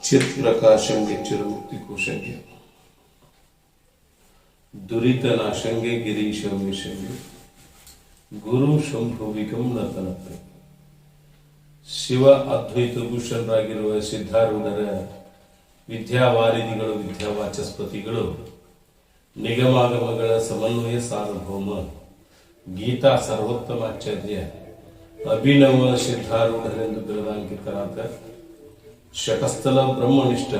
ಚಿತ್ ಪ್ರಕಾಶಂಗೆ ಚಿರಮುಕ್ತಿ ಕೋಶಂಗೆ ದುರಿತ ನಾಶಂಗೆ ಗಿರೀಶ ವೇಷಂಗೆ ಗುರು ಶಂಭುವಿಕಂ ನತನತೆ. ಶಿವ ಅದ್ವೈತ ಭೂಷಣರಾಗಿರುವ ಸಿದ್ಧಾರೂಢರ ವಿದ್ಯಾವಾರಿಧಿಗಳು, ವಿದ್ಯಾವಾಚಸ್ಪತಿಗಳು, ನಿಗಮಾಗಮಗಳ ಸಮನ್ವಯ ಸಾರ್ವಭೌಮ, ಗೀತಾ ಸರ್ವೋತ್ತಮಾಚಾರ್ಯ, ಅಭಿನವ ಸಿದ್ಧಾರೂಢರೆಂದು ಬಿರುದಾಂಕಿತರಾದ ಶಟಸ್ಥಲ ಬ್ರಹ್ಮನಿಷ್ಠ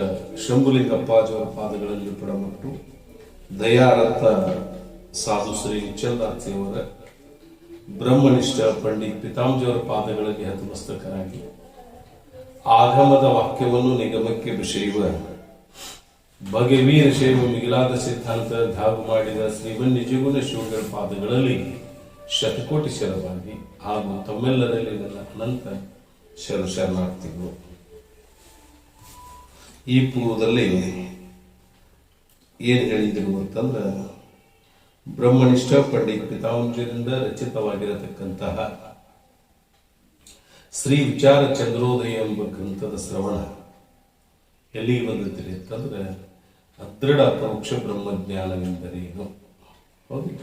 ಶಂಭುಲಿಂಗಪ್ಪಾಜಿಯವರ ಪಾದಗಳಲ್ಲಿ ಪುಡಮಟ್ಟು ದಯಾರಥ ಸಾಧು ಶ್ರೀ ನಿಚ್ಚಲ್ದಾರ್ತಿಯವರ ಬ್ರಹ್ಮನಿಷ್ಠ ಪಂಡಿತ್ ಪಿತಾಂಜಿಯವರ ಪಾದಗಳಲ್ಲಿ ಹತಮಸ್ತಕರಾಗಿ ಆಗಮದ ವಾಕ್ಯವನ್ನು ನಿಗಮಕ್ಕೆ ವಿಷಯವ ಭಗವೀರ ಶೈವ ಮಿಗಿಲಾದ ಸಿದ್ಧಾಂತ ಧಾಗು ಮಾಡಿದ ಶ್ರೀಮನ್ ನಿಜಗುಣ ಶಿವಗಳ ಪಾದಗಳಲ್ಲಿ ಶತಕೋಟಿ ಶರವಾಗಿ ಹಾಗೂ ತಮ್ಮೆಲ್ಲರಲ್ಲಿ ನನ್ನ ಅನಂತ ಶರಣಾರ್ಥಿಗಳು. ಈ ಪೂರ್ವದಲ್ಲಿ ಏನು ಹೇಳಿದ್ರು ಅಂತಂದ್ರೆ, ಬ್ರಹ್ಮನಿಷ್ಠ ಪಂಡಿತ್ ಪಿತಾಂಜಲಿಯಿಂದ ರಚಿತವಾಗಿರತಕ್ಕಂತಹ ಶ್ರೀ ವಿಚಾರ ಚಂದ್ರೋದಯ ಎಂಬ ಗ್ರಂಥದ ಶ್ರವಣ ಎಲ್ಲಿ ಬಂದಿದ್ದೀರಿ ಅಂತಂದ್ರೆ, ಅದೃಢ ಪರೋಕ್ಷ ಬ್ರಹ್ಮಜ್ಞಾನವೆಂದರೇನು? ಹೌದು,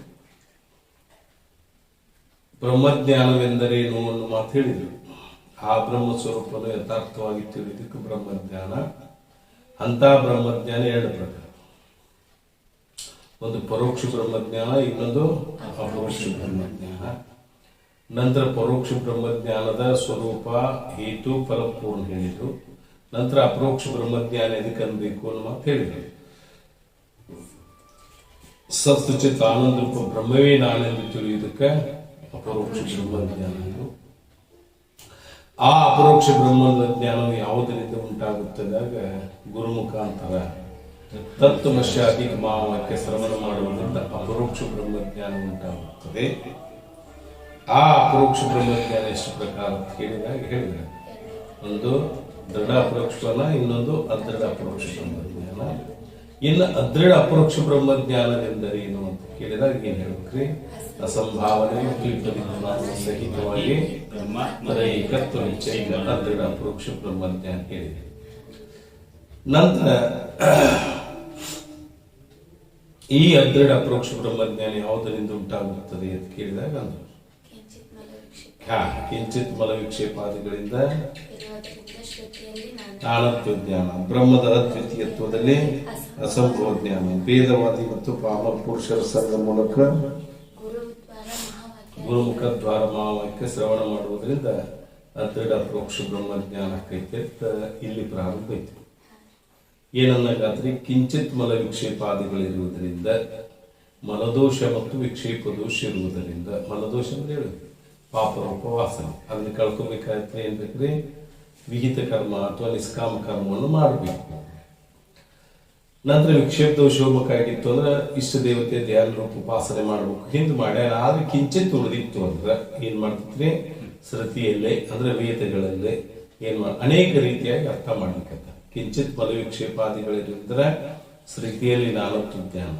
ಬ್ರಹ್ಮಜ್ಞಾನವೆಂದರೇನು ಅನ್ನೋ ಮಾತು ಹೇಳಿದ್ರು. ಆ ಬ್ರಹ್ಮ ಸ್ವರೂಪನು ಯಥಾರ್ಥವಾಗಿ ತಿಳಿದಕ್ಕೆ ಬ್ರಹ್ಮಜ್ಞಾನ. ಅಂತ ಬ್ರಹ್ಮಜ್ಞಾನ ಎರಡು ಪ್ರಕಾರ, ಒಂದು ಪರೋಕ್ಷ ಬ್ರಹ್ಮಜ್ಞಾನ, ಇನ್ನೊಂದು ಅಪರೋಕ್ಷ ಬ್ರಹ್ಮಜ್ಞಾನ. ನಂತರ ಪರೋಕ್ಷ ಬ್ರಹ್ಮಜ್ಞಾನದ ಸ್ವರೂಪ, ಹೇತು, ಫಲಪೂರ್ಣ ಹೇಳಿದ್ರು. ನಂತರ ಅಪರೋಕ್ಷ ಬ್ರಹ್ಮಜ್ಞಾನ ಎದಕ್ಕೆ ಅನ್ಬೇಕು ಅನ್ನೋ ಮಾತು ಹೇಳಿದ್ರು. ಸತ್ಚಿತ್ ಆನಂದ ರೂಪ ಬ್ರಹ್ಮವೇ ನಾನೆಂದು ತಿಳಿಯುವುದಕ್ಕೆ ಅಪರೋಕ್ಷ ಬ್ರಹ್ಮಜ್ಞಾನ. ಆ ಅಪರೋಕ್ಷ ಬ್ರಹ್ಮದ ಜ್ಞಾನವು ಯಾವುದರಿಂದ ಉಂಟಾಗುತ್ತದಾಗ ಗುರು ಮುಖಾಂತರ ತತ್ವಮಶ್ಯಾದಿ ಮಾವಕ್ಕೆ ಶ್ರವಣ ಮಾಡುವುದರಿಂದ ಅಪರೋಕ್ಷ ಬ್ರಹ್ಮಜ್ಞಾನ ಉಂಟಾಗುತ್ತದೆ. ಆ ಅಪರೋಕ್ಷ ಬ್ರಹ್ಮಜ್ಞಾನ ಎಷ್ಟು ಪ್ರಕಾರ ಹೇಳಿದ್ರೆ, ಒಂದು ದೃಢ ಅಪರೋಕ್ಷ, ಇನ್ನೊಂದು ಅದೃಢ ಅಪರೋಕ್ಷ ಬ್ರಹ್ಮಜ್ಞಾನ. ಇನ್ನು ಅದೃಢ ಅಪರೋಕ್ಷ ಬ್ರಹ್ಮಜ್ಞಾನವೆಂದರೇನು ಅಂತ ಕೇಳಿದಾಗ ಏನ್ ಹೇಳ್ಬೇಕ್ರಿ? ಅಸಂಭಾವನೆ ಸಹಿತವಾಗಿ ಏಕತ್ವ ನಿಶ್ಚಯ ಅದೃಢ ಅಪರೋಕ್ಷ ಬ್ರಹ್ಮಜ್ಞಾನ ಹೇಳಿದೆ. ನಂತರ ಈ ಅದೃಢ ಅಪರೋಕ್ಷ ಬ್ರಹ್ಮಜ್ಞಾನ ಯಾವುದರಿಂದ ಉಂಟಾಗುತ್ತದೆ ಅಂತ ಕೇಳಿದಾಗ ಕಿಂಚಿತ್ ಮಲ ವಿಕ್ಷೇಪಾದಿಗಳಿಂದ ನಾನತ್ವ ಜ್ಞಾನ, ಬ್ರಹ್ಮದ ಅದ್ವಿತೀಯತ್ವದಲ್ಲಿ ಅಸಂಭವ ಜ್ಞಾನ, ವೇದವಾದಿ ಮತ್ತು ಪಾಮರ ಪುರುಷರ ಸಂಘ ಮೂಲಕ ಗುರುಮುಖ ದ್ವಾರ ಮಹಾವಾಕ್ಯ ಶ್ರವಣ ಮಾಡುವುದರಿಂದ ಅದೃಢ ಅಪರೋಕ್ಷ ಬ್ರಹ್ಮಜ್ಞಾನ ಆಕೈತೆ. ಇಲ್ಲಿ ಪ್ರಾರಂಭ ಐತಿ. ಏನನ್ನಾಗಾದ್ರೆ ಕಿಂಚಿತ್ ಮಲ ವಿಕ್ಷೇಪಾದಿಗಳಿರುವುದರಿಂದ, ಮಲದೋಷ ಮತ್ತು ವಿಕ್ಷೇಪ ದೋಷ ಇರುವುದರಿಂದ, ಮಲದೋಷ ಅಂದ್ರೆ ಹೇಳಿ ಪಾಪರೂಪ ವಾಸನೆ, ಅದನ್ನ ಕಳ್ಕೋಬೇಕಾದ್ರೆ ಏನ್ ಬೇಕ್ರಿ? ವಿಹಿತ ಕರ್ಮ ಅಥವಾ ನಿಷ್ಕಾಮ ಕರ್ಮವನ್ನು ಮಾಡಬೇಕು. ನಂತರ ವಿಕ್ಷೇಪ ದೋಷ ಹೋಗ್ಬೇಕಾಗಿತ್ತು ಅಂದ್ರೆ ಇಷ್ಟ ದೇವತೆ ಧ್ಯಾನ ರೂಪ ಉಪಾಸನೆ ಮಾಡ್ಬೇಕು. ಹಿಂದ್ ಮಾಡ್ಯಾರ. ಆದ್ರೆ ಕಿಂಚಿತ್ ಉಳಿದಿತ್ತು ಅಂದ್ರೆ ಏನ್ ಮಾಡ್ತಿದ್ರಿ? ಶ್ರುತಿಯಲ್ಲೇ ಅಂದ್ರೆ ವೇದಗಳಲ್ಲೇ ಅನೇಕ ರೀತಿಯಾಗಿ ಅರ್ಥ ಮಾಡ್ಬೇಕಂತ. ಕಿಂಚಿತ್ ಫಲ ವಿಕ್ಷೇಪಾದಿಗಳಿಂದ ಶ್ರುತಿಯಲ್ಲಿ ನಾನತ್ವ ಜ್ಞಾನ,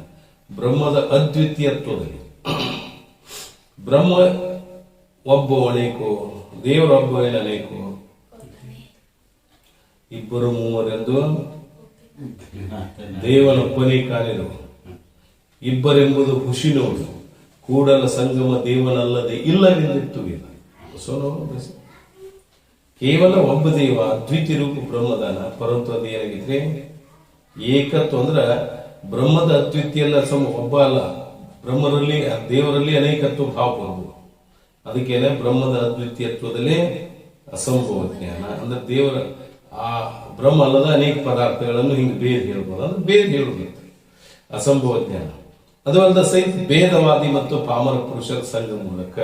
ಬ್ರಹ್ಮದ ಅದ್ವಿತೀಯತ್ವದಲ್ಲಿ ಬ್ರಹ್ಮ ಒಬ್ಬ ಅನೇಕೋ, ದೇವರೊಬ್ಬ ಅನೇಕೋ, ಇಬ್ಬರು ಮೂವರೆಂದು ದೇವನೊಬ್ಬನೇ ಕಾಣಿರು, ಇಬ್ಬರೆಂಬುದು ಖುಷಿ ನೋಡು, ಕೂಡಲ ಸಂಗಮ ದೇವನಲ್ಲದೆ ಇಲ್ಲವೆಂದಿತ್ತು. ಕೇವಲ ಒಬ್ಬ ದೇವ ಅದ್ವಿತೀಯ ರೂಪ ಬ್ರಹ್ಮದಾನ. ಪರಂತು ಅದು ಏನಾಗಿದ್ರೆ ಏಕತ್ವ ಅಂದ್ರ ಬ್ರಹ್ಮದ ಅದ್ವಿತೀಯಲ್ಲ, ಒಬ್ಬ ಅಲ್ಲ, ಬ್ರಹ್ಮರಲ್ಲಿ ದೇವರಲ್ಲಿ ಅನೇಕತ್ವ ಭಾವ ಬರುವುದು. ಅದಕ್ಕೇನೆ ಬ್ರಹ್ಮದ ಅದ್ವಿತೀಯತ್ವದಲ್ಲಿ ಅಸಂಭವ ಜ್ಞಾನ ಅಂದ್ರೆ ದೇವರ ಆ ಬ್ರಹ್ಮ ಅಲ್ಲದ ಅನೇಕ ಪದಾರ್ಥಗಳನ್ನು ಹಿಂಗೆ ಬೇರೆ ಹೇಳ್ಬೋದು, ಅಂದ್ರೆ ಬೇರೆ ಹೇಳಬೇಕು ಅಸಂಭವ ಜ್ಞಾನ. ಅದು ಅಲ್ಲದ ಸಹಿತ ಭೇದವಾದಿ ಮತ್ತು ಪಾಮರ ಪುರುಷರ ಸಂಘ ಮೂಲಕ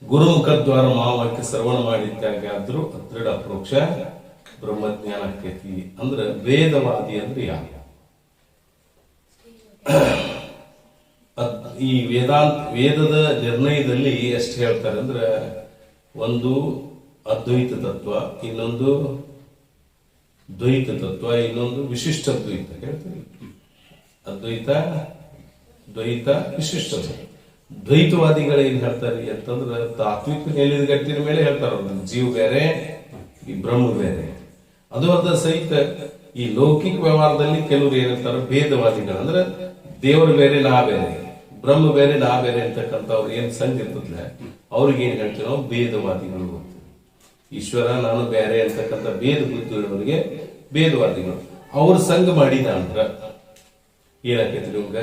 ಗುರುಮುಖ ದ್ವಾರ ಮಹಾವಾಕ್ಯ ಶ್ರವಣ ಮಾಡಿದ್ದಾಗ ಆದ್ರೂ ಅದೃಢ ಅಪರೋಕ್ಷ ಬ್ರಹ್ಮಜ್ಞಾನ ಆಕೈತಿ. ಅಂದ್ರೆ ವೇದವಾದಿ ಅಂದ್ರೆ ಯಾವ? ಈ ವೇದದ ನಿರ್ಣಯದಲ್ಲಿ ಎಷ್ಟು ಹೇಳ್ತಾರೆ ಅಂದ್ರೆ, ಒಂದು ಅದ್ವೈತ ತತ್ವ, ಇನ್ನೊಂದು ದ್ವೈತ ತತ್ವ, ಇನ್ನೊಂದು ವಿಶಿಷ್ಟ ದ್ವೈತ ಹೇಳ್ತಾರೆ. ಅದ್ವೈತ, ದ್ವೈತ, ವಿಶಿಷ್ಟ. ದ್ವೈತವಾದಿಗಳು ಏನ್ ಹೇಳ್ತಾರೆ ಅಂತಂದ್ರೆ, ತಾತ್ವಿಕ ನೆಲದ ಗಟ್ಟಿನ ಮೇಲೆ ಹೇಳ್ತಾರ, ಜೀವ ಬೇರೆ ಈ ಬ್ರಹ್ಮ ಬೇರೆ. ಅದು ಅದ ಸಹಿತ ಈ ಲೌಕಿಕ ವ್ಯವಹಾರದಲ್ಲಿ ಕೆಲವರು ಏನಿರ್ತಾರೆ ಭೇದವಾದಿಗಳು, ಅಂದ್ರೆ ದೇವರು ಬೇರೆ ನಾ ಬೇರೆ, ಬ್ರಹ್ಮ ಬೇರೆ ನಾ ಬೇರೆ ಅಂತಕ್ಕಂಥವ್ರು ಏನ್ ಸಂಘ ಇರ್ತದಲ್ಲ ಅವ್ರಿಗೆ ಏನ್ ಹೇಳ್ತೀವಿ ನಾವು ಭೇದವಾದಿಗಳು ಅಂತ. ಈಶ್ವರ ನಾನು ಬೇರೆ ಅಂತಕ್ಕಂಥ ಭೇದ ಬುದ್ಧಿಗಳವರಿಗೆ ಭೇದವಾದಿಗಳು. ಅವ್ರ ಸಂಘ ಮಾಡಿದ ಅಂದ್ರ ಏನಾಕೈತಿ ನಿಮ್ಗ,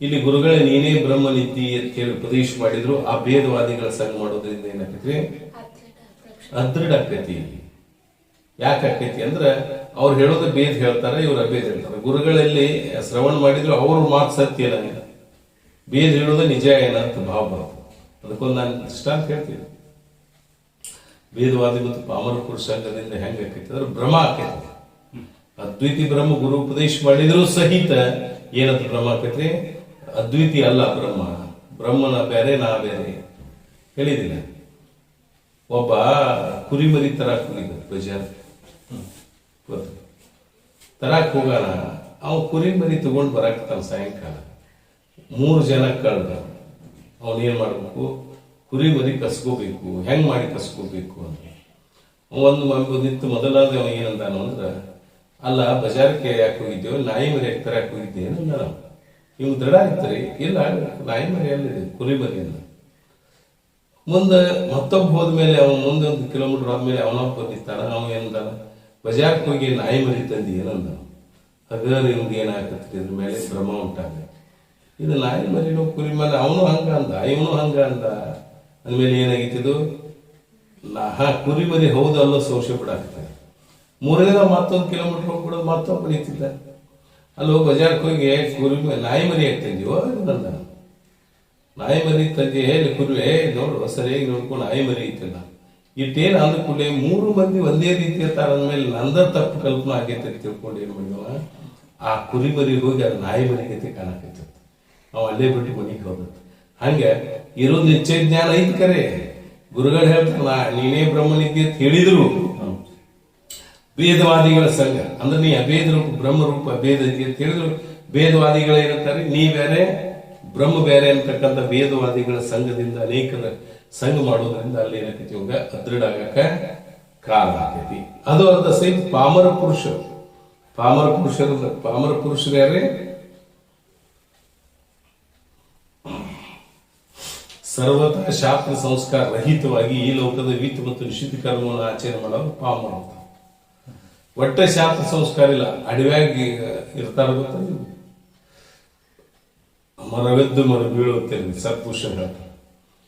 ಇಲ್ಲಿ ಗುರುಗಳೇ ನೀನೇ ಬ್ರಹ್ಮ ನಿದ್ದಿ ಅಂತ ಹೇಳಿ ಉಪದೇಶ ಮಾಡಿದ್ರು, ಆ ಭೇದವಾದಿಗಳ ಸಂಘ ಮಾಡೋದ್ರಿಂದ ಏನಾಕೈತಿ ಅದೃಢ ಆಕೈತಿ. ಯಾಕೆ ಆಕೈತಿ ಅಂದ್ರೆ ಅವ್ರು ಹೇಳೋದು ಭೇದ ಹೇಳ್ತಾರೆ, ಇವ್ರು ಅಭೇದ ಹೇಳ್ತಾರೆ. ಗುರುಗಳಲ್ಲಿ ಶ್ರವಣ ಮಾಡಿದ್ರು ಅವ್ರ ಮಾತು ಸತ್ಯ ಏನಾಗಿಲ್ಲ, ಭೇದ ಹೇಳೋದು ನಿಜ ಏನಂತ ಭಾವ ಬರುತ್ತೆ. ಅದಕ್ಕೊಂದು ನಾನು ದೃಷ್ಟಾಂತ ಹೇಳ್ತೀನಿ. ಭೇದವಾದಿ ಮತ್ತು ಪಾಮರ ಪುರುಷಾಂಗದಿಂದ ಹೆಂಗ ಆಕೈತಿ ಅಂದ್ರೆ ಭ್ರಮ ಆಕೈತಿ. ಅದ್ವೈತಿ ಬ್ರಹ್ಮ ಗುರು ಉಪದೇಶ ಮಾಡಿದ್ರು ಸಹಿತ ಏನಂತ ಭ್ರಮ ಆಕೈತಿ, ಅದ್ವೈತಿ ಅಲ್ಲ ಬ್ರಹ್ಮ, ಬ್ರಹ್ಮನ ಬೇರೆ ನಾ ಬೇರೆ ಹೇಳಿದಿಲ್ಲ. ಒಬ್ಬ ಕುರಿಮರಿ ತರಾಕ್ ಹೋಗಿದ್ದ ಬಜಾರ್, ತರಾಕ್ ಹೋಗೋಣ, ಅವ ಕುರಿಮರಿ ತಗೊಂಡ್ ಬರಾಕ್ತಾನ ಸಾಯಂಕಾಲ. 3 ಜನ ಕಳ್ದ. ಅವನೇನ್ ಮಾಡ್ಬೇಕು, ಕುರಿಮರಿ ಕಸ್ಕೋಬೇಕು, ಹೆಂಗ್ ಮಾಡಿ ಕಸ್ಕೋಬೇಕು ಅಂತ ಒಂದು ನಿಂತು ಮೊದಲಾದ ಅವ ಏನಂದಾನು ಅಂದ್ರ, ಅಲ್ಲ ಬಜಾರ್ಗೆ ಯಾಕೆ ಹೋಗಿದ್ದೇವೆ, ನಾಯಿ ಮರಿ ಯಾಕೆ ತರಾಕ್ ಹೋಗಿದ್ದೇನು ನಾನು. ಇವ್ ದೃಢ ಆಗ್ತಾರೆ, ಇಲ್ಲ ನಾಯಿ ಮರಿ ಅಲ್ಲಿದೆ ಕುರಿಮರಿ ಅಂತ. ಮುಂದೆ ಮತ್ತೊಬ್ಬ ಹೋದ್ಮೇಲೆ ಅವನು ಮುಂದೆ 1 ಕಿಲೋಮೀಟರ್ ಆದ್ಮೇಲೆ ಅವನೊಬ್ಬ ಬಂದಿರ್ತಾನ. ಅವ ಏನಂದಾನ, ಬಜಾರ್ಗೆ ಹೋಗಿ ನಾಯಿ ಮರಿ ತಂದಿ ಏನಂದ. ಹಾಗಾದ್ರೆ ಇವ್ಗೆ ಏನಾಗತ್ತೆ, ಇದ್ರ ಮೇಲೆ ಭ್ರಮ ಉಂಟಾಗ, ಇದು ನಾಯಿ ಮರಿನೋ ಕುರಿ ಮೇಲೆ ಅವನು ಹಂಗ ಅಂದ, ಇವನು ಹಂಗ ಅಂದ ಅಂದ್ಮೇಲೆ ಏನಾಗಿತ್ತು, ಕುರಿ ಮರಿ ಹೌದು ಅನ್ನೋ ಸಂಶಯ ಬಿಡಾಕ್ತಾರೆ. 3ನೇ ಮತ್ತೊಂದು ಕಿಲೋಮೀಟರ್ ಹೋಗ್ಬಿಡೋದು, ಮತ್ತೊಬ್ಬ ನಿಂತಿದ್ದ. ಅಲ್ಲೋ ಬಜಾರ್ಗೆ ಹೋಗಿ ಕುರಿ ನಾಯಿ ಮರಿ ಯಾಕೆ ತಂದೀವೋ ಅಂದ. ನಾಯಿ ಮರಿ ತಂದೆ ಹೇಳಿ ಕುರಿ ನೋಡು ಸರಿಯಾಗಿ ನೋಡ್ಕೊಂಡು ನಾಯಿ ಮರಿ ಐತಿಲ್ಲ. ಇಟ್ಟೇನು ಅಂದ ಕೂಡಲೇ 3 ಮಂದಿ ಒಂದೇ ರೀತಿ ಇರ್ತಾರ ಅಂದ್ಮೇಲೆ ನಂದ ತಪ್ಪು ಕಲ್ಪನೆ ಆಗೈತೆ ಅಂತ ತಿಳ್ಕೊಂಡು ಏನ್ ಮಾಡಿದವ, ಆ ಕುರಿ ಮರಿ ಹೋಗಿ ಅದು ನಾಯಿ ಮರಿ ಗತಿ ಕಾಣಕೈತಿ. ಅವ ಅಲ್ಲೇ ಬಿಟ್ಟು ಮನೆಗೆ ಹೋದತ್. ಹಂಗೆ ಇರೋದು ನಿಶ್ಚಯ ಜ್ಞಾನ ಐತಿ ಕರೆ. ಗುರುಗಳು ಹೇಳ್ತಾರ ನೀನೇ ಬ್ರಹ್ಮನಿದ್ದೆ ಅಂತ ಹೇಳಿದ್ರು. ಭೇದವಾದಿಗಳ ಸಂಘ ಅಂದ್ರೆ ನೀ ಅಭೇದ ರೂಪ ಬ್ರಹ್ಮ ರೂಪ ಅಭೇದ ಅಂತ ಹೇಳಿದ್ರು. ಭೇದವಾದಿಗಳು ಏನಂತಾರೆ, ನೀ ಬೇರೆ ಬ್ರಹ್ಮ ಬೇರೆ ಅಂತಕ್ಕಂಥ ಭೇದವಾದಿಗಳ ಸಂಘದಿಂದ ಅನೇಕರ ಸಂಘ ಮಾಡೋದ್ರಿಂದ ಅಲ್ಲಿ ಏನಕೈತಿ ಇವಾಗ ಅದೃಢ ಆಗಕ ಕಾರಣ ಆಕೈತಿ. ಅದು ಅರ್ಧ ಸಹಿತ ಪಾಮರ ಪುರುಷರು. ಪಾಮರ ಪುರುಷರು ಯಾರೇ, ಸರ್ವತಃ ಶಾಸ್ತ್ರ ಸಂಸ್ಕಾರ ರಹಿತವಾಗಿ ಈ ಲೋಕದ ವಿತ್ ಮತ್ತು ನಿಷಿದ್ಧ ಕರ್ಮವನ್ನು ಆಚರಣೆ ಮಾಡೋದು ಪಾಮರ ಅಂತ. ಒಟ್ಟ ಶಾಸ್ತ್ರ ಸಂಸ್ಕಾರ ಇಲ್ಲ, ಅಡವ್ಯಾಗಿ ಇರ್ತಾರ ಗೊತ್ತ. ಮರವೆದ್ದು ಮರ ಬೀಳುತ್ತೇನೆ ಸತ್ಪುರುಷ ಹೇಳ್ತಾರೆ.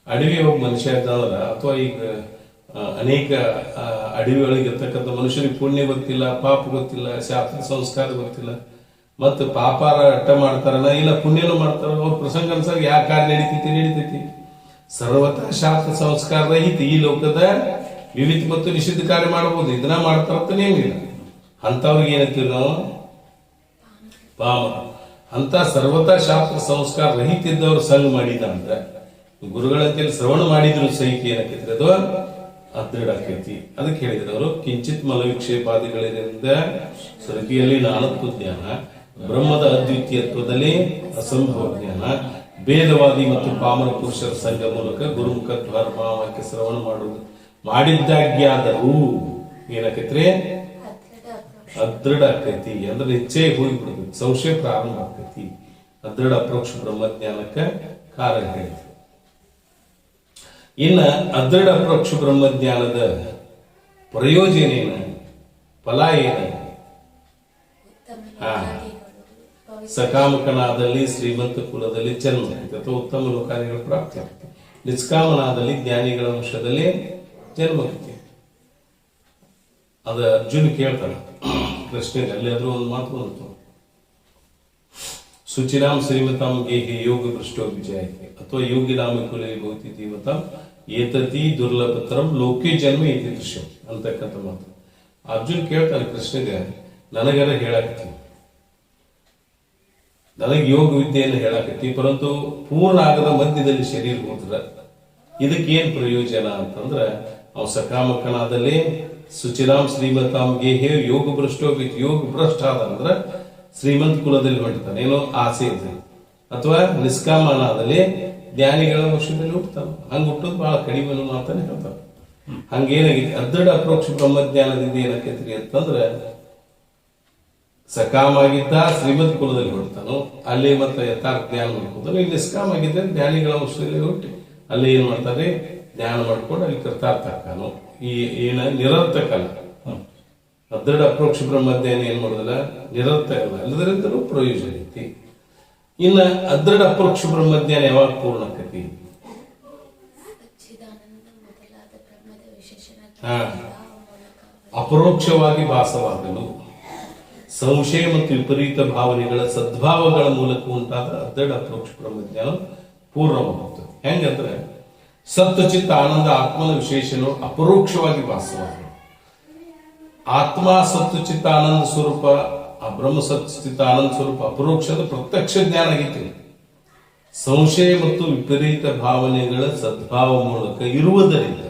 ಅಡವಿ ಒಬ್ಬ ಮನುಷ್ಯ ಇದ್ದಾನಲ್ಲ, ಅಥವಾ ಈಗ ಅನೇಕ ಅಡವಿ ಒಳಗೆ ಇರ್ತಕ್ಕಂಥ ಮನುಷ್ಯರಿಗೆ ಪುಣ್ಯ ಗೊತ್ತಿಲ್ಲ, ಪಾಪ ಗೊತ್ತಿಲ್ಲ, ಶಾಸ್ತ್ರ ಸಂಸ್ಕಾರ ಗೊತ್ತಿಲ್ಲ, ಮತ್ತು ಪಾಪಾರ ಅಟ್ಟ ಮಾಡ್ತಾರಲ್ಲ, ಇಲ್ಲ ಪುಣ್ಯನೂ ಮಾಡ್ತಾರ. ಅವ್ರ ಪ್ರಸಂಗ ಅನ್ಸಾಗ ಯಾವ ಕಾರ್ಯ ನಡೀತೈತಿ. ಸರ್ವತಃ ಶಾಸ್ತ್ರ ಸಂಸ್ಕಾರ ರಹಿತ ಈ ಲೋಕದ ವಿವಿಧ ಮತ್ತು ನಿಷಿದ್ಧ ಕಾರ್ಯ ಮಾಡಬಹುದು, ಇದನ್ನ ಮಾಡ್ತಾರಂತಾನೆ ಏನಿಲ್ಲ. ಅಂತವ್ರಿಗೆ ಏನಂತೀವಿ ನಾವು ಪಾಮರ. ಅಂತ ಸರ್ವತಃ ಶಾಸ್ತ್ರ ಸಂಸ್ಕಾರ ರಹಿತ ಇದ್ದವ್ರು ಸಂಘ ಮಾಡಿದ ಅಂತ ಗುರುಗಳಂತೇಳಿ ಶ್ರವಣ ಮಾಡಿದ್ರು ಸಹಿತ ಏನಕ್ಕೈತಿ ಅದು ಅದೃಢ ಆಕೈತಿ. ಅದಕ್ಕೆ ಹೇಳಿದ್ರು ಅವರು, ಕಿಂಚಿತ್ ಮಲ ವಿಕ್ಷೇಪಾದಿಗಳಿಂದ ಸೃತಿಯಲ್ಲಿ ನಾನತ್ವ ಜ್ಞಾನ, ಬ್ರಹ್ಮದ ಅದ್ವಿತೀಯತ್ವದಲ್ಲಿ ಅಸಂಭವ ಜ್ಞಾನ, ಭೇದವಾದಿ ಮತ್ತು ಪಾಮರ ಪುರುಷರ ಸಂಘ ಮೂಲಕ ಗುರುಮುಖ ಧರ್ಮ ವಾಕ್ಯ ಶ್ರವಣ ಮಾಡುವುದು ಮಾಡಿದ್ದಾಗ್ಯಾದರೂ ಏನಾಕೈತ್ರಿ ಅದೃಢ ಆಕೈತಿ. ಅಂದ್ರೆ ಇಚ್ಛೆ ಹೋಗಿಬಿಡ್ತೈತಿ, ಸಂಶಯ ಪ್ರಾರಂಭ ಆಕೈತಿ. ಅದೃಢ ಅಪ್ರೋಕ್ಷ ಬ್ರಹ್ಮಜ್ಞಾನಕ್ಕೆ ಕಾರಣ ಹೇಳಿದ್ರು. ಇನ್ನ ಅದೃಢ ಅಪ್ರೋಕ್ಷ ಬ್ರಹ್ಮಜ್ಞಾನದ ಪ್ರಯೋಜನ ಏನು, ಫಲ ಏನು? ಸಕಾಮಕನಾದಲ್ಲಿ ಶ್ರೀಮಂತ ಕುಲದಲ್ಲಿ ಜನ್ಮ ಅಥವಾ ಉತ್ತಮ ಲೋಕಾದಿಗಳ ಪ್ರಾಪ್ತಿ ಆಗ್ತದೆ. ನಿಷ್ಕಾಮನಾದಲ್ಲಿ ಜ್ಞಾನಿಗಳ ವಂಶದಲ್ಲಿ ಜನ್ಮ ಆಗ್ತದೆ. ಅದ ಅರ್ಜುನ್ ಕೇಳ್ತಾನ ಪ್ರಶ್ನೆಗೆ, ಅಲ್ಲಿ ಆದ್ರೂ ಒಂದು ಮಾತು ಬಂತು, ಶುಚಿನಾಂ ಶ್ರೀಮತಾಂ ಗೇಹಿ ಯೋಗ ಭ್ರಷ್ಟೋ ವಿಜಯಕ್ಕೆ ಅಥವಾ ಯೋಗಿನಾಮ ಕುಲೇ ಭವತಿ ದೇವತಾಂ ಏತತಿ ದುರ್ಲಭತರಂ ಲೋಕೆ ಜನ್ಮ ಏತಿ ದೃಶ್ಯ ಅಂತಕ್ಕಂಥ ಮಾತು. ಅರ್ಜುನ್ ಕೇಳ್ತಾನೆ ಕೃಷ್ಣಗೆ, ನನಗರ ಹೇಳಾಕತ್ತಿ, ನನಗೆ ಯೋಗ ವಿದ್ಯೆಯನ್ನು ಹೇಳಾಕತ್ತಿ, ಪರಂತು ಪೂರ್ಣ ಆಗದ ಮಧ್ಯದಲ್ಲಿ ಶರೀರ ಹೋದ್ರ ಇದಕ್ಕೇನ್ ಪ್ರಯೋಜನ ಅಂತಂದ್ರ, ಅವ್ ಸಕಾಮಕನಾದಲ್ಲಿ ಸುಚಿರಾಮ್ ಶ್ರೀಮತಾಂ ಗೇಹೇ ಯೋಗ ಭ್ರಷ್ಟೋ ಯೋಗ ಭ್ರಷ್ಟ ಆದ ಅಂದ್ರ ಶ್ರೀಮಂತ ಕುಲದಲ್ಲಿ ಹೊಂಟಾನೆ, ಏನೋ ಆಸೆ ಇದೆ. ಅಥವಾ ನಿಷ್ಕಾಮನಾದಲ್ಲಿ ಜ್ಞಾನಿಗಳ ವಂಶದಲ್ಲಿ ಹುಟ್ಟತಾನ. ಹಂಗ ಹುಟ್ಟೋದು ಬಹಳ ಕಡಿಮೆ ಮಾತನ್ನ ಹೇಳ್ತಾನೆ. ಹಂಗೇನಾಗಿದೆ ಅದೃಢ ಅಪರೋಕ್ಷ ಬ್ರಹ್ಮಜ್ಞಾನದಿಂದ ಏನಾಕೈತ್ರಿ ಅಂತಂದ್ರೆ ಸಕಾಮಾಗಿದ್ದ ಶ್ರೀಮದ್ ಕುಲದಲ್ಲಿ ಹುಡ್ತಾನು, ಅಲ್ಲಿ ಮತ್ತೆ ಯಥಾರ್ಥ ಜ್ಞಾನ ಮಾಡ್ಕೋತಾನು. ಇಲ್ಲಿ ನಿಷ್ಕಾಮ ಆಗಿದ್ದ ಜ್ಞಾನಿಗಳ ವಂಶದಲ್ಲಿ ಹುಟ್ಟಿ ಅಲ್ಲಿ ಏನ್ ಮಾಡ್ತಾರೆ, ಜ್ಞಾನ ಮಾಡ್ಕೊಂಡು ಅಲ್ಲಿ ಕೃತಾರ್ಥ ಹಾಕಾನು. ಈ ಏನ ನಿರರ್ಥಕ ಅಲ್ಲ. ಅದೃಢ ಅಪರೋಕ್ಷ ಬ್ರಹ್ಮಜ್ಞಾನ ಏನ್ ಮಾಡೋದಿಲ್ಲ, ನಿರರ್ಥಕ ಅಲ್ಲ, ಎಲ್ಲದರಿಂದಲೂ ಪ್ರಯೋಜನ ಐತಿ. ಇನ್ನ ಅದೃಢ ಅಪರೋಕ್ಷ ಬ್ರಹ್ಮಜ್ಞಾನ ಯಾವಾಗ ಪೂರ್ಣ ಆಕತಿ? ಅಪರೋಕ್ಷವಾಗಿ ಭಾಸವಾಗಲು ಸಂಶಯ ಮತ್ತು ವಿಪರೀತ ಭಾವನೆಗಳ ಸದ್ಭಾವಗಳ ಮೂಲಕ ಉಂಟಾದ ಅದೃಢ ಅಪರೋಕ್ಷ ಬ್ರಹ್ಮಜ್ಞಾನ ಪೂರ್ಣವಾಗುತ್ತದೆ. ಹೆಂಗಂದ್ರೆ ಸತ್ವಚಿತ್ತ ಆನಂದ ಆತ್ಮನ ವಿಶೇಷನು ಅಪರೋಕ್ಷವಾಗಿ ಭಾಸವಾಗಲು. ಆತ್ಮ ಸತ್ವಚಿತ್ತ ಆನಂದ ಸ್ವರೂಪ, ಆ ಬ್ರಹ್ಮ ಸತ್ವಚಿತ್ತ ಆನಂದ ಸ್ವರೂಪ ಅಪರೋಕ್ಷದ ಪ್ರತ್ಯಕ್ಷ ಜ್ಞಾನ ಆಗೈತಿ. ಸಂಶಯ ಮತ್ತು ವಿಪರೀತ ಭಾವನೆಗಳ ಸದ್ಭಾವ ಮೂಲಕ ಇರುವುದರಿಂದ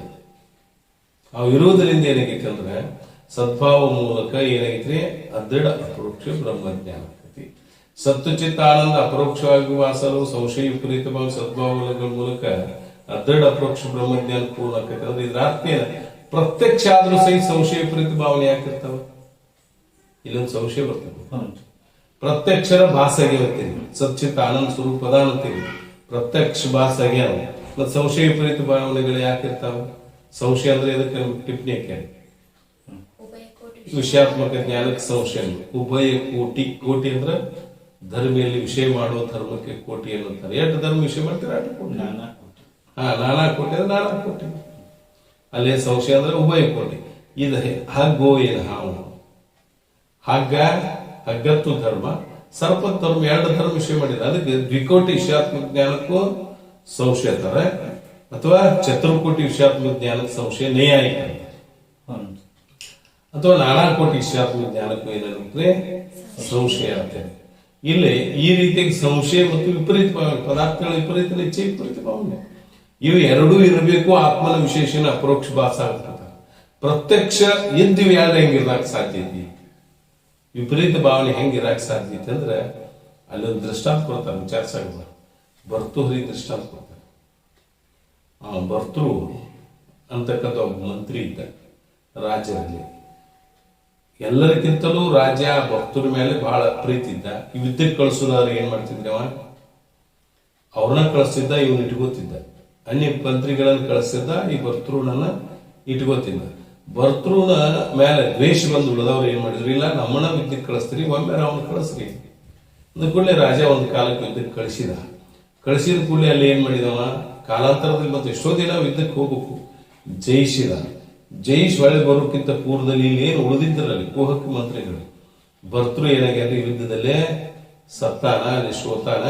ಏನಾಗೈತಿ ಅಂದ್ರೆ ಸದ್ಭಾವ ಮೂಲಕ ಏನಾಗೈತ್ರಿ, ಅದೃಢ ಅಪರೋಕ್ಷ ಬ್ರಹ್ಮಜ್ಞಾನ ಆಗೈತಿ. ಸತ್ವಚಿತ್ತ ಆನಂದ ಅಪರೋಕ್ಷವಾಗಿ ವಾಸಲು ಸಂಶಯ ವಿಪರೀತ ಭಾವ ಸದ್ಭಾವಗಳ ಮೂಲಕ ಅದೃಢ ಅಪರೋಕ್ಷ ಬ್ರಹ್ಮಜ್ಞಾನ ಪೂರ್ಣ ಆಕೈತಿ. ಅಂದ್ರೆ ಇದ್ರ ಅರ್ಥ ಏನ, ಪ್ರತ್ಯಕ್ಷ ಆದ್ರೂ ಸಹಿತ ಸಂಶಯ ವಿಪರೀತ ಭಾವನೆ ಯಾಕಿರ್ತಾವ? ಇಲ್ಲೊಂದು ಸಂಶಯ ಬರ್ತದೆ. ಪ್ರತ್ಯಕ್ಷರ ಭಾಸ ಆಗ್ಯಾವತ್ತೀರಿ, ಸಚ್ಚಿತ್ತ ಆನಂದ ಸ್ವರೂಪ ಪ್ರಧಾನ ಅಂತೀವಿ, ಪ್ರತ್ಯಕ್ಷ ಭಾಸ ಆಗ್ಯಾವ. ಮತ್ತೆ ಸಂಶಯ ವಿಪರೀತ ಭಾವನೆಗಳು ಯಾಕಿರ್ತಾವ? ಸಂಶಯ ಅಂದ್ರೆ ಇದಕ್ಕೆ ಟಿಪ್ಪಣಿ ಹಾಕ್ಯಾರ, ವಿಷಯಾತ್ಮಕ ಜ್ಞಾನಕ್ಕೆ ಸಂಶಯ. ಉಭಯ ಕೋಟಿ, ಕೋಟಿ ಅಂದ್ರೆ ಧರ್ಮಿಯಲ್ಲಿ ವಿಷಯ ಮಾಡೋ ಧರ್ಮಕ್ಕೆ ಕೋಟಿ ಅನ್ನುತ್ತಾರೆ. ಎಷ್ಟು ಧರ್ಮ ವಿಷಯ ಮಾಡ್ತಾರೆ ಅಷ್ಟು ಕೋಟಿ. ನಾನಾ ಕೋಟಿ ಅಂದ್ರೆ ನಾನಾ ಕೋಟಿ. ಅಲ್ಲೇ ಸಂಶಯ ಅಂದ್ರೆ ಉಭಯ ಕೋಟಿ. ಇದು ಹಗ್ಗೋ ಏನು ಹಾವು, ಹಗ್ಗ ಹಗ್ಗತ್ತು ಧರ್ಮ, ಸರ್ಪ ಧರ್ಮ, ಎರಡು ಧರ್ಮ ವಿಷಯ ಮಾಡಿದ್ರೆ ಅದಕ್ಕೆ ದ್ವಿಕೋಟಿ ವಿಷಯಾತ್ಮಕ ಜ್ಞಾನಕ್ಕೂ ಸಂಶಯ ತರ, ಅಥವಾ ಚತುರ್ಕೋಟಿ ವಿಷಯಾತ್ಮಕ ಜ್ಞಾನಕ್ಕೆ ಸಂಶಯ ನ್ಯಾಯಿಕ, ಅಥವಾ ನಾನಾ ಕೋಟಿ ವಿಷಯಾತ್ಮಕ ಜ್ಞಾನಕ್ಕೂ ಏನಾಗುತ್ತೆ ಸಂಶಯ ಆಗ್ತದೆ. ಇಲ್ಲಿ ಈ ರೀತಿಯಾಗಿ ಸಂಶಯ ಮತ್ತು ವಿಪರೀತ ಭಾವನೆ, ಪದಾರ್ಥಗಳ ವಿಪರೀತ ಇಚ್ಛೆ ವಿಪರೀತ ಭಾವನೆ, ಇವು ಎರಡೂ ಇರಬೇಕು. ಆತ್ಮನ ವಿಶೇಷಣ ಅಪರೋಕ್ಷ ಭಾಸ ಆಗ್ತದೆ. ಪ್ರತ್ಯಕ್ಷ ಇದ್ದೀವಿ ಯಾರು ಹೆಂಗಿರ್ಲಾಕ ಸಾಧ್ಯತೆ, ವಿಪರೀತ ಭಾವನೆ ಹೆಂಗಿರಾಕ ಸಾಧ್ಯತೆ ಅಂದ್ರೆ ಅಲ್ಲೊಂದು ದೃಷ್ಟಾಂತ ಕೊಡ್ತಾರೆ, ವಿಚಾರಿಸಾಗ ಭರ್ತೃಹರಿ ದೃಷ್ಟಾಂತ ಕೊಡ್ತಾರೆ. ಭರ್ತೃ ಅಂತಕ್ಕಂಥ ಒಬ್ಬ ಮಂತ್ರಿ ಇದ್ದ ರಾಜ್ಯದಲ್ಲಿ. ಎಲ್ಲರಿಗಿಂತಲೂ ರಾಜ ಭಕ್ತರ ಮೇಲೆ ಬಹಳ ಪ್ರೀತಿ ಇದ್ದ. ಈ ವಿದ್ಯೆಗೆ ಕಳಿಸೋದಾದ್ರೆ ಏನ್ ಮಾಡ್ತಿದ್ದವ, ಅವ್ರನ್ನ ಕಳಿಸ್ತಿದ್ದ, ಇವನ್ ಇಟ್ಕೋತಿದ್ದ. ಅನ್ಯ ಮಂತ್ರಿಗಳನ್ನ ಕಳಿಸ್ತಿದ್ದ, ಈ ಭರ್ತೃನನ್ನ ಇಟ್ಕೋತಿದ್ದ. ಭರ್ತೃನ ಮೇಲೆ ದ್ವೇಷ ಬಂದು ಉಳಿದವ್ರು ಏನ್ ಮಾಡಿದ್ರು, ಇಲ್ಲ ನಮ್ಮನ್ನ ವಿದ್ಯೆಗೆ ಕಳಿಸ್ತೀರಿ, ಒಮ್ಮೆ ಅವನ್ನ ಕಳಿಸ್ರಿ ಅಂದ ಕೂಡಲೇ ರಾಜ ಒಂದು ಕಾಲಕ್ಕೆ ವಿದ್ಯೆಗೆ ಕಳಿಸಿದ ಕೂಡಲೇ ಅಲ್ಲಿ ಏನ್ ಮಾಡಿದವ, ಕಾಲಾಂತರದಲ್ಲಿ ಮತ್ತೆ ಎಷ್ಟೋ ದಿನ ವಿದ್ಯೆಗೆ ಹೋಗ್ಬೇಕು, ಜಯಿಸಿದ. ಜಯಿಸಿ ಹೊಳೆ ಬರೋಕ್ಕಿಂತ ಪೂರ್ವದಲ್ಲಿ ಇಲ್ಲಿ ಏನು ಉಳಿದಿದ್ದರಲ್ಲಿ ಕೋಹಕ ಮಂತ್ರಿಗಳು, ಭರ್ತೃ ಏನಾಗ್ಯಾರ ಯುದ್ಧದಲ್ಲೇ ಸತ್ತಾನ, ಅಲ್ಲಿ ಸೋತಾನ.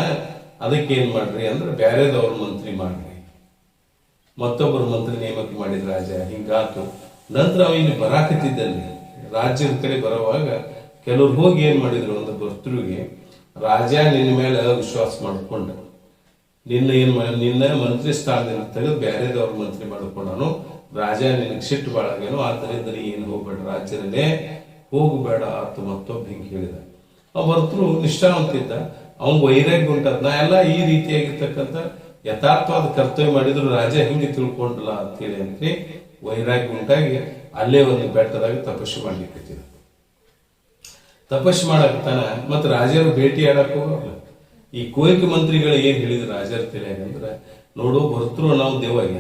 ಅದಕ್ಕೆ ಏನ್ ಮಾಡ್ರಿ ಅಂದ್ರೆ ಬ್ಯಾರೆದವ್ರ ಮಂತ್ರಿ ಮಾಡ್ರಿ, ಮತ್ತೊಬ್ಬರ ಮಂತ್ರಿ ನೇಮಕ ಮಾಡಿದ ರಾಜ. ಹಿಂಗಾತು. ನಂತರ ಅವ ಇಲ್ಲಿ ಬರಾಕತ್ತಿದ್ದಲ್ಲಿ ರಾಜ್ಯದ ಕಡೆ ಬರುವಾಗ ಕೆಲವ್ರು ಹೋಗಿ ಏನ್ ಮಾಡಿದ್ರು ಅಂದ್ರೆ ಭರ್ತೃಗೆ, ರಾಜ ನಿನ್ನ ಮೇಲೆ ವಿಶ್ವಾಸ ಮಾಡ್ಕೊಂಡ, ನಿನ್ನ ಮಂತ್ರಿ ಸ್ಥಾನದಿಂದ ತೆಗೆದು ಬ್ಯಾರೆದವ್ರ ಮಂತ್ರಿ ಮಾಡ್ಕೊಂಡಾನು. ರಾಜ ನಿನಗೆ ಸಿಟ್ಟು ಬಾಳಾಗೇನು, ಆದ್ದರಿಂದ ನೀ ಏನು ಹೋಗ್ಬೇಡ, ರಾಜ್ಯದಲ್ಲೇ ಹೋಗಬೇಡ ಆತು ಮತ್ತೊಬ್ಬ ಹಿಂಗೆ ಹೇಳಿದ. ಅವ ಭರ್ತೃ ನಿಷ್ಠಾವಂತಿದ್ದ, ಅವನ್ ವೈರಾಗ್ಯ ಉಂಟದ. ನಾ ಎಲ್ಲ ಈ ರೀತಿಯಾಗಿರ್ತಕ್ಕಂಥ ಯಥಾರ್ಥವಾದ ಕರ್ತವ್ಯ ಮಾಡಿದ್ರು ರಾಜ ಹಿಂಗೆ ತಿಳ್ಕೊಂಡಲ್ಲ ಅಂತೇಳಿ ಅಂದ್ರೆ ವೈರಾಗ್ಯ ಉಂಟಾಗಿ ಅಲ್ಲೇ ಒಂದು ಬೆಟ್ಟದಾಗ ತಪಸ್ಸು ಮಾಡ್ಲಿಕ್ಕೆ ತಪಸ್ಸು ಮಾಡಕ್ತಾನ. ಮತ್ತೆ ರಾಜರು ಭೇಟಿ ಆಡಕ್ ಹೋಗಲ್ಲ. ಈ ಕೋಯಿಕ ಮಂತ್ರಿಗಳು ಏನ್ ಹೇಳಿದ್ರು ರಾಜರ ತಿಳಿಯಾಗಂದ್ರೆ, ನೋಡು ಭರ್ತೃ ನಾವು ದೇವಾಗ್ಯ,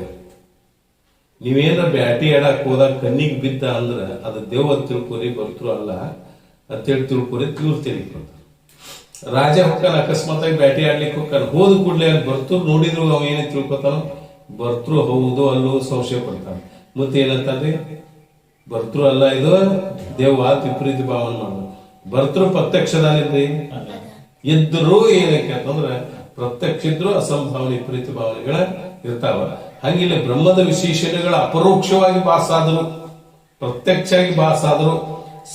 ನೀವೇನ ಬ್ಯಾಟಿ ಆಡಕ್ ಹೋದಾಗ ಕಣ್ಣಿಗೆ ಬಿದ್ದ ಅಂದ್ರ ಅದು ದೇವ್ ಅಂತ ತಿಳ್ಕೊರಿ, ಭರ್ತೃ ಅಲ್ಲ ಅಂತೇಳಿ ತಿಳ್ಕೊರಿ, ತಿಳ್ರು ತಿಳಿಕೊಂಡ. ರಾಜ ಹೊಕ್ಕಾನ, ಅಕಸ್ಮಾತ್ ಆಗಿ ಬ್ಯಾಟಿ ಆಡ್ಲಿಕ್ಕೆ ಹೊಕ್ಕಾನ. ಹೋದ ಕೂಡಲೇ ಭರ್ತೃ ನೋಡಿದ್ರು ಅವ ಏನೇ ತಿಳ್ಕೊತಾನ, ಭರ್ತೃ ಹೌದು ಅಲ್ಲೂ ಸಂಶಯ ಪಡ್ತಾನ. ಮತ್ತೆ ಏನಂತಾನ್ರಿ, ಭರ್ತೃ ಅಲ್ಲ ಇದು ದೇವ ವಿಪರೀತ ಭಾವನೆ ಮಾಡೋದು. ಭರ್ತೃ ಪ್ರತ್ಯಕ್ಷದಾನಿದ್ರಿ ಇದ್ರು ಏನಕ್ಕೆ ಅಂತಂದ್ರೆ ಪ್ರತ್ಯಕ್ಷ ಇದ್ರು ಅಸಂಭಾವನೆ ವಿಪರೀತ ಭಾವನೆಗಳ ಇರ್ತಾವ. ಹಂಗಿಲ್ಲ ಬ್ರಹ್ಮದ ವಿಶೇಷಣಗಳ ಅಪರೋಕ್ಷವಾಗಿ ಭಾಸಾದರು, ಪ್ರತ್ಯಕ್ಷವಾಗಿ ಭಾಸಾದರು,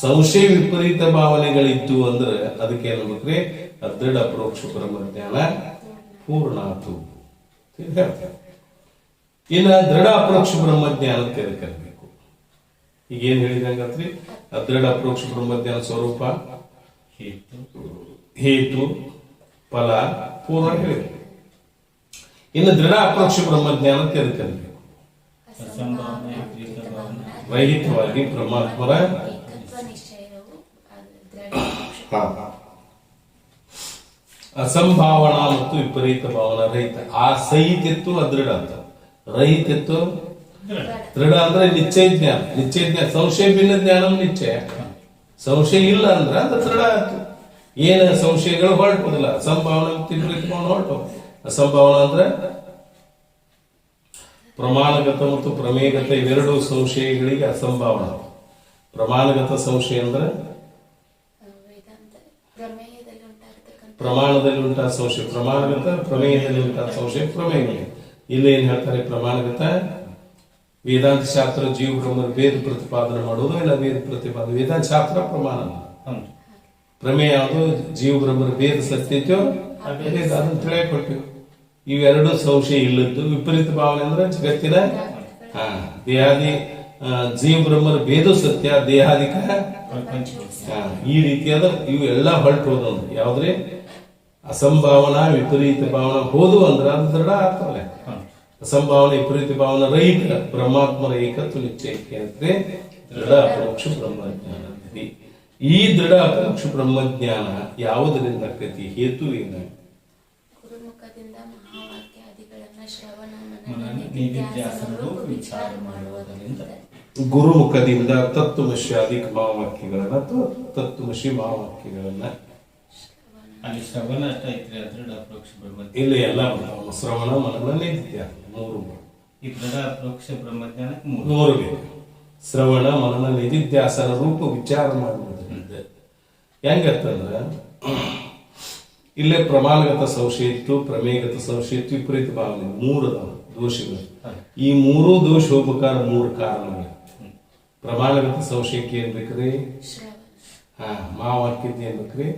ಸಂಶಯ ವಿಪರೀತ ಭಾವನೆಗಳಿದ್ದು ಅಂದ್ರೆ ಅದಕ್ಕೆ ಏನ್ಬೇಕ್ರಿ, ಅದೃಢ ಅಪರೋಕ್ಷ ಬ್ರಹ್ಮಜ್ಞಾನ ಪೂರ್ಣ ಆತು ಹೇಳ್ತಾರೆ. ಇನ್ನ ದೃಢ ಅಪರೋಕ್ಷ ಬ್ರಹ್ಮಜ್ಞಾನ ಅಂತ ಕರಿಬೇಕು. ಈಗ ಏನ್ ಹೇಳಿದಂಗತ್ರಿ, ಅದೃಢ ಅಪರೋಕ್ಷ ಬ್ರಹ್ಮಜ್ಞಾನ ಸ್ವರೂಪ, ಹೇತು, ಫಲ, ಪೂರ್ಣ ಹೇಳಿದೆ. ಇನ್ನು ದೃಢ ಅಪರೋಕ್ಷ ಬ್ರಹ್ಮಜ್ಞಾನ ಅಂತ ಕರಿಬೇಕು. ರಹಿತವಾಗಿ ಪರಮಾತ್ಮರ ಏಕತ್ವ ನಿಶ್ಚಯವು ಅಸಂಭಾವನಾ ಮತ್ತು ವಿಪರೀತ ಭಾವನಾ ರಹಿತ. ಆ ಸಹಿತಿತ್ತು ಅದೃಢ ಅಂತ, ರಹಿತಿತ್ತು ದೃಢ ಅಂದ್ರೆ ನಿಶ್ಚಯ ಜ್ಞಾನ. ನಿಶ್ಚಯ ಜ್ಞಾನ ಸಂಶಯ ಭಿನ್ನ ಜ್ಞಾನ ನಿಶ್ಚಯ. ಸಂಶಯ ಇಲ್ಲ ಅಂದ್ರೆ ಅದು ದೃಢ ಆಯ್ತು. ಏನ ಸಂಶಯಗಳು ಹೊರಟುವುದಿಲ್ಲ. ಅಸಂಭಾವನಾ ಮತ್ತು ವಿಪರೀತ ಭಾವನೆ ಹೊರಟು. ಅಸಂಭಾವನಾ ಅಂದ್ರೆ ಪ್ರಮಾಣಗತ ಮತ್ತು ಪ್ರಮೇಯಗತ ಇವೆರಡು ಸಂಶಯಗಳಿಗೆ ಅಸಂಭಾವನಾ. ಪ್ರಮಾಣಗತ ಸಂಶಯ ಅಂದ್ರೆ ಪ್ರಮಾಣದಲ್ಲಿ ಉಂಟಾದ ಸಂಶಯ, ಪ್ರಮಾಣಗತ ಪ್ರಮೇಯದಲ್ಲಿ ಉಂಟಾದ ಸಂಶಯ ಪ್ರಮೇಯ. ಇಲ್ಲಿ ಏನ್ ಹೇಳ್ತಾರೆ? ಪ್ರಮಾಣಗತ ವೇದಾಂತ ಶಾಸ್ತ್ರ ಜೀವ ಬ್ರಹ್ಮ ವೇದ ಪ್ರತಿಪಾದನೆ ಮಾಡುವುದು, ಇಲ್ಲ ವೇದ ಪ್ರತಿಪಾದನೆ ವೇದಾಂತ ಶಾಸ್ತ್ರ ಪ್ರಮಾಣ. ಪ್ರಮೇಯ ಯಾವುದು? ಜೀವ ಬ್ರಹ್ಮರ ವೇದ ಸತ್ಯತ್ಯೋ ಅದನ್ನು ತಿಳಿಯಕೊಟ್ಟಿವಿ. ಇವೆರಡು ಸಂಶಯ ಇಲ್ಲದ್ದು. ವಿಪರೀತ ಭಾವನೆ ಅಂದ್ರೆ ಜಗತ್ತಿನ ದೇಹಾದಿ ಜೀವ ಬ್ರಹ್ಮರ ವೇದ ಸತ್ಯ, ದೇಹಾದಿಕ ಈ ರೀತಿಯಾದ ಇವು ಎಲ್ಲ ಹೊರಟು ಹೋದಂದ್ರೆ ಯಾವ್ದ್ರೆ ಅಸಂಭಾವನಾ ವಿಪರೀತ ಭಾವನಾ ಹೋದು ಅಂದ್ರೆ ಅದು ದೃಢ ಆಗ್ತವೆ. ಅಸಂಭಾವನೆ ವಿಪರೀತ ಭಾವನಾ ರಹಿತ ಪರಮಾತ್ಮರ ಏಕತ್ವ ನಿಶ್ಚಯಕ್ಕೆ ಅಂದ್ರೆ ದೃಢ ಅಪರೋಕ್ಷ ಬ್ರಹ್ಮಜ್ಞಾನ. ಈ ದೃಢ ಅಪರೋಕ್ಷ ಬ್ರಹ್ಮಜ್ಞಾನ ಯಾವುದರಿಂದ ಆಕೈತಿ? ಹೇತು ಏನು? ಗುರುಮುಖದಿಂದ ಮಹಾವಾಕ್ಯಾದಿಗಳನ್ನ ಶ್ರವಣ ಮನನ ನಿಧಿಧ್ಯಾಸನಗಳು ವಿಚಾರ ಮಾಡುವುದರಿಂದ, ಗುರುಮುಖದಿಂದ ತತ್ವಮಶಿ ಮಹಾವಾಕ್ಯಗಳನ್ನ ತತ್ವಮಶಿ ಮಹಾವಾಕ್ಯಗಳನ್ನ ಅಲ್ಲಿ ಶ್ರವಣ ಐತ್ರಿ. ಅದೃಢ ಅಪರೋಕ್ಷ ಬ್ರಹ್ಮಜ್ಞಾನ ಇಲ್ಲಿ ಎಲ್ಲ ಶ್ರವಣ ಮನನ ನಿಧಿಧ್ಯಾಸ ಮೂರು. ಈ ದೃಢ ಅಪರೋಕ್ಷ ಬ್ರಹ್ಮಜ್ಞಾನಕ್ಕೆ ಮೂರು ಬೇಕು. ಶ್ರವಣ ಮನನ ನಿಧಿಧ್ಯಾಸನ ರೂಪ ವಿಚಾರ ಮಾಡುವುದರಿಂದ ಹೆಂಗತ್ತಂದ್ರ ಇಲ್ಲೇ ಪ್ರಮಾಣಗತ ಸಂಶಯ ಇತ್ತು, ಪ್ರಮೇಯಗತ ಸಂಶಯ ಇತ್ತು, ವಿಪರೀತ ಭಾವನೆ ಮೂರು ಅದಾವ ದೋಷಗಳು. ಈ ಮೂರೂ ದೋಷ ಹೋಗ್ಬೇಕಾದ ಮೂರು ಕಾರಣಗಳು. ಪ್ರಮಾಣಗತ ಸಂಶಯಕ್ಕೆ ಏನ್ ಬೇಕ್ರಿ? ಮಹಾವಾಕ್ಯದ ಏನ್ ಬೇಕ್ರಿ?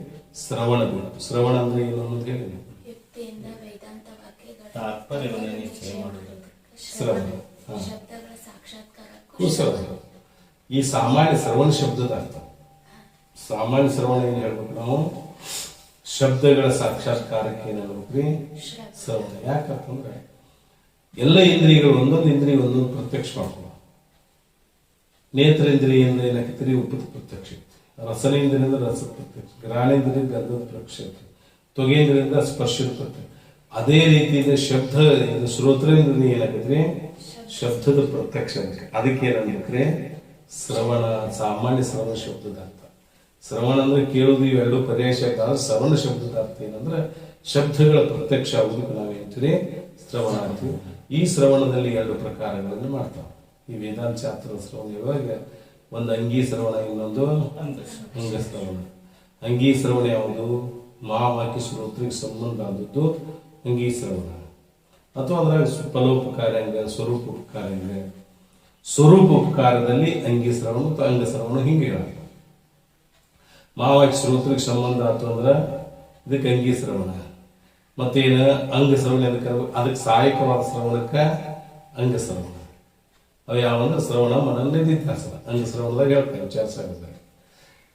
ಶ್ರವಣ ಬೇಕು. ಶ್ರವಣ ಅಂದ್ರೆ ಏನು ಅನ್ನೋದು ಹೇಳಿ. ಯುಕ್ತಿಯಿಂದ ವೇದಾಂತ ವಾಕ್ಯಗಳ ತಾತ್ಪರ್ಯವನ್ನು ನಿಶ್ಚಯ ಮಾಡುವುದು. ಶ್ರವಣ ಶಬ್ದಗಳ ಸಾಕ್ಷಾತ್ಕಾರ. ಈ ಸಾಮಾನ್ಯ ಶ್ರವಣ ಶಬ್ದದ ಅರ್ಥ. ಸಾಮಾನ್ಯ ಶ್ರವಣ ಏನ್ ಹೇಳ್ಬೇಕು ನಾವು? ಶಬ್ದಗಳ ಸಾಕ್ಷಾತ್ಕಾರಕ್ಕೆ ಏನ್ ಹೇಳ್ಬೇಕ್ರಿ? ಶ್ರವಣ. ಯಾಕಂತಂದ್ರೆ ಎಲ್ಲ ಇಂದ್ರಿಯಗಳು ಒಂದೊಂದು ಇಂದ್ರಿಯ ಒಂದೊಂದು ಪ್ರತ್ಯಕ್ಷ ಮಾಡ್ಕೊ. ನೇತ್ರೇಂದ್ರಿಯಿಂದ ಏನಾಕೈತ್ರಿ? ಉಪದ ಪ್ರತ್ಯಕ್ಷ. ರಸನೇಂದ್ರಿಯಿಂದ ರಸ ಪ್ರತ್ಯಕ್ಷ, ಗ್ರಾಣೇಂದ್ರಿಯಿಂದ ಗಂಧದ ಪ್ರತ್ಯಕ್ಷ, ತ್ವಗೇಂದ್ರಿಯಿಂದ ಸ್ಪರ್ಶದ ಪ್ರತ್ಯಕ್ಷ. ಅದೇ ರೀತಿ ಶಬ್ದ ಇದು ಶ್ರೋತ್ರೇಂದ್ರಿಯ ಏನಾಕೈತ್ರಿ? ಶಬ್ದದ ಪ್ರತ್ಯಕ್ಷ. ಅದಕ್ಕೆ ಏನಂದ್ರೆ ಶ್ರವಣ. ಸಾಮಾನ್ಯ ಶ್ರವಣ ಶಬ್ದದ ಅರ್ಥ ಶ್ರವಣ ಅಂದ್ರೆ ಕೇಳುವುದು. ಇವೆರಡು ಪರ್ಯಾಯ ಶಬ್ದ. ಶ್ರವಣ ಶಬ್ದದ ಅರ್ಥ ಏನಂದ್ರೆ ಶಬ್ದಗಳ ಪ್ರತ್ಯಕ್ಷ ಆಗುವುದಕ್ಕೆ ನಾವೇಂತೀರಿ? ಶ್ರವಣ ಅಂತೀವಿ. ಈ ಶ್ರವಣದಲ್ಲಿ ಎರಡು ಪ್ರಕಾರಗಳನ್ನು ಮಾಡ್ತಾವ. ಈ ವೇದಾಂತ ಶಾಸ್ತ್ರ ಶ್ರವಣ ಇವಾಗ ಒಂದು ಅಂಗೀ ಶ್ರವಣ, ಇನ್ನೊಂದು ಅಂಗ ಶ್ರವಣ. ಅಂಗೀ ಶ್ರವಣ ಯಾವುದು? ಮಹಾವಾಕ್ಯ ಶ್ರೋತ್ರಿಗೆ ಸಂಬಂಧ ಆದದ್ದು ಅಂಗೀ ಶ್ರವಣ. ಅಥವಾ ಅದ್ರಾಗ ಫಲೋಪಕಾರ್ಯಾಂಗ, ಸ್ವರೂಪೋಪಕಾರ್ಯಾಂಗ. ಸ್ವರೂಪೋಪಕಾರದಲ್ಲಿ ಅಂಗೀ ಶ್ರವಣ ಮತ್ತು ಅಂಗ ಶ್ರವಣ ಹಿಂಗೆ ಹೇಳ. ಮಹಾವಾಕ್ಯ ಶ್ರೋತ್ರಿಗೆ ಸಂಬಂಧ ಆಯ್ತು ಅಂದ್ರ ಇದಕ್ಕೆ ಅಂಗೀ ಶ್ರವಣ. ಮತ್ತೇನ ಅಂಗ ಶ್ರವಣ ಅದಕ್ಕೆ ಸಹಾಯಕವಾದ ಶ್ರವಣಕ್ಕ ಅಂಗ ಶ್ರವಣ. ಅವು ಯಾವಂದ್ರೆ ಶ್ರವಣ ಮನನ ನಿಧಿಧ್ಯಾಸನ. ಅಂಗ ಶ್ರವಣದಾಗ ಹೇಳ್ತಾರೆ ವಿಚಾರಿಸಿದಾಗ.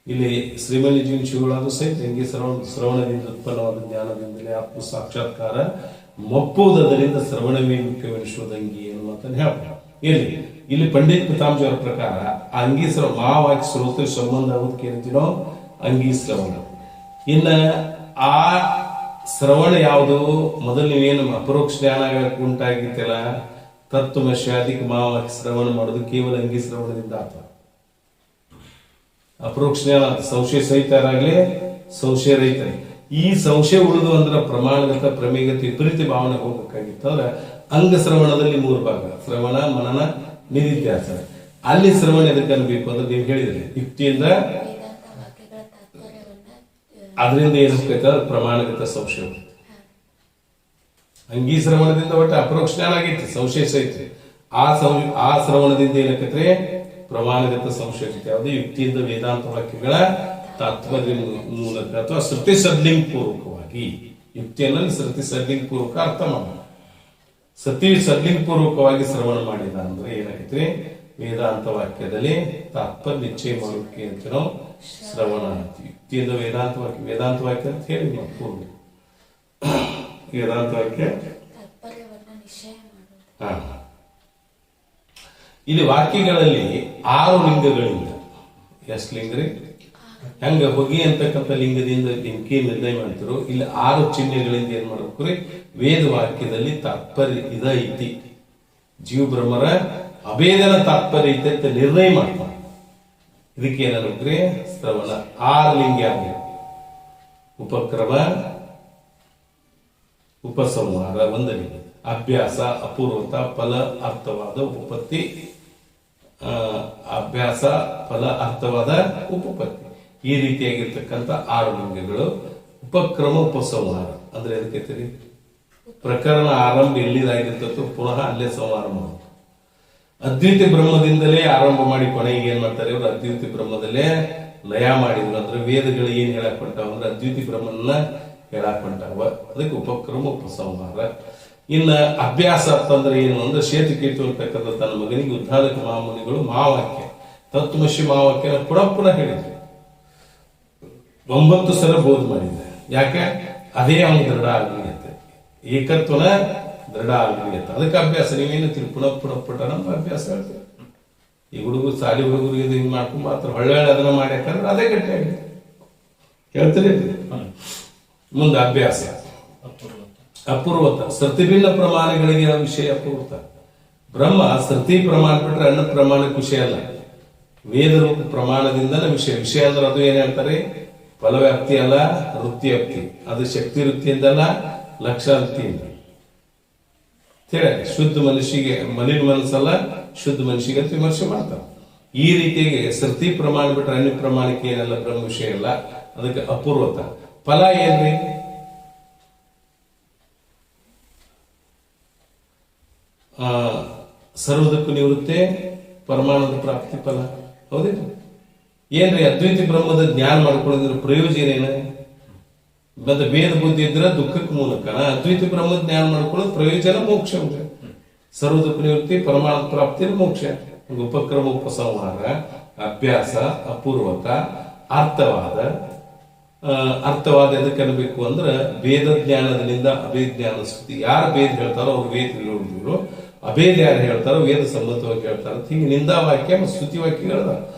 ಇಲ್ಲಿ ಶ್ರೀಮನಿಜೀವನ ಶಿವಗಳಾದ ಸಹಿತ ಅಂಗಿ ಶ್ರವಣದಿಂದ ಉತ್ಪನ್ನವಾದ ಜ್ಞಾನದಿಂದಲೇ ಆತ್ಮ ಸಾಕ್ಷಾತ್ಕಾರ ಮಪ್ಪುವುದರಿಂದ ಶ್ರವಣವೇ ಮುಖ್ಯವೆನಿಸುವುದಂಗಿ ಅನ್ನುವಂತ ಹೇಳ್ತಾರೆ. ಇಲ್ಲಿ ಪಂಡಿತ್ ಪಿತಾಂಬಿ ಅವರ ಪ್ರಕಾರ ಆ ಅಂಗಿ ಮಹಾವಾಕ್ಯ ಶ್ರೋತ ಸಂಬಂಧ ಆಗೋದಕ್ಕೆ ಏನಂತೀನೋ ಅಂಗಿ ಶ್ರವಣ. ಇನ್ನ ಆ ಶ್ರವಣ ಯಾವುದು? ಮೊದಲು ನೀವೇನು ಅಪರೋಕ್ಷ ಜ್ಞಾನ ಉಂಟಾಗಿತ್ತಲ್ಲ, ತತ್ವಮಶಾದಿಕ ಮಹಾವಾಕ್ಯ ಶ್ರವಣ ಮಾಡೋದು ಕೇವಲ ಅಂಗಿ ಶ್ರವಣದಿಂದ ಆತ. ಅಪರೋಕ್ಷ ಜ್ಞಾನ ಸಂಶಯ ಸಹಿತರಾಗಲಿ ಸಂಶಯ ರಹಿತ. ಈ ಸಂಶಯ ಉಳಿದು ಅಂದ್ರೆ ಪ್ರಮಾಣಗತ ಪ್ರಮೇಯಗತ ವಿಪರೀತ ಭಾವನೆ ಹೋಗ್ಬೇಕಾಗಿತ್ತಂದ್ರೆ ಅಂಗ ಶ್ರವಣದಲ್ಲಿ ಮೂರು ಭಾಗ: ಶ್ರವಣ ಮನನ ನಿಧಿಧ್ಯಾಸನ. ಅಲ್ಲಿ ಶ್ರವಣ ಎದಕ್ಕೆ ಅನ್ಬೇಕು ಅಂದ್ರೆ ನೀವು ಹೇಳಿದ್ರಿ ಯುಕ್ತಿಯಿಂದ ಅದರಿಂದ ಏನ್ ಹೋಗ್ತೈತೆ? ಪ್ರಮಾಣಗತ ಸಂಶಯ. ಅಂಗೀ ಶ್ರವಣದಿಂದ ಒಟ್ಟು ಅಪರೋಕ್ಷ ಜ್ಞಾನ ಆಗೈತಿ, ಸಂಶಯ ಸಹಿತ. ಆ ಶ್ರವಣದಿಂದ ಏನಕ್ಕೈತ್ರಿ? ಪ್ರಮಾಣಗತ ಸಂಶಯ. ಯಾವುದೇ ಯುಕ್ತಿಯಿಂದ ವೇದಾಂತ ವಾಕ್ಯಗಳ ತಾತ್ಪರ್ಯ ಮೂಲಕ ಅಥವಾ ಶ್ರುತಿ ಸಡ್ಲಿಂಗ್ ಪೂರ್ವಕವಾಗಿ, ಯುಕ್ತಿಯನ್ನು ಶ್ರುತಿ ಸಡ್ಲಿಂಗ್ ಪೂರ್ವಕ ಅರ್ಥ ಮಾಡೋಣ. ಸತಿ ಸಡ್ಲಿಂಗ್ ಪೂರ್ವಕವಾಗಿ ಶ್ರವಣ ಮಾಡಿದ ಅಂದ್ರೆ ಏನಾಗೈತ್ರಿ? ವೇದಾಂತ ವಾಕ್ಯದಲ್ಲಿ ತಾತ್ಪರ್ಯ ನಿಶ್ಚಯ ಮಾಡೋಕೆ ಅಂತ ನಾವು ಶ್ರವಣ ಅಂತೀವಿ. ಯುಕ್ತಿಯಿಂದ ವೇದಾಂತ ವಾಕ್ಯ ಅಂತ ಹೇಳಿ ನಾವು ಪೂರ್ವ ವೇದಾಂತ ವಾಕ್ಯ. ಇಲ್ಲಿ ವಾಕ್ಯಗಳಲ್ಲಿ 6 ಲಿಂಗಗಳಿಂದ, ಎಷ್ಟು ಲಿಂಗ ರೀ? ಹೆಂಗ ಹೊಗೆ ಅಂತಕ್ಕಂಥ ಲಿಂಗದಿಂದ ಲಿಂಕಿ ನಿರ್ಣಯ ಮಾಡ್ತಿರೋ, ಇಲ್ಲಿ 6 ಚಿಹ್ನೆಗಳಿಂದ ಏನ್ ಮಾಡ್ಬೇಕು ರೀ? ವೇದ ವಾಕ್ಯದಲ್ಲಿ ತಾತ್ಪರ್ಯ ಇದ ಐತಿ, ಜೀವ ಬ್ರಹ್ಮರ ಅಭೇದನ ತಾತ್ಪರ್ಯ ಐತೆ ಅಂತ ನಿರ್ಣಯ ಮಾಡ್ತಾರೆ. ಇದಕ್ಕೆ ಏನನ್ಬೇಕ್ರಿ? ಶ್ರವಣ. 6 ಲಿಂಗ ಯಾವ್ದು? ಉಪಕ್ರಮ, ಉಪಸಂಹಾರ ಒಂದು ಲಿಂಗ, ಅಭ್ಯಾಸ, ಅಪೂರ್ವತ, ಫಲ, ಅರ್ಥವಾದ, ಉಪಪತ್ತಿ, ಅಭ್ಯಾಸ, ಫಲ, ಅರ್ಥವಾದ, ಉಪಪತ್ತಿ. ಈ ರೀತಿಯಾಗಿರ್ತಕ್ಕಂಥ 6 ಲಿಂಗಗಳು. ಉಪಕ್ರಮ, ಉಪಸಂಹಾರ ಅಂದ್ರೆ ಎದಕ್ಕೆ? ಪ್ರಕರಣ ಆರಂಭ ಎಲ್ಲಿದಾಗಿರ್ತೋ ಪುನಃ ಅಲ್ಲೇ ಸಂಹಾರ ಮಾಡೋದು. ಅದ್ವೈತ ಬ್ರಹ್ಮದಿಂದಲೇ ಆರಂಭ ಮಾಡಿ ಕೊನೆಗೆ ಏನ್ ಮಾಡ್ತಾರೆ ಇವರು? ಅದ್ವೈತ ಬ್ರಹ್ಮದಲ್ಲೇ ಲಯ ಮಾಡಿದ್ರು. ಅಂದ್ರೆ ವೇದಗಳು ಏನ್ ಹೇಳಕ್ ಹೊಂಟಾವ ಅಂದ್ರೆ ಅದ್ವೈತಿ ಬ್ರಹ್ಮನ್ನ ಹೇಳಕ್ ಹೊಂಟಾವ. ಅದಕ್ಕೆ ಉಪಕ್ರಮ, ಉಪಸಂಹಾರ. ಇನ್ನ ಅಭ್ಯಾಸ ಅಂತಂದ್ರೆ ಏನು ಅಂದ್ರೆ, ಶೇತುಕೇತು ಅಂತಕ್ಕಂಥ ತನ್ನ ಮಗನಿಗೆ ಉದ್ಧಾರಕ ಮಹಾಮುನಿಗಳು ಮಹಾವಾಕ್ಯ, ತತ್ವಮಸಿ ಮಹಾವಾಕ್ಯ ಪುನಃ ಹೇಳಿದ್ರು. 9 ಸಲ ಬೋಧ ಮಾಡಿದ್ದೆ. ಯಾಕೆ? ಅದೇ ಅವನು ದೃಢ ಆಗಲಿ ಅಂತ, ಏಕತ್ವನ ದೃಢ ಆಗಲಿ ಅಂತ. ಅದಕ್ಕೆ ಅಭ್ಯಾಸ. ನೀವೇನು ಪುನಃ ನಮ್ಮ ಅಭ್ಯಾಸ ಹೇಳ್ತೇವೆ. ಈ ಹುಡುಗರು ಸಾಲಿ ಹುಡುಗರಿಗೆ ಹಿಂಗ್ ಮಾಡ್ಕೊಂಡು ಮಾತ್ರ ಹೊಳ್ಳೆ ಅದನ್ನ ಮಾಡ್ಯಾಕಂದ್ರೆ ಅದೇ ಗಟ್ಟಿ ಆಗಿದೆ ಹೇಳ್ತೀರಿ. ಮುಂದೆ ಅಭ್ಯಾಸ, ಅಪೂರ್ವತ. ಶ್ರುತಿಭಿನ್ನ ಪ್ರಮಾಣಗಳಿಗೆ ವಿಷಯ ಅಪೂರ್ವತ. ಬ್ರಹ್ಮ ಶ್ರುತಿ ಪ್ರಮಾಣ ಬಿಟ್ರೆ ಅನ್ನ ಪ್ರಮಾಣಕ್ಕೆ ವಿಷಯ ಅಲ್ಲ, ವೇದ ರೂಪ ಪ್ರಮಾಣದಿಂದನೇ ವಿಷಯ. ವಿಷಯ ಅಂದ್ರೆ ಅದು ಏನ್ ಹೇಳ್ತಾರೆ? ಫಲವ್ಯಾಪ್ತಿ ಅಲ್ಲ, ವೃತ್ತಿವ್ಯಾಪ್ತಿ. ಅದು ಶಕ್ತಿ ವೃತ್ತಿಯಿಂದಲ್ಲ, ಲಕ್ಷಣ ವೃತ್ತಿಯಿಂದ. ಶುದ್ಧ ಮನುಷ್ಯಗೆ ಮಲಿನ ಮನಸ್ಸಲ್ಲ, ಶುದ್ಧ ಮನುಷ್ಯಗೆ ಅಂತ ವಿಮರ್ಶೆ ಮಾಡ್ತಾರೆ. ಈ ರೀತಿಯಾಗಿ ಶ್ರುತಿ ಪ್ರಮಾಣ ಬಿಟ್ರೆ ಅನ್ಯ ಪ್ರಮಾಣಕ್ಕೆ ಏನಲ್ಲ, ಬ್ರಹ್ಮ ವಿಷಯ ಇಲ್ಲ. ಅದಕ್ಕೆ ಅಪೂರ್ವತ. ಫಲ ಏನ್ರಿ? ಸರ್ವದಕ್ಕೂ ನಿವೃತ್ತಿ, ಪರಮಾನಂದ ಪ್ರಾಪ್ತಿ ಫಲ. ಹೌದೇನು? ಏನ್ರಿ? ಅದ್ವೈತಿ ಬ್ರಹ್ಮದ ಜ್ಞಾನ ಮಾಡ್ಕೊಳ್ಳೋದ್ರ ಪ್ರಯೋಜನ ಏನು? ಮತ್ತೆ ಭೇದ ಬುದ್ಧಿ ಇದ್ರೆ ದುಃಖಕ್ಕೆ ಮೂಲಕ, ಅದ್ವೈತಿ ಬ್ರಹ್ಮ ಜ್ಞಾನ ಮಾಡ್ಕೊಳ್ಳೋದು ಪ್ರಯೋಜನ ಮೋಕ್ಷ. ಸರ್ವದಕ್ಕೂ ನಿವೃತ್ತಿ, ಪರಮಾನಂದ ಪ್ರಾಪ್ತಿ, ಮೋಕ್ಷ. ಉಪಕ್ರಮ, ಉಪಸಂಹಾರ, ಅಭ್ಯಾಸ, ಅಪೂರ್ವಕ, ಅರ್ಥವಾದ. ಅರ್ಥವಾದ ಎದಕ್ಕೆ ಅನ್ಬೇಕು ಅಂದ್ರೆ, ವೇದ ಜ್ಞಾನದಿಂದ ಅಭೇದ ಜ್ಞಾನ ಸ್ತುತಿ. ಯಾರು ಭೇದ ಹೇಳ್ತಾರೋ ಅವ್ರು ವೇದ ತಿಳಿದ್ರು, ಅಭೇದ ಯಾರು ಹೇಳ್ತಾರೋ ವೇದ ಸಂಬಂಧವಾಗಿ ಹೇಳ್ತಾರ. ಹಿಂಗೆ ನಿಂದಾವಾಕ್ಯ ಮತ್ತು ಸ್ತುತಿ ವಾಕ್ಯಗಳದ.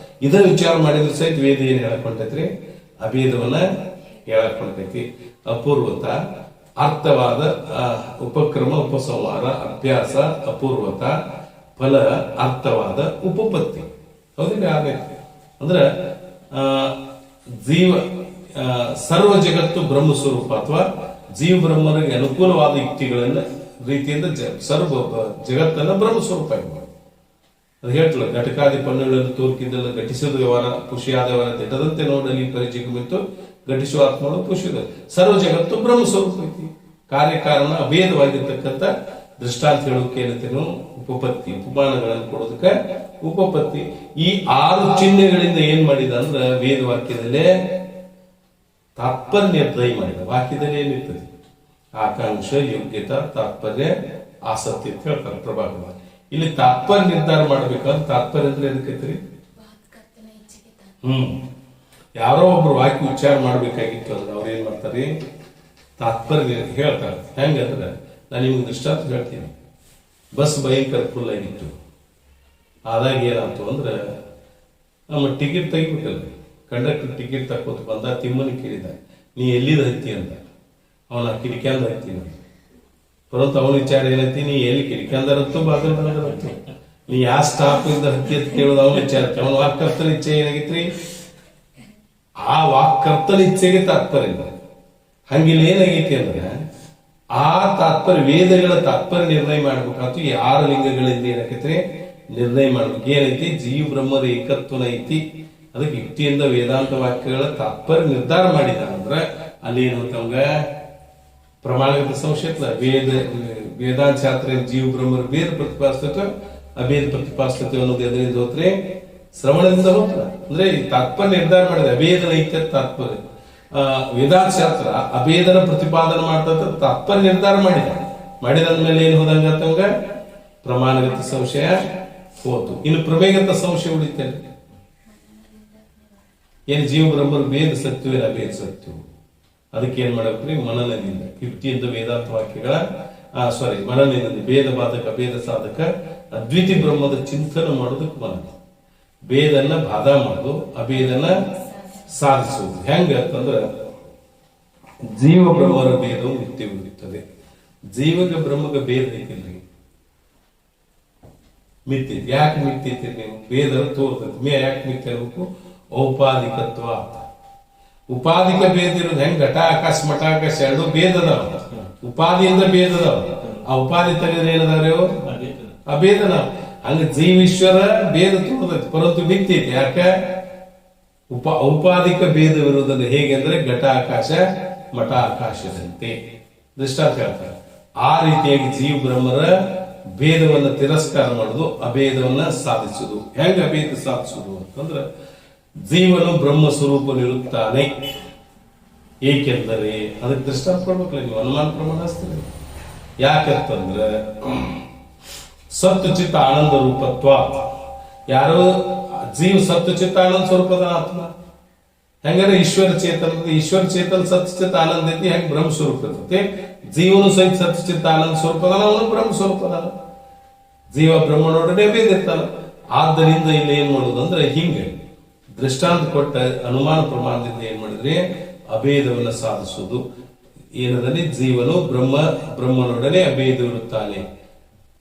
ಇದ ವಿಚಾರ ಮಾಡಿದ್ರೆ ಸಹಿತ ವೇದ ಏನ್ ಹೇಳಕೊಂಡೈತ್ರಿ? ಅಭೇದವನ್ನ ಹೇಳಕೊಂಡೈತಿ. ಅಪೂರ್ವತ, ಅರ್ಥವಾದ, ಉಪಕ್ರಮ, ಉಪಸಂಹಾರ, ಅಭ್ಯಾಸ, ಅಪೂರ್ವತ, ಫಲ, ಅರ್ಥವಾದ, ಉಪಪತ್ತಿ. ಹೌದಿಲ್ಲ? ಆಗೈತಿ ಅಂದ್ರೆ ಜೀವ ಸರ್ವ ಜಗತ್ತು ಬ್ರಹ್ಮ ಸ್ವರೂಪ ಅಥವಾ ಜೀವ ಬ್ರಹ್ಮನಿಗೆ ಅನುಕೂಲವಾದ ಯುಕ್ತಿಗಳನ್ನ ರೀತಿಯಿಂದ ಸರ್ವ ಜಗತ್ತನ್ನ ಬ್ರಹ್ಮ ಸ್ವರೂಪ ಇರ್ಬೋದು. ಅದು ಹೇಳ್ತಲ್ಲ, ಘಟಕಾದಿ ಪನ್ನುಗಳನ್ನು ತೋರ್ಕಿದ್ದಲ್ಲ ಘಟಿಸಿದ ವ್ಯವಹಾರ ಪುಷಿಯಾದ ವ್ಯವಹಾರ ದಿಟ್ಟದಂತೆ ನೋಡಲಿ ಪರಿಚಯಮಿತ್ತು ಘಟಿಸುವ ಆತ್ಮಗಳು ಪುಷಿದ. ಸರ್ವ ಜಗತ್ತು ಬ್ರಹ್ಮ ಸ್ವರೂಪ ಐತಿ. ಕಾರ್ಯಕಾರಣ ಅಭೇದವಾಗಿರ್ತಕ್ಕಂಥ ದೃಷ್ಟಾಂತ ಹೇಳೋಕೆ ಏನಂತೇನು? ಉಪಪತ್ತಿ. ಉಪಮಾನಗಳನ್ನು ಕೊಡೋದಕ್ಕೆ ಉಪಪತ್ತಿ. ಈ 6 ಚಿಹ್ನೆಗಳಿಂದ ಏನ್ ಮಾಡಿದ ಅಂದ್ರೆ, ವೇದ ವಾಕ್ಯದಲ್ಲೇ ತಾತ್ಪರ್ಯ ನಿರ್ಣಯ ಮಾಡಿದ. ವಾಕ್ಯದಲ್ಲಿ ಏನಿರ್ತದೆ? ಆಕಾಂಕ್ಷ, ಯೋಗ್ಯತಾ, ತಾತ್ಪರ್ಯ, ಆಸಕ್ತಿ ಅಂತ ಹೇಳ್ತಾರೆ ಪ್ರಭಾಕರ. ಇಲ್ಲಿ ತಾತ್ಪರ್ಯ ನಿರ್ಧಾರ ಮಾಡ್ಬೇಕಂದ್ರೆ, ತಾತ್ಪರ್ಯ ಅಂದ್ರೆ ಎದಕ್ಕೈತ್ರಿ? ಯಾರೋ ಒಬ್ರು ವಾಕ್ಯ ಉಚ್ಚಾರ ಮಾಡ್ಬೇಕಾಗಿತ್ತು ಅಂದ್ರೆ ಅವ್ರು ಏನ್ ಮಾಡ್ತಾರೆ? ತಾತ್ಪರ್ಯ ಹೇಳ್ತಾರೆ. ಹೆಂಗಂದ್ರೆ, ನಾನು ನಿಮ್ಗೆ ದೃಷ್ಟಾಂತ ಹೇಳ್ತೀನಿ. ಬಸ್ ಭಯಂಕರ ಫುಲ್ ಆಗಿತ್ತು. ಆದಾಗ ಏನಾಯ್ತು ಅಂದ್ರೆ, ನಮ್ಮ ಟಿಕೆಟ್ ತೆಗಿಬೇಕಲ್ಲ, ಕಂಡಕ್ಟರ್ ಟಿಕೆಟ್ ತಕ್ಕೋತ ಬಂದ. ತಿಮ್ಮನ ಕೇಳಿದ, ನೀ ಎಲ್ಲಿದ ಹತ್ತಿ ಅಂತ. ಅವನ ಕಿಡಿಕ್ಯಾಂದ ಹತ್ತೀನಿ. ಪರಂತು ಅವನ ವಿಚಾರ ಏನೈತಿ? ನೀ ಎಲ್ಲಿ ಕಿಡಿಕ್ಯಾಂದರಂತೂ ಬಾಗಲ್ದಂತ, ನೀ ಯಾವ ಸ್ಟಾಪ್ ಇಂದ ಹತ್ತಿ ಅಂತ ಕೇಳೋದು ಅವನ ವಿಚಾರ. ಅವನ ವಾಕ್ಕರ್ತನ ಇಚ್ಛೆ ಏನಾಗಿತ್ರಿ? ಆ ವಾಕ್ಕರ್ತನ ಇಚ್ಛೆಗೆ ತಾತ್ಪರ್ಯ ಇಲ್ಲ. ಹಂಗಿಲ್ಲ ಏನಾಗೈತಿ ಅಂದ್ರೆ, ಆ ತಾತ್ಪರ್ಯ ವೇದಗಳ ತಾತ್ಪರ್ಯ ನಿರ್ಣಯ ಮಾಡ್ಬೇಕಾಯ್ತು. ಈ 6 ಲಿಂಗಗಳಿಂದ ಏನಾಗೈತ್ರಿ? ನಿರ್ಣಯ ಮಾಡ್ಬೇಕು. ಏನೈತಿ? ಜೀವ ಬ್ರಹ್ಮದ ಏಕತ್ವನ ಐತಿ. ಅದಕ್ಕೆ ಯುಕ್ತಿಯಿಂದ ವೇದಾಂತ ವಾಕ್ಯಗಳ ತಾತ್ಪರ್ಯ ನಿರ್ಧಾರ ಮಾಡಿದ ಅಂದ್ರೆ, ಅಲ್ಲಿ ಏನಂತವಂಗ ಪ್ರಮಾಣಗತ ಸಂಶಯ. ವೇದಾಂತ ಶಾಸ್ತ್ರ ಜೀವ ಬ್ರಹ್ಮರ ಭೇದ ಪ್ರತಿಪಾದಿಸ್ತೈತೆ, ಅಭೇದ ಪ್ರತಿಪಾದಿಸ್ತೈತೆ ಅನ್ನೋದು ಎದರಿಂದ ಹೋತ್ರಿ? ಶ್ರವಣದಿಂದ ಹೋಗ್ತದ. ಅಂದ್ರೆ ಈ ತಾತ್ಪರ್ಯ ನಿರ್ಧಾರ ಮಾಡಿದೆ. ಅಭೇದನ ಐಕ್ಯ ತಾತ್ಪರ್ಯ. ವೇದಾಂತ ಶಾಸ್ತ್ರ ಅಭೇದನ ಪ್ರತಿಪಾದನೆ ಮಾಡ್ತಂತ ತಾತ್ಪರ್ಯ ನಿರ್ಧಾರ ಮಾಡಿದಂದ್ಮೇಲೆ ಏನ್ ಹೋದಂಗ ಪ್ರಮಾಣಗತ ಸಂಶಯ ಹೋತು. ಇನ್ನು ಪ್ರಮೇಯಗತ ಸಂಶಯ ಉಳಿತೇನೆ. ಏನ್ ಜೀವ ಬ್ರಹ್ಮರ ಭೇದ ಸತ್ಯವೇನ ಅಭೇದ ಸತ್ಯವು. ಅದಕ್ಕೆ ಏನ್ ಮಾಡಬೇಕ್ರಿ? ಮನನದಿಂದ ಯುಕ್ತಿಯಿಂದ ವೇದಾಂತ ವಾಕ್ಯಗಳ ಮನನದಿಂದ ಭೇದ ಬಾಧಕ, ಅಭೇದ ಸಾಧಕ, ಅದ್ವಿತೀಯ ಬ್ರಹ್ಮದ ಚಿಂತನೆ ಮಾಡೋದಕ್ಕೆ ಮನನ. ಭೇದನ್ನ ಬಾಧ ಮಾಡೋದು, ಅಭೇದನ ಸಾಧಿಸುವುದು. ಹೆಂಗ ಅಂತಂದ್ರ ಜೀವ ಬ್ರಹ್ಮರ ಭೇದವು ನಿತ್ಯವಿರುತ್ತದೆ. ಜೀವಗ ಬ್ರಹ್ಮಗ ಭೇದ ಐತಿಲ್ರಿ, ಮಿಥ್ಯ. ಯಾಕೆ ಮಿಥ್ಯ ಐತಿ? ನೀವು ಭೇದ ತೋರ್ತೈತಿ. ಯಾಕೆ ಮಿಥ್ಯ ಅನ್ಬೇಕು? ಔಪಾಧಿಕತ್ವ. ಉಪಾಧಿಕ ಭೇದ ಇರೋದು ಹೆಂಗ್? ಘಟ ಆಕಾಶ ಮಠ ಆಕಾಶ ಎರಡು ಭೇದ ಅದಾವ, ಉಪಾಧಿಯಿಂದ ಭೇದ ಅದಾವ. ಆ ಉಪಾಧಿ ತೆಗೆದ್ರೆ ಏನದಾವ್ರಿ? ಅಭೇದನ. ಹಂಗ ಜೀವೇಶ್ವರ ಭೇದ ತೋರ್ತೈತಿ, ಪರಂತು ಮಿಥ್ಯ ಐತಿ. ಯಾಕೆ? ಔಪಾಧಿಕ ಭೇದವಿರುವುದನ್ನು ಹೇಗೆ ಅಂದ್ರೆ ಘಟ ಆಕಾಶ ಮಠ ಆಕಾಶದಂತೆ ದೃಷ್ಟಾಂತ ಹೇಳ್ತಾರೆ. ಆ ರೀತಿಯಾಗಿ ಜೀವ ಬ್ರಹ್ಮರ ಭೇದವನ್ನ ತಿರಸ್ಕಾರ ಮಾಡುದು, ಅಭೇದವನ್ನ ಸಾಧಿಸುದು. ಹೆಂಗ ಅಭೇದ ಸಾಧಿಸುದು ಅಂತಂದ್ರ ಜೀವನು ಬ್ರಹ್ಮ ಸ್ವರೂಪನಿರುತ್ತಾನೆ. ಏಕೆಂದರೆ ಅದಕ್ಕೆ ದೃಷ್ಟಾಂತ ಕೊಡ್ಬೇಕಲ್ಲ, ನೀವು ಅನುಮಾನ ಪ್ರಮಾಣ ಹಚ್ತೀರಿ. ಯಾಕಂತಂದ್ರ ಸತ್ತು ಚಿತ್ತ ಆನಂದ ರೂಪತ್ವ. ಯಾರು ಜೀವ ಸತ್ತು ಚಿತ್ತ ಆನಂದ ಸ್ವರೂಪದ ಆತ್ಮ. ಹೆಂಗಾರೆ ಈಶ್ವರ ಚೇತನ ಸತ್ತು ಚಿತ್ತ ಆನಂದ ಐತಿ. ಹೆಂಗ್ ಬ್ರಹ್ಮ ಸ್ವರೂಪ ಇರ್ತೈತಿ, ಜೀವನು ಸಹಿತ ಸತ್ತು ಚಿತ್ತ ಆನಂದ ಸ್ವರೂಪದ, ಅವನು ಬ್ರಹ್ಮ ಸ್ವರೂಪದ. ಜೀವ ಬ್ರಹ್ಮನೊಡನೆ ಭೇದ ಇರ್ತಾನ. ಆದ್ದರಿಂದ ಇಲ್ಲಿ ಏನ್ ಮಾಡುದಂದ್ರೆ ಹಿಂಗೆ ದೃಷ್ಟಾಂತ ಕೊಟ್ಟ ಅನುಮಾನ ಪ್ರಮಾಣದಿಂದ ಏನ್ ಮಾಡಿದ್ರೆ ಅಭೇದವನ್ನ ಸಾಧಿಸುವುದು. ಏನದಲ್ಲಿ ಜೀವನು ಬ್ರಹ್ಮನೊಡನೆ ಅಭೇದವಿರುತ್ತಾನೆ.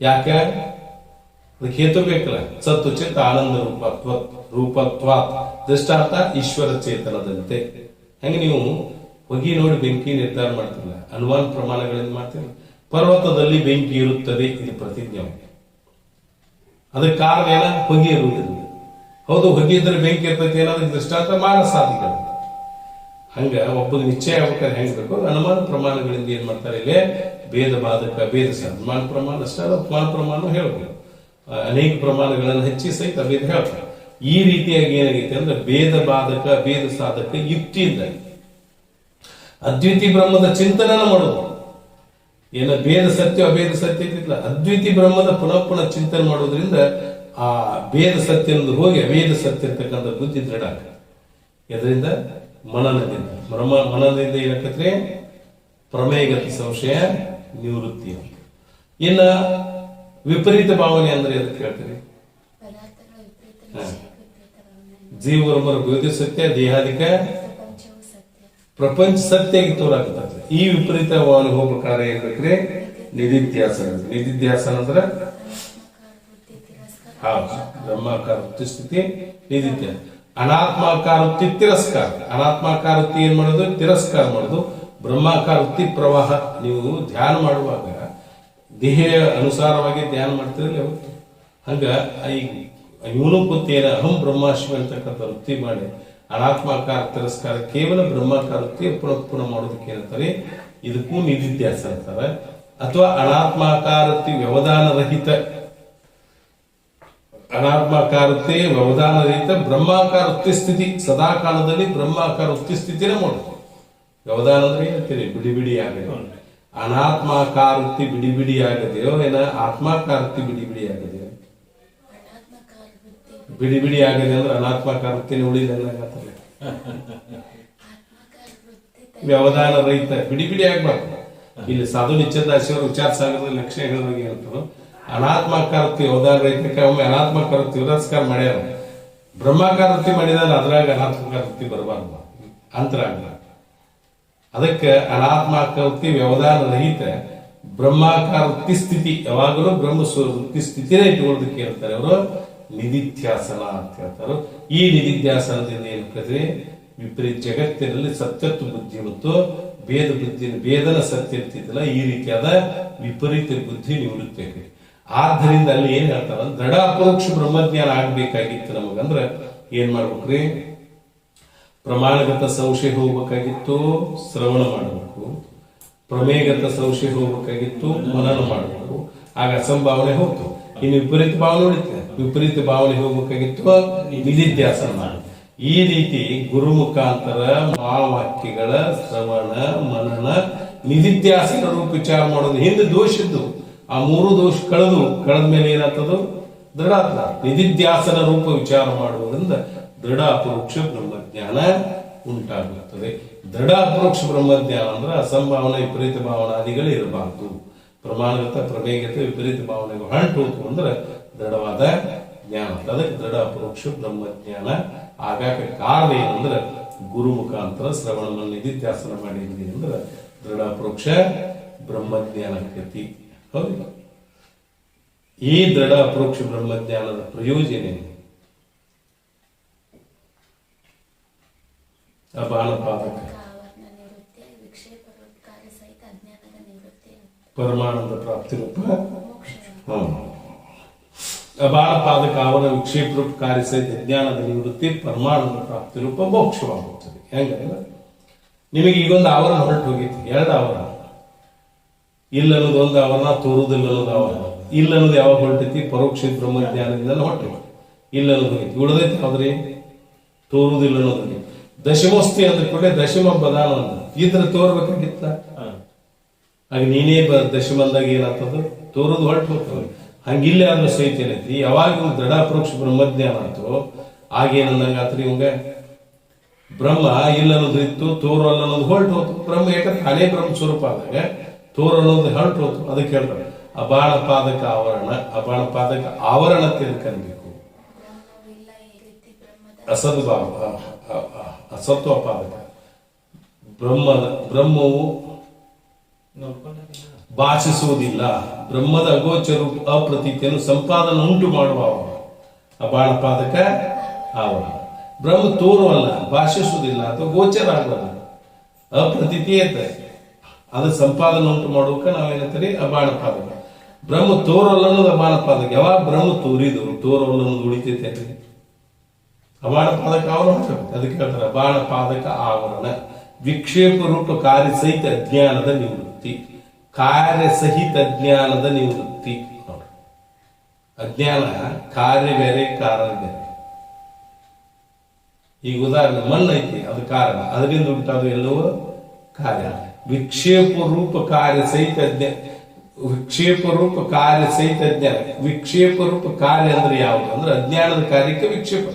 ಯಾಕೆ? ಅದಕ್ಕೆ ಹೇತು ಬೇಕಲ್ಲ. ಸತ್ತು ಚಿತ್ತ ಆನಂದ ರೂಪತ್ವ ದೃಷ್ಟಾಂತ ಈಶ್ವರ ಚೇತನದಂತೆ. ಹೆಂಗೆ ನೀವು ಹೊಗೆ ನೋಡಿ ಬೆಂಕಿ ನಿರ್ಧಾರ ಮಾಡ್ತಿರಲ್ಲ, ಅನುಮಾನ ಪ್ರಮಾಣಗಳಿಂದ ಮಾಡ್ತೀರ. ಪರ್ವತದಲ್ಲಿ ಬೆಂಕಿ ಇರುತ್ತದೆ, ಇದು ಪ್ರತಿಜ್ಞೆ. ಅದಕ್ಕೆ ಕಾರಣ ಏನ? ಹೊಗೆ ಇರುವುದಿಲ್ಲ. ಹೌದು, ಹೊಗೆ ಇದ್ರೆ ಬೆಂಕಿ ಇರ್ತೈತಿ ಏನಾದ್ರೆ ದೃಷ್ಟಾಂತ ಮಾನಸಾದಿಗಳು. ಹಂಗ ಒಬ್ಬಗೆ ನಿಶ್ಚಯ ಆಗ್ಬೇಕಾದ್ರೆ ಹೆಂಗ್ ಬೇಕು? ಅನುಮಾನ ಪ್ರಮಾಣಗಳಿಂದ ಏನ್ ಮಾಡ್ತಾರೆ? ಇಲ್ಲಿ ಭೇದ ಬಾಧಕ ಭೇದ ಅನುಮಾನ ಪ್ರಮಾಣ ಅಷ್ಟೇ ಅಲ್ಲ, ಉಪಮಾನ ಪ್ರಮಾಣ ಹೇಳ್ಬೋದು. ಅನೇಕ ಪ್ರಮಾಣಗಳನ್ನು ಹೆಚ್ಚಿ ಸಹಿತ ಭೇದ ಹೇಳ್ತಾರೆ. ಈ ರೀತಿಯಾಗಿ ಏನಾಗೈತೆ ಅಂದ್ರೆ ಭೇದ ಬಾಧಕ ಭೇದ ಸಾಧಕ ಯುಕ್ತಿಯಿಂದ ಅದ್ವಿತೀಯ ಬ್ರಹ್ಮದ ಚಿಂತನೆ ಮಾಡೋದು. ಏನ ಭೇದ ಸತ್ಯ ಅಭೇದ ಸತ್ಯ ಇದ್ದಿಲ್ಲ, ಅದ್ವಿತೀಯ ಬ್ರಹ್ಮದ ಪುನಃ ಚಿಂತನೆ ಮಾಡೋದ್ರಿಂದ ಆ ಭೇದ ಸತ್ಯ ಅನ್ನೋದು ಹೋಗಿ ಅಭೇದ ಸತ್ಯ ಇರ್ತಕ್ಕಂಥ ಬುದ್ಧಿ ದೃಢ ಆಗ್ತದೆ. ಇದರಿಂದ ಮನನದಿಂದ ಮನನದಿಂದ ಏನಾಕತ್ರೆ? ಪ್ರಮೇಯಗತ ಸಂಶಯ ನಿವೃತ್ತಿ. ಇನ್ನ ವಿಪರೀತ ಭಾವನೆ ಅಂದ್ರೆ ಅದಕ್ಕೆ ಹೇಳ್ತೀರಿ. ಜೀವ ಬ್ರಹ್ಮರ ಭೇದ ಸತ್ಯ, ದೇಹಾದಿಕ ಪ್ರಪಂಚ ಸತ್ಯ ಆಗಿ ತೋರಾಕತ್ತೆ. ಈ ವಿಪರೀತ ಭಾವನೆ ಹೋಗ್ಬೇಕಾದ್ರೆ ಏನ್ ಬೇಕ್ರಿ? ನಿಧಿಧ್ಯಾಸನ. ನಿಧಿಧ್ಯಾಸನ ಅಂದ್ರ ಬ್ರಹ್ಮಾಕಾರ ವೃತ್ತಿ ಸ್ಥಿತಿ ನಿಧಿಧ್ಯ. ಅನಾತ್ಮಾಕಾರ ವೃತ್ತಿ ತಿರಸ್ಕಾರ. ಅನಾತ್ಮಾಕಾರ ವೃತ್ತಿ ಏನ್ ಮಾಡೋದು? ತಿರಸ್ಕಾರ ಮಾಡೋದು. ಬ್ರಹ್ಮಾಕಾರ ವೃತ್ತಿ ಪ್ರವಾಹ. ನೀವು ಧ್ಯಾನ ಮಾಡುವಾಗ ದೇಹ ಅನುಸಾರವಾಗಿ ಧ್ಯಾನ ಮಾಡ್ತಿರಲ್ಲ ಅವತ್ತು. ಹಂಗ ಇವನು ಕೂತೇನ ಅಹಂ ಬ್ರಹ್ಮಾಶ್ಮಿ ಅಂತಕ್ಕಂಥ ವೃತ್ತಿ ಮಾಡಿ ಅನಾತ್ಮಾಕಾರ ತಿರಸ್ಕಾರ ಕೇವಲ ಬ್ರಹ್ಮಾಕಾರ ವೃತ್ತಿ ಪುನಃ ಮಾಡೋದಕ್ಕೆ ಏನಂತಾರೆ? ಇದಕ್ಕೂ ನಿಧಿಧ್ಯಾಸ ಅಂತಾರೆ. ಅಥವಾ ಅನಾತ್ಮಾಕಾರ ವೃತ್ತಿ ವ್ಯವಧಾನ ರಹಿತ, ಅನಾತ್ಮಾಕಾರ ವೃತ್ತಿ ವ್ಯವಧಾನ ರಹಿತ ಬ್ರಹ್ಮಾಕಾರ ವೃತ್ತಿ ಸ್ಥಿತಿ. ಸದಾ ಕಾಲದಲ್ಲಿ ಬ್ರಹ್ಮಾಕಾರ ವೃತ್ತಿ ಸ್ಥಿತಿನೇ ಮಾಡೋದು. ವ್ಯವಧಾನ ಅಂದ್ರೆ ಹೇಳ್ತೀರಿ ಬಿಡಿ ಬಿಡಿ ಆಗದೆ. ಅನಾತ್ಮಾಕಾರ ವೃತ್ತಿ ಬಿಡಿ ಬಿಡಿ ಆಗದೆಯೋ ಏನ ಆತ್ಮಾಕಾರ ವೃತ್ತಿ ಬಿಡಿ ಬಿಡಿ ಆಗದೆಯೋ? ಬಿಡಿ ಬಿಡಿ ಆಗದೆ ಅಂದ್ರೆ ಅನಾತ್ಮಾಕಾರ ವೃತ್ತಿನ ಉಳಿದಂಗಾಗತ್ತಲ್ಲ. ವ್ಯವಧಾನ ರಹಿತ ಬಿಡಿ ಬಿಡಿ ಆಗ್ಬಾರ್ದು. ಇಲ್ಲಿ ಸಾಧು ನಿಶ್ಚಂದಾಸಿಯವರು ವಿಚಾರ ಸಾಗರದ ಲಕ್ಷ್ಯ ಹೇಳಿದಾಗ ಹೇಳ್ತಾರೋ ಅನಾತ್ಮಾಕಾರ ವೃತ್ತಿ ವ್ಯವಧಾನ ರಹಿತಕ್ಕೆ ಒಮ್ಮೆ ಅನಾತ್ಮಾಕಾರ ವೃತ್ತಿ ತಿರಸ್ಕಾರ ಮಾಡ್ಯಾರ. ಬ್ರಹ್ಮಾಕಾರ ವೃತ್ತಿ ಮಾಡಿದಾಗ ಅದ್ರಾಗ ಅನಾತ್ಮಕಾರ ವೃತ್ತಿ ಬರಬಾರ್ದು, ಅಂತರ ಆಗಲ್ಲ. ಅದಕ್ಕೆ ಅನಾತ್ಮಾಕಾರ ವೃತ್ತಿ ವ್ಯವಧಾನ ರಹಿತ ಬ್ರಹ್ಮಾಕಾರ ವೃತ್ತಿ ಸ್ಥಿತಿ ಯಾವಾಗಲೂ ಬ್ರಹ್ಮ ವೃತ್ತಿ ಸ್ಥಿತಿನೇ ಇಟ್ಟುಕೊಳ್ಳೋದಕ್ಕೆ ಹೇಳ್ತಾರೆ ಅವರು ನಿಧಿಧ್ಯಾಸನ ಅಂತ ಹೇಳ್ತಾರೆ. ಈ ನಿಧಿಧ್ಯಾಸನದಿಂದ ಏನ್ ವಿಪರೀತ ಜಗತ್ತಿನಲ್ಲಿ ಸತ್ಯತ್ವ ಬುದ್ಧಿ ಮತ್ತು ಭೇದ ಬುದ್ಧಿ, ಭೇದನ ಸತ್ಯ ಇರ್ತಿದ್ದಲ್ಲ, ಈ ರೀತಿಯಾದ ವಿಪರೀತ ಬುದ್ಧಿ ನಿವೃತ್ತಿ ಆಗಿದೆ. ಆದ್ದರಿಂದ ಅಲ್ಲಿ ಏನ್ ಹೇಳ್ತಾರ? ದೃಢ ಅಪರೋಕ್ಷ ಬ್ರಹ್ಮಜ್ಞಾನ ಆಗ್ಬೇಕಾಗಿತ್ತು ನಮಗಂದ್ರ ಏನ್ ಮಾಡ್ಬೇಕ್ರಿ? ಪ್ರಮಾಣಗತ ಸಂಶಯ ಹೋಗ್ಬೇಕಾಗಿತ್ತು, ಶ್ರವಣ ಮಾಡಬೇಕು. ಪ್ರಮೇಯಗತ ಸಂಶಯ ಹೋಗ್ಬೇಕಾಗಿತ್ತು, ಮನನ ಮಾಡಬೇಕು. ಆಗ ಅಸಂಭಾವನೆ ಹೋಗ್ತು. ಇನ್ನು ವಿಪರೀತ ಭಾವನೆ ಉಳಿತದೆ. ವಿಪರೀತ ಭಾವನೆ ಹೋಗ್ಬೇಕಾಗಿತ್ತು, ನಿಧಿಧ್ಯಾಸನ ಮಾಡಿ. ಈ ರೀತಿ ಗುರು ಮುಖಾಂತರ ಮಹಾವಾಕ್ಯಗಳ ಶ್ರವಣ ಮನನ ನಿಧಿಧ್ಯಾಸನ ರೂಪ ವಿಚಾರ ಮಾಡೋದು. ಹಿಂದೆ ದೋಷ ಇದ್ದು ಆ ಮೂರು ದೋಷ ಕಳೆದ ಮೇಲೆ ಏನಾಗ್ತದ? ದೃಢ ಆಗ್ತದ. ನಿಧಿಧ್ಯಾಸನ ರೂಪ ವಿಚಾರ ಮಾಡುವುದರಿಂದ ದೃಢ ಅಪರೋಕ್ಷ ಬ್ರಹ್ಮಜ್ಞಾನ ಉಂಟಾಗುತ್ತದೆ. ದೃಢ ಅಪರೋಕ್ಷ ಬ್ರಹ್ಮಜ್ಞಾನ ಅಂದ್ರೆ ಅಸಂಭಾವನೆ ವಿಪರೀತ ಭಾವನಾದಿಗಳು ಇರಬಾರ್ದು. ಪ್ರಮಾಣಗತ ಪ್ರಮೇಯಗತ ವಿಪರೀತ ಭಾವನೆಗಳು ಹಂಟು ಹೋತು ಅಂದ್ರೆ ದೃಢವಾದ ಜ್ಞಾನ. ಅದಕ್ಕೆ ದೃಢ ಅಪರೋಕ್ಷ ಬ್ರಹ್ಮಜ್ಞಾನ ಆಗಾಕ ಕಾರಣ ಏನಂದ್ರೆ ಗುರು ಮುಖಾಂತರ ಶ್ರವಣ ನಿಧಿಧ್ಯಾಸನ ಮಾಡಿದ್ವಿ ಅಂದ್ರೆ ದೃಢ ಅಪರೋಕ್ಷ ಬ್ರಹ್ಮಜ್ಞಾನ ಕೃತಿ. ಹೌದು, ಈ ದೃಢ ಅಪರೋಕ್ಷ ಬ್ರಹ್ಮಜ್ಞಾನದ ಪ್ರಯೋಜನ ಏನು? ಅಪಾನಪಾದಕ ಆವರಣ ನಿವೃತ್ತಿ, ವಿಕ್ಷೇಪ ರೂಪ ಕಾರ್ಯ ಸಹಿತ ಅಜ್ಞಾನದ ನಿವೃತ್ತಿ, ಪರಮಾನಂದ ಪ್ರಾಪ್ತಿ ರೂಪ ಮೋಕ್ಷ. ಅಪಾನಪಾದಕ ಆವರಣ ವಿಕ್ಷೇಪ ರೂಪ ಕಾರ್ಯ ಸಹಿತ ಅಜ್ಞಾನದ ನಿವೃತ್ತಿ, ಪರಮಾನಂದ ಪ್ರಾಪ್ತಿ ರೂಪ ಮೋಕ್ಷವಾಗುತ್ತದೆ. ಹೆಂಗಲ್ಲ, ನಿಮಗೆ ಈಗೊಂದು ಆವರಣ ಹೊರಟು ಹೋಗಿತ್ತು, ಎರಡು ಆವರಣ. ಇಲ್ಲ ಅನ್ನೋದು ಒಂದು ಆವರಣ, ತೋರುದಿಲ್ಲ ಅನ್ನೋದು ಆವರಣ. ಇಲ್ಲ ಅನ್ನೋದು ಯಾವಾಗ ಹೊರಟೈತಿ? ಪರೋಕ್ಷ ಬ್ರಹ್ಮಜ್ಞಾನದಿಂದ ಹೊರಟು ಇಲ್ಲ ಅನ್ನೋದು ಹೋಗಿತ್ತು. ಉಳಿದೈತಿ ಯಾವ್ದ್ರಿ? ತೋರುದಿಲ್ಲ ಅನ್ನೋದು. ದಶಮೋಸ್ತಿ ಅಂದ ಕೂಡ ದಶಮ ಬದಾನ ಅಂದ ಇದ್ರೆ ತೋರ್ಬೇಕಾಗಿತ್ತ. ಆಗ ನೀನೇ ದಶಮಂದಾಗ ಏನಾಗ್ತದ? ತೋರುದು ಹೊರಟು ಹೋಗ್ತದೆ. ಹಂಗಿಲ್ಲ ಆದ್ರೂ ಸಹಿತ ಏನೈತಿ, ಯಾವಾಗ ದೃಢ ಪರೋಕ್ಷ ಬ್ರಹ್ಮಜ್ಞಾನ ಆಯ್ತು ಆಗೇನಂದಂಗಾತ್ರಿ ಇವಂಗ ಬ್ರಹ್ಮ ಇಲ್ಲ ಅನ್ನೋದು ಇತ್ತು, ತೋರು ಅಲ್ಲ ಅನ್ನೋದು ಹೊರಟು ಹೋತು. ಬ್ರಹ್ಮ ಯಾಕಂದ್ರೆ ಅದೇ ಬ್ರಹ್ಮ ಸ್ವರೂಪ ಆದಾಗ ತೋರು ಅನ್ನೋದು ಹೊರಟು ಹೋತು. ಅದಕ್ಕೆ ಹೇಳ್ತಾರೆ ಅಬಾಣ ಪಾದಕ ಆವರಣ. ಅಬಾಣ ಪಾದಕ ಆವರಣ ತಿಳ್ಕನ್ಬೇಕು. ಬ್ರಹ್ಮವಿಲ್ಲ ಈ ರೀತಿ ಬ್ರಹ್ಮದ ಅಸದ್ಭಾವ, ಅಸತ್ವ ಪಾದಕ. ಬ್ರಹ್ಮವು ಭಾಷಿಸುವುದಿಲ್ಲ. ಬ್ರಹ್ಮದ ಅಗೋಚರ ಅಪ್ರತೀತಿಯನ್ನು ಸಂಪಾದನೆ ಉಂಟು ಮಾಡುವ ಅಬಾಣ ಪಾದಕ ಆವರಣ. ಬ್ರಹ್ಮ ತೋರುವಲ್ಲ, ಭಾಷಿಸುವುದಿಲ್ಲ ಅಥವಾ ಗೋಚರ ಆಗಲ್ಲ, ಅಪ್ರತೀತಿ ಐತೆ. ಅದು ಸಂಪಾದನೆ ಉಂಟು ಮಾಡೋಕೆ ನಾವೇನಂತೀರಿ? ಅಬಾಣ ಪಾದಕ. ಬ್ರಹ್ಮ ತೋರಲ್ಲ ಅನ್ನೋದು ಅಬಾಣ ಪಾದಕ. ಯಾವಾಗ ಬ್ರಹ್ಮ ತೋರಿದ್ರು ತೋರಲ್ಲ ಅನ್ನೋದು ಉಳಿತೈತೆ. ಅಬಾಣ ಪಾದಕ ಆವರಣ. ಅದಕ್ಕೆ ಹೇಳ್ತಾರೆ ಅಬಾಣ ಪಾದಕ ಆವರಣ ವಿಕ್ಷೇಪ ರೂಪ ಕಾರ್ಯಸಹಿತ ಅಜ್ಞಾನದ ನಿವೃತ್ತಿ. ಕಾರ್ಯಸಹಿತ ಅಜ್ಞಾನದ ನಿವೃತ್ತಿ. ನೋಡ್ರಿ, ಅಜ್ಞಾನ ಕಾರ್ಯ ಬೇರೆ, ಕಾರಣ ಬೇರೆ. ಈಗ ಉದಾಹರಣೆ ಮಣ್ಣು ಐತಿ, ಅದು ಕಾರಣ, ಅದರಿಂದ ಉಂಟಾದ ಎಲ್ಲವೂ ಕಾರ್ಯ. ವಿಕ್ಷೇಪ ರೂಪ ಕಾರ್ಯ ಸಹಿತ ಅಜ್ಞಾನ. ವಿಕ್ಷೇಪ ರೂಪ ಕಾರ್ಯ ಸಹಿತ ಅಜ್ಞಾನ. ವಿಕ್ಷೇಪ ರೂಪ ಕಾರ್ಯ ಅಂದ್ರೆ ಯಾವುದು? ಅಂದ್ರೆ ಅಜ್ಞಾನದ ಕಾರ್ಯಕ್ಕೆ ವಿಕ್ಷೇಪ.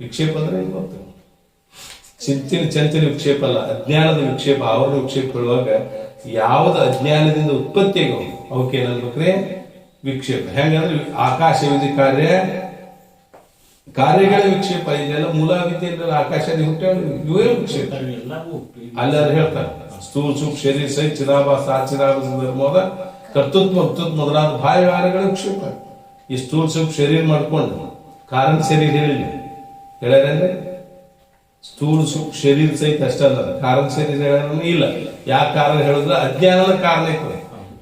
ವಿಕ್ಷೇಪ ಅಂದ್ರೆ ಗೊತ್ತು, ಚಿಂತನೆ ಚಂಚಲ ವಿಕ್ಷೇಪ ಅಲ್ಲ, ಅಜ್ಞಾನದ ವಿಕ್ಷೇಪ. ಆವರಣ ವಿಕ್ಷೇಪ ಹೇಳುವಾಗ ಯಾವ್ದು ಅಜ್ಞಾನದಿಂದ ಉತ್ಪತ್ತಿ ಆಗೋ ಅವಕ್ಕೆ ಏನನ್ಬೇಕ್ರೆ? ವಿಕ್ಷೇಪ. ಹೆಂಗಂದ್ರೆ ಆಕಾಶವಿಧಿ ಕಾರ್ಯ, ಕಾರ್ಯಗಳ ವಿಕ್ಷೇಪ. ಇದೆಲ್ಲ ಮೂಲ ವಿದ್ಯೆಯಲ್ಲಿ ಆಕಾಶದ ಹುಟ್ಟ ಇವೇ ವಿಕ್ಷೇಪ. ಅಲ್ಲಾದ್ರೆ ಹೇಳ್ತಾರೆ ಸ್ಥೂಲ ಸೂಕ್ಷ್ಮ ಶರೀರ ಸಹಿತ ಚಿರಾಭಾಸ ಆಚಿರಾಭಾಸ ಧರ್ಮದ ಕರ್ತೃತ್ವ ಭಕ್ತೃತ್ವ ಮೊದಲಾದ ಬಾಹ್ಯ ವ್ಯವಹಾರಗಳ ವಿಕ್ಷೇಪ. ಈ ಸ್ಥೂಲ ಸೂಕ್ಷ್ಮ ಶರೀರ ಮಾಡ್ಕೊಂಡು ಕಾರಣ ಶರೀರ ಹೇಳಿಲ್ಲ, ಹೇಳ್ಯಾರಂದ್ರೆ ಸ್ಥೂಲ ಸೂಕ್ಷ್ಮ ಶರೀರ ಸಹಿತ ಅಷ್ಟ ಅಲ್ಲ, ಕಾರಣ ಶರೀರ ಹೇಳ ಇಲ್ಲ. ಯಾಕೆ ಕಾರಣ ಹೇಳಿದ್ರೆ ಅಜ್ಞಾನದ ಕಾರಣ ಇರ್ತದೆ.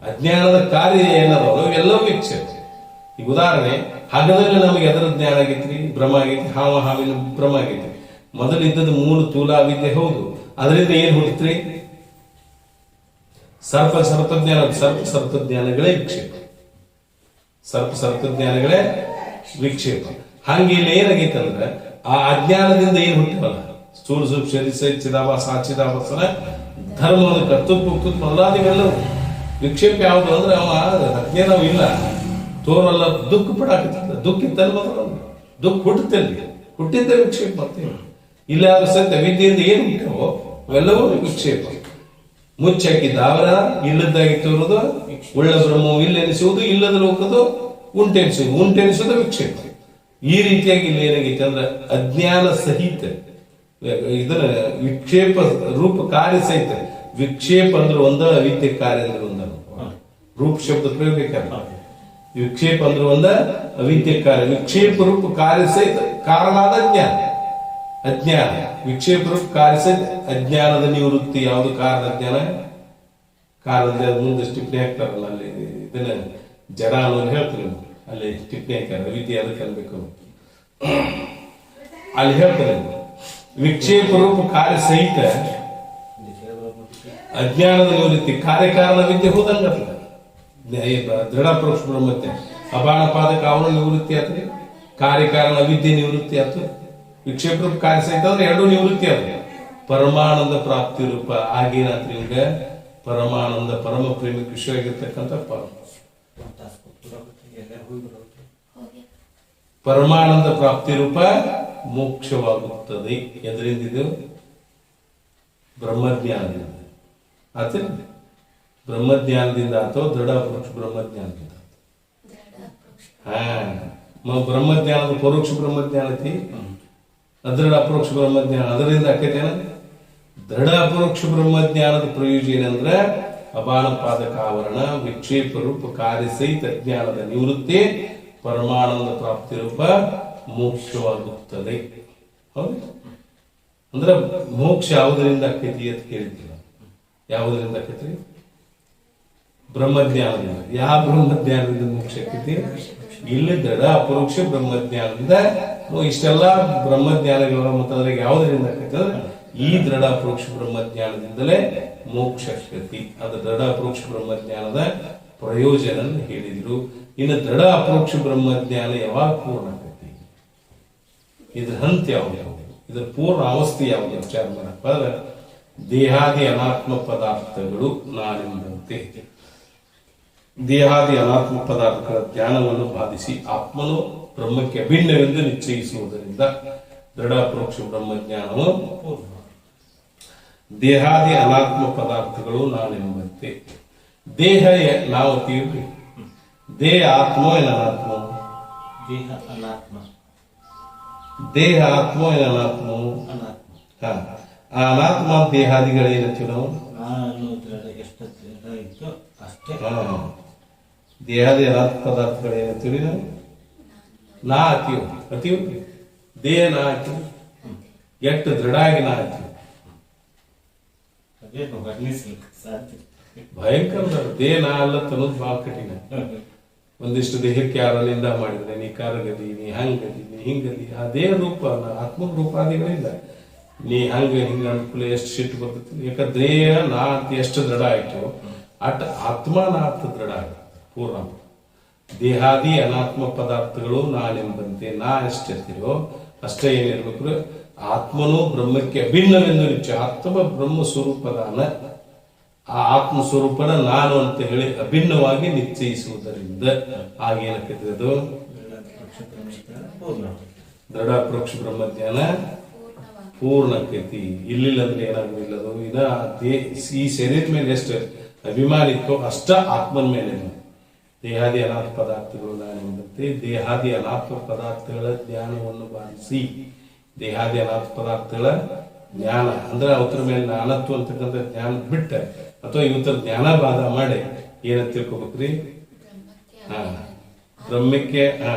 ಅಜ್ಞಾನದ ಕಾರ್ಯ ಏನದೋ ಎಲ್ಲವೂ ವಿಕ್ಷೇಪ. ಈಗ ಉದಾಹರಣೆ, ಹಗದಲ್ಲಿ ನಮಗೆ ಎದರ ಜ್ಞಾನ ಆಗೈತ್ರಿ? ಭ್ರಮ ಆಗೈತಿ. ಹಾವಿನ ಭ್ರಮ ಆಗೈತಿ. ಮೊದಲಿದ್ದದ ಮೂಲ ತೂಲ ವಿದ್ಯೆ ಹೌದು. ಅದರಿಂದ ಏನ್ ಹುಟ್ಟಿತ್ರಿ? ಸರ್ಪಜ್ಞಾನ. ಸರ್ಪಜ್ಞಾನಗಳೇ ವಿಕ್ಷೇಪ. ಸರ್ಪಜ್ಞಾನಗಳೇ ವಿಕ್ಷೇಪ. ಹಂಗೆ ಇಲ್ಲಿ ಏನಾಗೈತೆ ಅಂದ್ರೆ ಆ ಅಜ್ಞಾನದಿಂದ ಏನ್ ಹುಟ್ಟಿವಲ್ಲ, ಸ್ಥೂಲ ಸೂಕ್ಷ್ಮ ಶರೀರ ಸಹಿತ ಚಿದಾಭಾಸ ಆಚಿದಾಭಾಸನ ಧರ್ಮದ ಕರ್ತೃತ್ವ ಮೊದಲಾದಿವೆಲ್ಲವೂ ವಿಕ್ಷೇಪ. ಯಾವುದು ಅಂದ್ರೆ ಅವ ಅಜ್ಞಾನ ಇಲ್ಲ, ತೋರಲ್ಲ, ದುಃಖ ಪಡಾಕತ್ತಿಲ್ಲ. ದುಃಖ ಇತ್ತಲ್ಲ, ಮೊದಲ ದುಃಖ ಹುಟ್ಟಿದ್ದ ವಿಕ್ಷೇಪ. ಮತ್ತೆ ಇಲ್ಲ ಸತ್ಯ ವಿದ್ಯೆಯಿಂದ ಏನು ಹುಟ್ಟವೋ ಅವೆಲ್ಲವೂ ವಿಕ್ಷೇಪ. ಮುಚ್ಚಾಕಿದ್ದ ಅವರ ಇಲ್ಲದ್ದಾಗಿ ತೋರುದು, ಉಳ್ಳ ಬ್ರಹ್ಮವು ಇಲ್ಲೆನಿಸುವುದು, ಇಲ್ಲದ ಲೋಕದು ಉಂಟೆನಿಸುವುದು ವಿಕ್ಷೇಪ. ಈ ರೀತಿಯಾಗಿ ಇಲ್ಲಿ ಏನಾಗೈತೆ ಅಂದ್ರೆ ಅಜ್ಞಾನ ಸಹಿತ ಇದನ್ನ ವಿಕ್ಷೇಪ ರೂಪ ಕಾರ್ಯ ಸಹಿತ. ವಿಕ್ಷೇಪ ಅಂದ್ರೆ ಒಂದ, ಅವಿದ್ಯೆ ಕಾರ್ಯ ಅಂದ್ರೆ ಒಂದ. ರೂಪ ಶಬ್ದ ಪ್ರಯೋಗ. ವಿಕ್ಷೇಪ ಅಂದ್ರೆ ಒಂದ, ಅವಿದ್ಯೆ ಕಾರ್ಯ. ವಿಕ್ಷೇಪ ರೂಪ ಕಾರ್ಯ ಸಹಿತ ಕಾರಣಾದ ಅಜ್ಞಾನ. ವಿಕ್ಷೇಪ ರೂಪ ಕಾರ್ಯ ಸಹಿತ ಅಜ್ಞಾನದ ನಿವೃತ್ತಿ. ಯಾವುದು? ಕಾರಣ ಅಜ್ಞಾನ. ಕಾರಣದ ಮುಂದೆ ಟಿಪ್ಪಣಿ ಹಾಕ್ತಾರಲ್ಲ, ಅಲ್ಲಿ ಇದನ್ನ ಜಡ ಅನ್ನೋದು ಹೇಳ್ತಾರೆ, ಅಲ್ಲಿ ಟಿಪ್ಪಣಿ ಹಾಕ್ತಾರೆ. ವಿದ್ಯೆ ಅದಕ್ಕೆ ಅನ್ಬೇಕು, ಅಲ್ಲಿ ಹೇಳ್ತಾರೆ ವಿಕ್ಷೇಪ ರೂಪ ಕಾರ್ಯ ಸಹಿತ ಅಜ್ಞಾನದ ನಿವೃತ್ತಿ. ಕಾರ್ಯಕಾರಣ ವಿದ್ಯೆ ಹೋದಂಗಲ್ಲ. ದೃಢ ಪರೋಕ್ಷ ಬ್ರಹ್ಮಜ್ಞಾನ ಅಬಾಣ ಪಾದಕ ಅವನ ನಿವೃತ್ತಿ ಆತ್ರಿ, ಕಾರ್ಯಕಾರಣ ವಿದ್ಯೆ ನಿವೃತ್ತಿ ಆಯ್ತು. ವಿಕ್ಷೇಪ ರೂಪ ಕಾರ್ಯ ಸಹಿತ ಅಂದ್ರೆ ಎರಡೂ ನಿವೃತ್ತಿ ಆದ್ರೆ ಪರಮಾನಂದ ಪ್ರಾಪ್ತಿ ರೂಪ ಆಗೇನಾತ್ರಿ? ಈಗ ಪರಮಾನಂದ ಪರಮ ಪ್ರೇಮಿ ವಿಷಯವಾಗಿರ್ತಕ್ಕಂಥ ಪರಮಾನಂದ ಪ್ರಾಪ್ತಿ ರೂಪ ಮೋಕ್ಷವಾಗುತ್ತದೆ. ಎದರಿಂದ? ಇದು ಬ್ರಹ್ಮಜ್ಞಾನದಿಂದ ಆತ. ಬ್ರಹ್ಮಜ್ಞಾನದಿಂದ ಅಥವಾ ದೃಢ ಪರೋಕ್ಷ ಬ್ರಹ್ಮಜ್ಞಾನದಿಂದ. ಹಾ ಬ್ರಹ್ಮಜ್ಞಾನದ ಪರೋಕ್ಷ ಬ್ರಹ್ಮಜ್ಞಾನ ಐತಿ, ಅದೃಢ ಅಪರೋಕ್ಷ ಬ್ರಹ್ಮಜ್ಞಾನ ಅದರಿಂದ ಆಕೈತೇನ. ದೃಢ ಅಪರೋಕ್ಷ ಬ್ರಹ್ಮಜ್ಞಾನದ ಪ್ರಯೋಜನ ಏನಂದ್ರೆ ಅಪಾನ ಪಾದಕ ಆವರಣ ವಿಕ್ಷೇಪ ರೂಪ ಕಾರ್ಯಸಹಿತ ಜ್ಞಾನದ ನಿವೃತ್ತಿ ಪರಮಾನಂದ ಪ್ರಾಪ್ತಿ ರೂಪ ಮೋಕ್ಷವಾಗುತ್ತದೆ. ಹೌದು, ಅಂದ್ರೆ ಮೋಕ್ಷ ಯಾವುದರಿಂದ ಆಕೈತಿ ಅಂತ ಕೇಳಿದ್ದಿಲ್ಲ. ಯಾವುದರಿಂದ ಆಕೈತಿ? ಬ್ರಹ್ಮಜ್ಞಾನದಿಂದ. ಯಾವ ಬ್ರಹ್ಮಜ್ಞಾನದಿಂದ ಮೋಕ್ಷ ಆಕೈತಿ? ಇಲ್ಲಿ ದೃಢ ಅಪರೋಕ್ಷ ಬ್ರಹ್ಮಜ್ಞಾನದಿಂದ. ಇಷ್ಟೆಲ್ಲ ಬ್ರಹ್ಮಜ್ಞಾನಗಳ ಮತ್ತಂದ್ರೆ ಯಾವುದರಿಂದ ಆಕೈತಿ ಅಂದ್ರೆ ಈ ದೃಢ ಅಪರೋಕ್ಷ ಬ್ರಹ್ಮಜ್ಞಾನದಿಂದಲೇ ಮೋಕ್ಷ ಆಕೈತಿ. ಅದು ದೃಢ ಅಪರೋಕ್ಷ ಬ್ರಹ್ಮಜ್ಞಾನದ ಪ್ರಯೋಜನ ಹೇಳಿದ್ರು. ಇನ್ನು ದೃಢ ಅಪರೋಕ್ಷ ಬ್ರಹ್ಮಜ್ಞಾನ ಯಾವಾಗ ಪೂರ್ಣ ಆಕೈತಿ? ಇದ್ರ ಹಂತ ಯಾವ್ದು, ಇದ್ರ ಪೂರ್ಣ ಅವಸ್ಥೆ ಯಾವುದು ವಿಚಾರ ಮಾಡಪ್ಪ ಅಂದ್ರೆ ದೇಹಾದಿ ಅನಾತ್ಮ ಪದಾರ್ಥಗಳು ನಾನೆಂಬಂತೆ. ದೇಹಾದಿ ಅನಾತ್ಮ ಪದಾರ್ಥಗಳ ಜ್ಞಾನವನ್ನು ಬಾಧಿಸಿ ಆತ್ಮನು ಬ್ರಹ್ಮಕ್ಕೆ ಅಭಿನ್ನವೆಂದು ನಿಶ್ಚಯಿಸುವುದರಿಂದ ದೃಢ ಅಪರೋಕ್ಷ ಬ್ರಹ್ಮಜ್ಞಾನವು ಪೂರ್ಣ. ದೇಹಾದಿ ಅನಾತ್ಮ ಪದಾರ್ಥಗಳು ನಾನೆಂಬಂತೆ. ದೇಹ ನಾವು ತೀರ್ವಿ, ದೇಹ ಆತ್ಮ ಏನ ಅನಾತ್ಮ? ದೇಹ ಅನಾತ್ಮ. ದೇಹ ಆತ್ಮ ಏನ ಅನಾತ್ಮ? ಅನಾತ್ಮ. ಆ ಅನಾತ್ಮ ದೇಹಾದಿಗಳೇನಂತೀವಿ ನಾವು? ನಾನು ಎಷ್ಟು ದೃಢ ಇತ್ತು ಅಷ್ಟೇ. ದೇಹಾದಿ ಅನಾತ್ಮ ಪದಾರ್ಥಗಳೇನಂತೀವಿ ನಾವು? ನಾ ಹಾಕಿವ್ ಅತೀವ್ ದೇಹ ನಾ ಹಾಕಿವ್ ಎಷ್ಟು ದೃಢ ಆಗಿ ನಾ ಹಾಕಿವ್ ಅದೇನು ವರ್ಣಿಸ್ಲಿಕ್ಕೆ ಸಾಧ್ಯ. ಭಯಂಕರ ದೇಹ ನಾ ಅಲ್ಲ ತನ್ನೋದು ಬಹಳ ಕಠಿಣ. ಒಂದಿಷ್ಟು ದೇಹಕ್ಕೆ ಯಾರ ನಿಂದ ಮಾಡಿದ್ರೆ ನೀ ಕಾರ್ಗದಿ, ನೀ ಹಂಗದಿ, ನೀ ಹಿಂಗದಿ, ಆ ದೇಹ ರೂಪ ಆತ್ಮ ರೂಪಾದಿಗಳಿಂದ ನೀ ಹಂಗ ಹಿಂಗ ಅನುಕೂಲ ಎಷ್ಟು ಸಿಟ್ಟು ಬರ್ತೈತಿ. ಯಾಕಂದ್ರೆ ದೇಹ ನಾ ಅಂತ ಎಷ್ಟು ದೃಢ ಆಯ್ತು ಅಟ್ ಆತ್ಮ ನಾ ಅಂತ ದೃಢ ಆಗುತ್ತೆ ಪೂರ್ಣ. ದೇಹಾದಿ ಅನಾತ್ಮ ಪದಾರ್ಥಗಳು ನಾನೆಂಬಂತೆ. ನಾ ಎಷ್ಟಿರ್ತೀರೋ ಅಷ್ಟೇ ಏನಿರ್ಬೇಕು, ಆತ್ಮನು ಬ್ರಹ್ಮಕ್ಕೆ ಅಭಿನ್ನವೆಂದು ನಿಶ್ಚಯ. ಆತ್ಮ ಬ್ರಹ್ಮ ಸ್ವರೂಪದಾನ, ಆ ಆತ್ಮ ಸ್ವರೂಪನ ನಾನು ಅಂತ ಹೇಳಿ ಅಭಿನ್ನವಾಗಿ ನಿಶ್ಚಯಿಸುವುದರಿಂದ ಆಗೇನಕ್ಕೈತಿ ಅದು ದೃಢ ಅಪರೋಕ್ಷ ಬ್ರಹ್ಮಜ್ಞಾನ ಪೂರ್ಣ ಆಕೈತಿ. ಇಲ್ಲಿಲ್ಲ ಅಂದ್ರೆ ಏನಾಗುದಿಲ್ಲದು. ಇನ್ನ ಈ ಶರೀರದ ಮೇಲೆ ಎಷ್ಟು ಅಭಿಮಾನ ಇತ್ತು ಅಷ್ಟ ಆತ್ಮನ ಮೇಲೆ. ದೇಹಾದಿ ಅನಾತ್ಮ ಪದಾರ್ಥಗಳು ನಾನೆಂಬಂತೆ. ದೇಹಾದಿ ಅನಾತ್ಮ ಪದಾರ್ಥಗಳ ಜ್ಞಾನವನ್ನು ಬಾಧಿಸಿ, ದೇಹಾದಿ ಅನಾತ್ಮ ಪದಾರ್ಥಗಳ ಜ್ಞಾನ ಅಂದ್ರೆ ಅವತರ ಮೇಲೆ ನಾನತ್ವ ಅಂತಕ್ಕಂಥ ಜ್ಞಾನ ಬಿಟ್ಟ ಅಥವಾ ಇವತ್ತರ ಜ್ಞಾನ ಬಾಧ ಮಾಡಿ ಏನಂತ ತಿಳ್ಕೊಬೇಕ್ರಿ? ಬ್ರಹ್ಮಕ್ಕೆ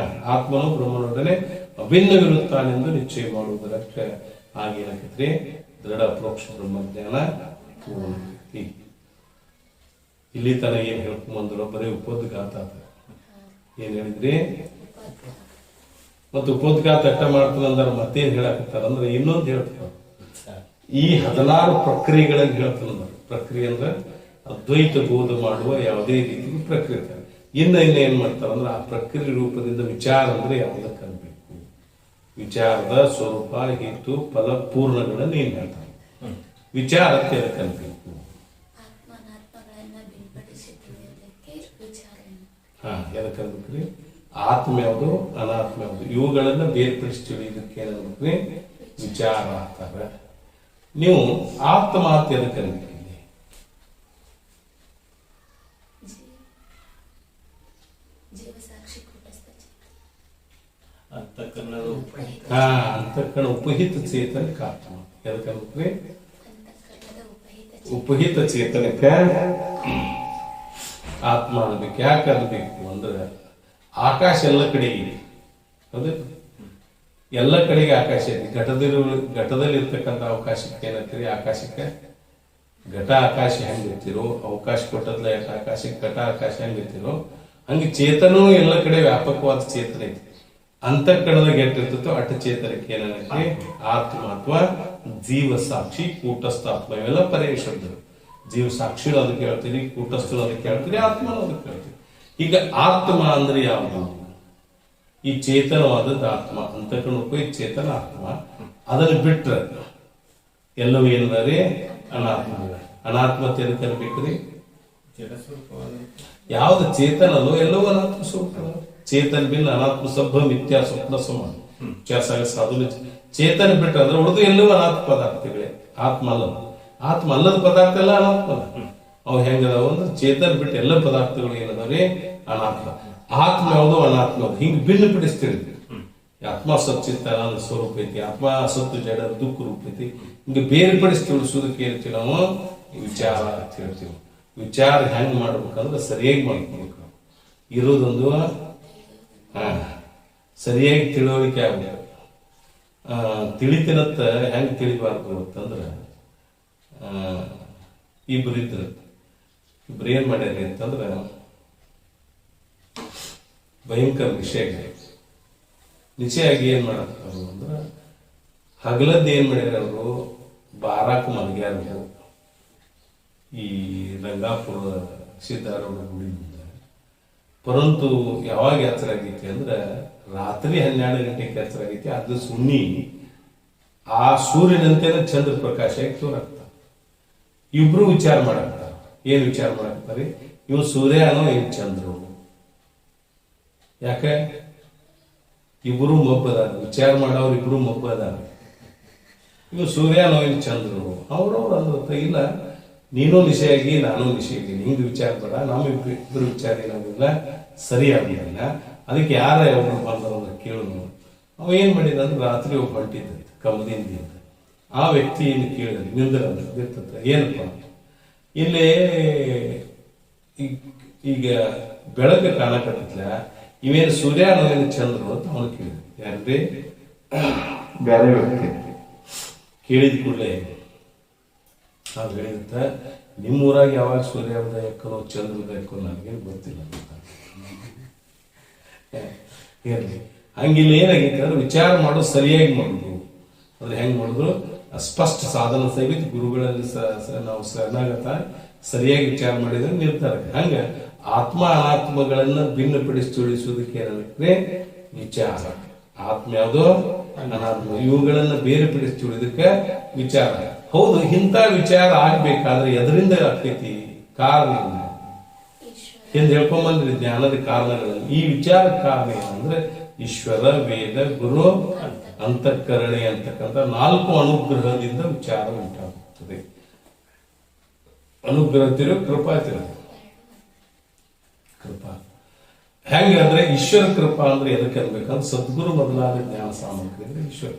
ಆತ್ಮನು ಬ್ರಹ್ಮನೊಡನೆ ಅಭಿನ್ನವಿರುತ್ತಾನೆಂದು ನಿಶ್ಚಯ ಮಾಡುವುದಕ್ಕೆ ಆಗೇನಾಕೈತ್ರಿ ದೃಢ ಅಪರೋಕ್ಷ ಬ್ರಹ್ಮಜ್ಞಾನ ಪೂರ್ಣ. ಇಲ್ಲಿ ತನ ಏನ್ ಹೇಳ್ಕೊಂಬಂದ್ರು ಬರೀ ಉಪೋದ್ಘಾತ ಏನ್ ಹೇಳಿದ್ರಿ? ಮತ್ತು ಉಪೋದ್ಘಾತ ಅಟ್ಟ ಮಾಡ್ತಾನಂದ್ರ ಮತ್ತೇನ್ ಹೇಳಕತ್ತಾರ ಅಂದ್ರೆ ಇನ್ನೊಂದು ಹೇಳ್ತಾರ. ಈ 16 ಪ್ರಕ್ರಿಯೆಗಳನ್ನು ಹೇಳ್ತಾನ. ಪ್ರಕ್ರಿಯೆ ಅಂದ್ರೆ ಅದ್ವೈತ ಬೋಧ ಮಾಡುವ ಯಾವುದೇ ರೀತಿ ಪ್ರಕ್ರಿಯೆ. ಇನ್ನ ಏನ್ ಮಾಡ್ತಾರ ಅಂದ್ರೆ ಆ ಪ್ರಕ್ರಿಯೆ ರೂಪದಿಂದ ವಿಚಾರ ಅಂದ್ರೆ ಯಾವುದಕ್ಕೆ ಅನ್ಬೇಕು, ವಿಚಾರದ ಸ್ವರೂಪ ಹೇತು ಫಲ ಪೂರ್ಣಗಳನ್ನು ಏನ್ ಹೇಳ್ತಾರೆ. ವಿಚಾರಕ್ಕೆ ಅದಕ್ಕೆ ಅನ್ಬೇಕು. ಎದಕ್ಕೆ ಅನ್ಬೇಕ್ರಿ? ಆತ್ಮ ಯಾವುದು ಅನಾತ್ಮ ಯಾವುದು ಇವುಗಳನ್ನ ಬೇರ್ಪಡಿಸಿ ತಿಳಿಯೋದಕ್ಕೆ ಏನನ್ಬೇಕ್ರಿ? ವಿಚಾರ ಅಂತಾರ. ನೀವು ಆತ್ಮ ಅಂತ ಎದಕ್ಕೆ ಅನ್ಬೇಕು? ಅಂತಃಕರಣ ಉಪಹಿತ ಚೇತನಕ್ಕೆ ಆತ್ಮ. ಎದಕ್ಕೆ ಅನ್ಬೇಕ್ರಿ? ಉಪಹಿತ ಚೇತನಕ್ಕೆ ಆತ್ಮ ಅನ್ಬೇಕು. ಯಾಕೆ ಅನ್ಬೇಕು ಅಂದ್ರೆ ಆಕಾಶ ಎಲ್ಲ ಕಡೆ ಇದೆ. ಹೌದು, ಎಲ್ಲ ಕಡೆಗೆ ಆಕಾಶ ಇದೆ. ಘಟದಲ್ಲಿ ಇರ್ತಕ್ಕಂಥ ಅವಕಾಶಕ್ಕೆ ಏನಂತೀರಿ? ಆಕಾಶಕ್ಕೆ ಘಟ ಆಕಾಶ ಹೆಂಗಿರ್ತಿರೋ, ಅವಕಾಶ ಕೊಟ್ಟದ್ಲ ಆಕಾಶಕ್ಕೆ ಘಟ ಆಕಾಶ ಹೆಂಗಿರ್ತಿರೋ ಹಂಗೆ ಚೇತನೂ ಎಲ್ಲ ಕಡೆ ವ್ಯಾಪಕವಾದ ಚೇತನ ಐತಿ. ಅಂತಃಕರಣದಾಗ ಎಟ್ಟಿರ್ತೈತೋ ಅಟ್ಟ ಚೇತನಕ್ಕೆ ಏನಂತೀರಿ? ಆತ್ಮ ಅಥವಾ ಜೀವ ಸಾಕ್ಷಿ, ಕೂಟಸ್ಥಾತ್ಮ ಇವೆಲ್ಲ ಪರ್ಯಾಯ ಶಬ್ದಗಳು. ಜೀವ ಸಾಕ್ಷಿಗಳು ಅದಕ್ಕೆ ಹೇಳ್ತೀರಿ, ಕೂಟಸ್ಥರು ಅದಕ್ಕೆ ಹೇಳ್ತೀರಿ, ಆತ್ಮನು ಅದಕ್ಕೆ ಹೇಳ್ತೀರಿ. ಈಗ ಆತ್ಮ ಅಂದ್ರೆ ಯಾವುದು? ಈ ಚೇತನವಾದದ್ದು ಆತ್ಮ. ಅಂತಃಕರಣಕ್ಕೂ ಈ ಚೇತನ ಆತ್ಮ. ಅದನ್ನು ಬಿಟ್ರೆ ಎಲ್ಲವೂ ಏನಂದ್ರೆ ಅನಾತ್ಮ. ಅನಾತ್ಮತೆ ಎದಕ್ಕೆ ಅನ್ಬೇಕ್ರಿ? ಯಾವ್ದು ಚೇತನದೋ ಎಲ್ಲವೂ ಅನಾತ್ಮ ಸ್ವರೂಪ. ಚೇತನ ಭಿನ್ನ ಅನಾತ್ಮ ಸಭ ಮಿಥ್ಯಾ ಸ್ವಪ್ನ ಸಮಾನ ಸಾಧು. ಚೇತನ ಬಿಟ್ರೆ ಅಂದ್ರೆ ಉಳಿದು ಎಲ್ಲವೂ ಅನಾತ್ಮ ಪದಾರ್ಥಗಳೇ, ಆತ್ಮ ಅಲ್ಲದ. ಆತ್ಮ ಅಲ್ಲದ ಪದಾರ್ಥ ಎಲ್ಲ ಅನಾತ್ಮ. ಅವು ಹೆಂಗದಾವ ಅಂದ್ರೆ ಚೇತನ ಬಿಟ್ಟು ಎಲ್ಲ ಪದಾರ್ಥಗಳು ಏನದಾವ್ರಿ ಅನಾತ್ಮ. ಆತ್ಮ ಯಾವುದು ಅನಾತ್ಮ ಯಾವುದು ಹಿಂಗೆ ಭಿನ್ನಪಡಿಸ್ತೀವಿ. ಆತ್ಮ ಸಚ್ಚಿತ್ತ ಆನಂದ ಸ್ವರೂಪ ಐತಿ, ಆತ್ಮ ಸತ್ತು ಜಡ ದುಃಖ ರೂಪ ಐತಿ. ಹಿಂಗೆ ಬೇರ್ಪಡಿಸಿ ತಿಳಿಸೋದಕ್ಕೆ ಹೇಳ್ತೀವಿ ನಾವು ವಿಚಾರ ಅಂತ ಹೇಳ್ತೀವಿ. ವಿಚಾರ ಹೆಂಗ್ ಮಾಡ್ಬೇಕಂದ್ರೆ ಸರಿಯಾಗಿ ಮಾಡ್ಬೇಕು. ಇರೋದೊಂದು ಸರಿಯಾಗಿ ತಿಳುವಳಿಕೆ ಆಗ್ಬೇಕು. ತಿಳಿತಿನತ್ತ ಹೆಂಗ್ ತಿಳಿಬಾರ್ದು ಅಂತಂದ್ರ ಇಬ್ರು ಏನ್ ಮಾಡ್ಯಾರಿ ಅಂತಂದ್ರ ಭಯಂಕರ ನಿಶ್ಚಯಾಗಿ ಏನ್ ಮಾಡತ್ತಾರು ಅಂದ್ರ ಹಗಲದ್ದು ಏನ್ ಮಾಡ್ಯಾರ ಅವರು ಬಾರಾಕ್ ಮಲಗ್ಯಾರ ಈ ರಂಗಾಪುರ ಸಿದ್ದಾರೂಢ ಗುಡಿ ಮುಂದೆ. ಪರಂತು ಯಾವಾಗ ಎಚ್ಚರ ಆಗೈತಿ ಅಂದ್ರ ರಾತ್ರಿ 12 ಗಂಟೆಗೆ ಎಚ್ಚರ ಆಗೈತಿ. ಅದು ಸುಣ್ಣಿ ಆ ಸೂರ್ಯನಂತೆನ ಚಂದ್ರ ಪ್ರಕಾಶ ಆಗಿ ತೋರಾಗ್ತಾರ. ಇಬ್ರು ವಿಚಾರ ಮಾಡಾಕ್ತಾರ. ಏನ್ ವಿಚಾರ ಮಾಡಾಕ್ತಾರಿ? ಇವ್ ಸೂರ್ಯನೋ ಇವ್ ಚಂದ್ರು. ಯಾಕೆ ಇಬ್ರು ಮಬ್ಬದಾರ, ವಿಚಾರ ಮಾಡೋರು ಇಬ್ರು ಮಬ್ಬದಾರ. ಇವ್ ಸೂರ್ಯನೋ ಇವ್ ಚಂದ್ರು. ಅವ್ರವ್ರು ಅಂದ್ರ ಇಲ್ಲ, ನೀನು ನಿಶೆಯಾಗಿ ನಾನು ನಿಶೆಯಾಗಿನಿ, ಹಿಂಗ್ ವಿಚಾರ ಬೇಡ, ನಮ್ಮ ಇಬ್ರು ವಿಚಾರ ಏನಾಗಿಲ್ಲ ಸರಿಯಾಗಿಲ್ಲ. ಅದಕ್ಕೆ ಯಾರ ಯಾವಾಗ ಬಂದವ್ರ ಕೇಳಿದ್ರು. ಅವ ಏನ್ ಮಾಡಿದ ಅಂದ್ರೆ ರಾತ್ರಿ ಒಬ್ಬ ಹೊಂಟಿದ್ದ ಕಮದಿಂದ. ಆ ವ್ಯಕ್ತಿ ಏನು ಕೇಳಿದ ನಿಂದ್ರ ಏನಪ್ಪ ಇಲ್ಲಿ ಈಗ ಬೆಳಗ್ಗೆ ಕಾಣಕತ್ತಿಲ್ಲ, ಇವೇನು ಸೂರ್ಯ ಏನು ಚಂದ್ರು ಅಂತ ಅವನು ಕೇಳಿದ. ಯಾರ್ರಿ ಬೇರೆ ವ್ಯಕ್ತಿ ಕೇಳಿದ ಕೂಡಲೇ ನಾವು ಹೇಳಿದ ನಿಮ್ಮೂರಾಗ ಯಾವಾಗ ಸೂರ್ಯೋದಯಕ್ಕೋ ಚಂದ್ರೋದಯಕ್ಕೋ ನನಗೇನು ಗೊತ್ತಿಲ್ಲ ಅಂತ ಹೇಳಿ. ಹಂಗಿಲ್ಲ ಏನಾಗೈತೆ ಅಂದ್ರೆ ವಿಚಾರ ಮಾಡೋದು ಸರಿಯಾಗಿ ಮಾಡುದು. ಅಂದ್ರೆ ಹೆಂಗ್ ಮಾಡಿದ್ರು ಸ್ಪಷ್ಟ ಸಾಧನ ಸಹಿತ ಗುರುಗಳಲ್ಲಿ ನಾವು ಶರಣಾಗತ ಸರಿಯಾಗಿ ವಿಚಾರ ಮಾಡಿದ್ರೆ ನಿರ್ಧಾರ. ಹಂಗ ಆತ್ಮ ಅನಾತ್ಮಗಳನ್ನ ಭಿನ್ನಪಡಿಸಿ ತಿಳಿಸೋದಕ್ಕೆ ಏನಂದ್ರೆ ವಿಚಾರ. ಆತ್ಮ ಯಾವುದೋ ಅನಾತ್ಮ ಇವುಗಳನ್ನ ಬೇರೆಪಡಿಸಿ ತಿಳಿದಕ್ಕೆ ವಿಚಾರ. ಹೌದು, ಇಂಥ ವಿಚಾರ ಆಗ್ಬೇಕಾದ್ರೆ ಎದರಿಂದ ಆಗ್ತೈತಿ? ಕಾರಣ ಎಂದು ಹೇಳ್ಕೊಂಬಂದ್ರಿ ಜ್ಞಾನದ ಕಾರಣಗಳಲ್ಲಿ. ಈ ವಿಚಾರ ಕಾರಣ ಏನಂದ್ರೆ ಈಶ್ವರ, ವೇದ, ಗುರು, ಅಂತಃಕರಣೆ ಅಂತಕ್ಕಂಥ 4 ಅನುಗ್ರಹದಿಂದ ವಿಚಾರ ಉಂಟಾಗುತ್ತದೆ. ಅನುಗ್ರಹ ತಿರು, ಕೃಪಾ ತಿರು. ಕೃಪಾ ಹೆಂಗೆ ಅಂದ್ರೆ ಈಶ್ವರ ಕೃಪಾ ಅಂದ್ರೆ ಎದಕ್ಕೆ ಅನ್ಬೇಕಂದ್ರೆ ಸದ್ಗುರು ಮೊದಲಾದ ಜ್ಞಾನ ಸಾಮಗ್ರಿ ಅಂದ್ರೆ ಈಶ್ವರ.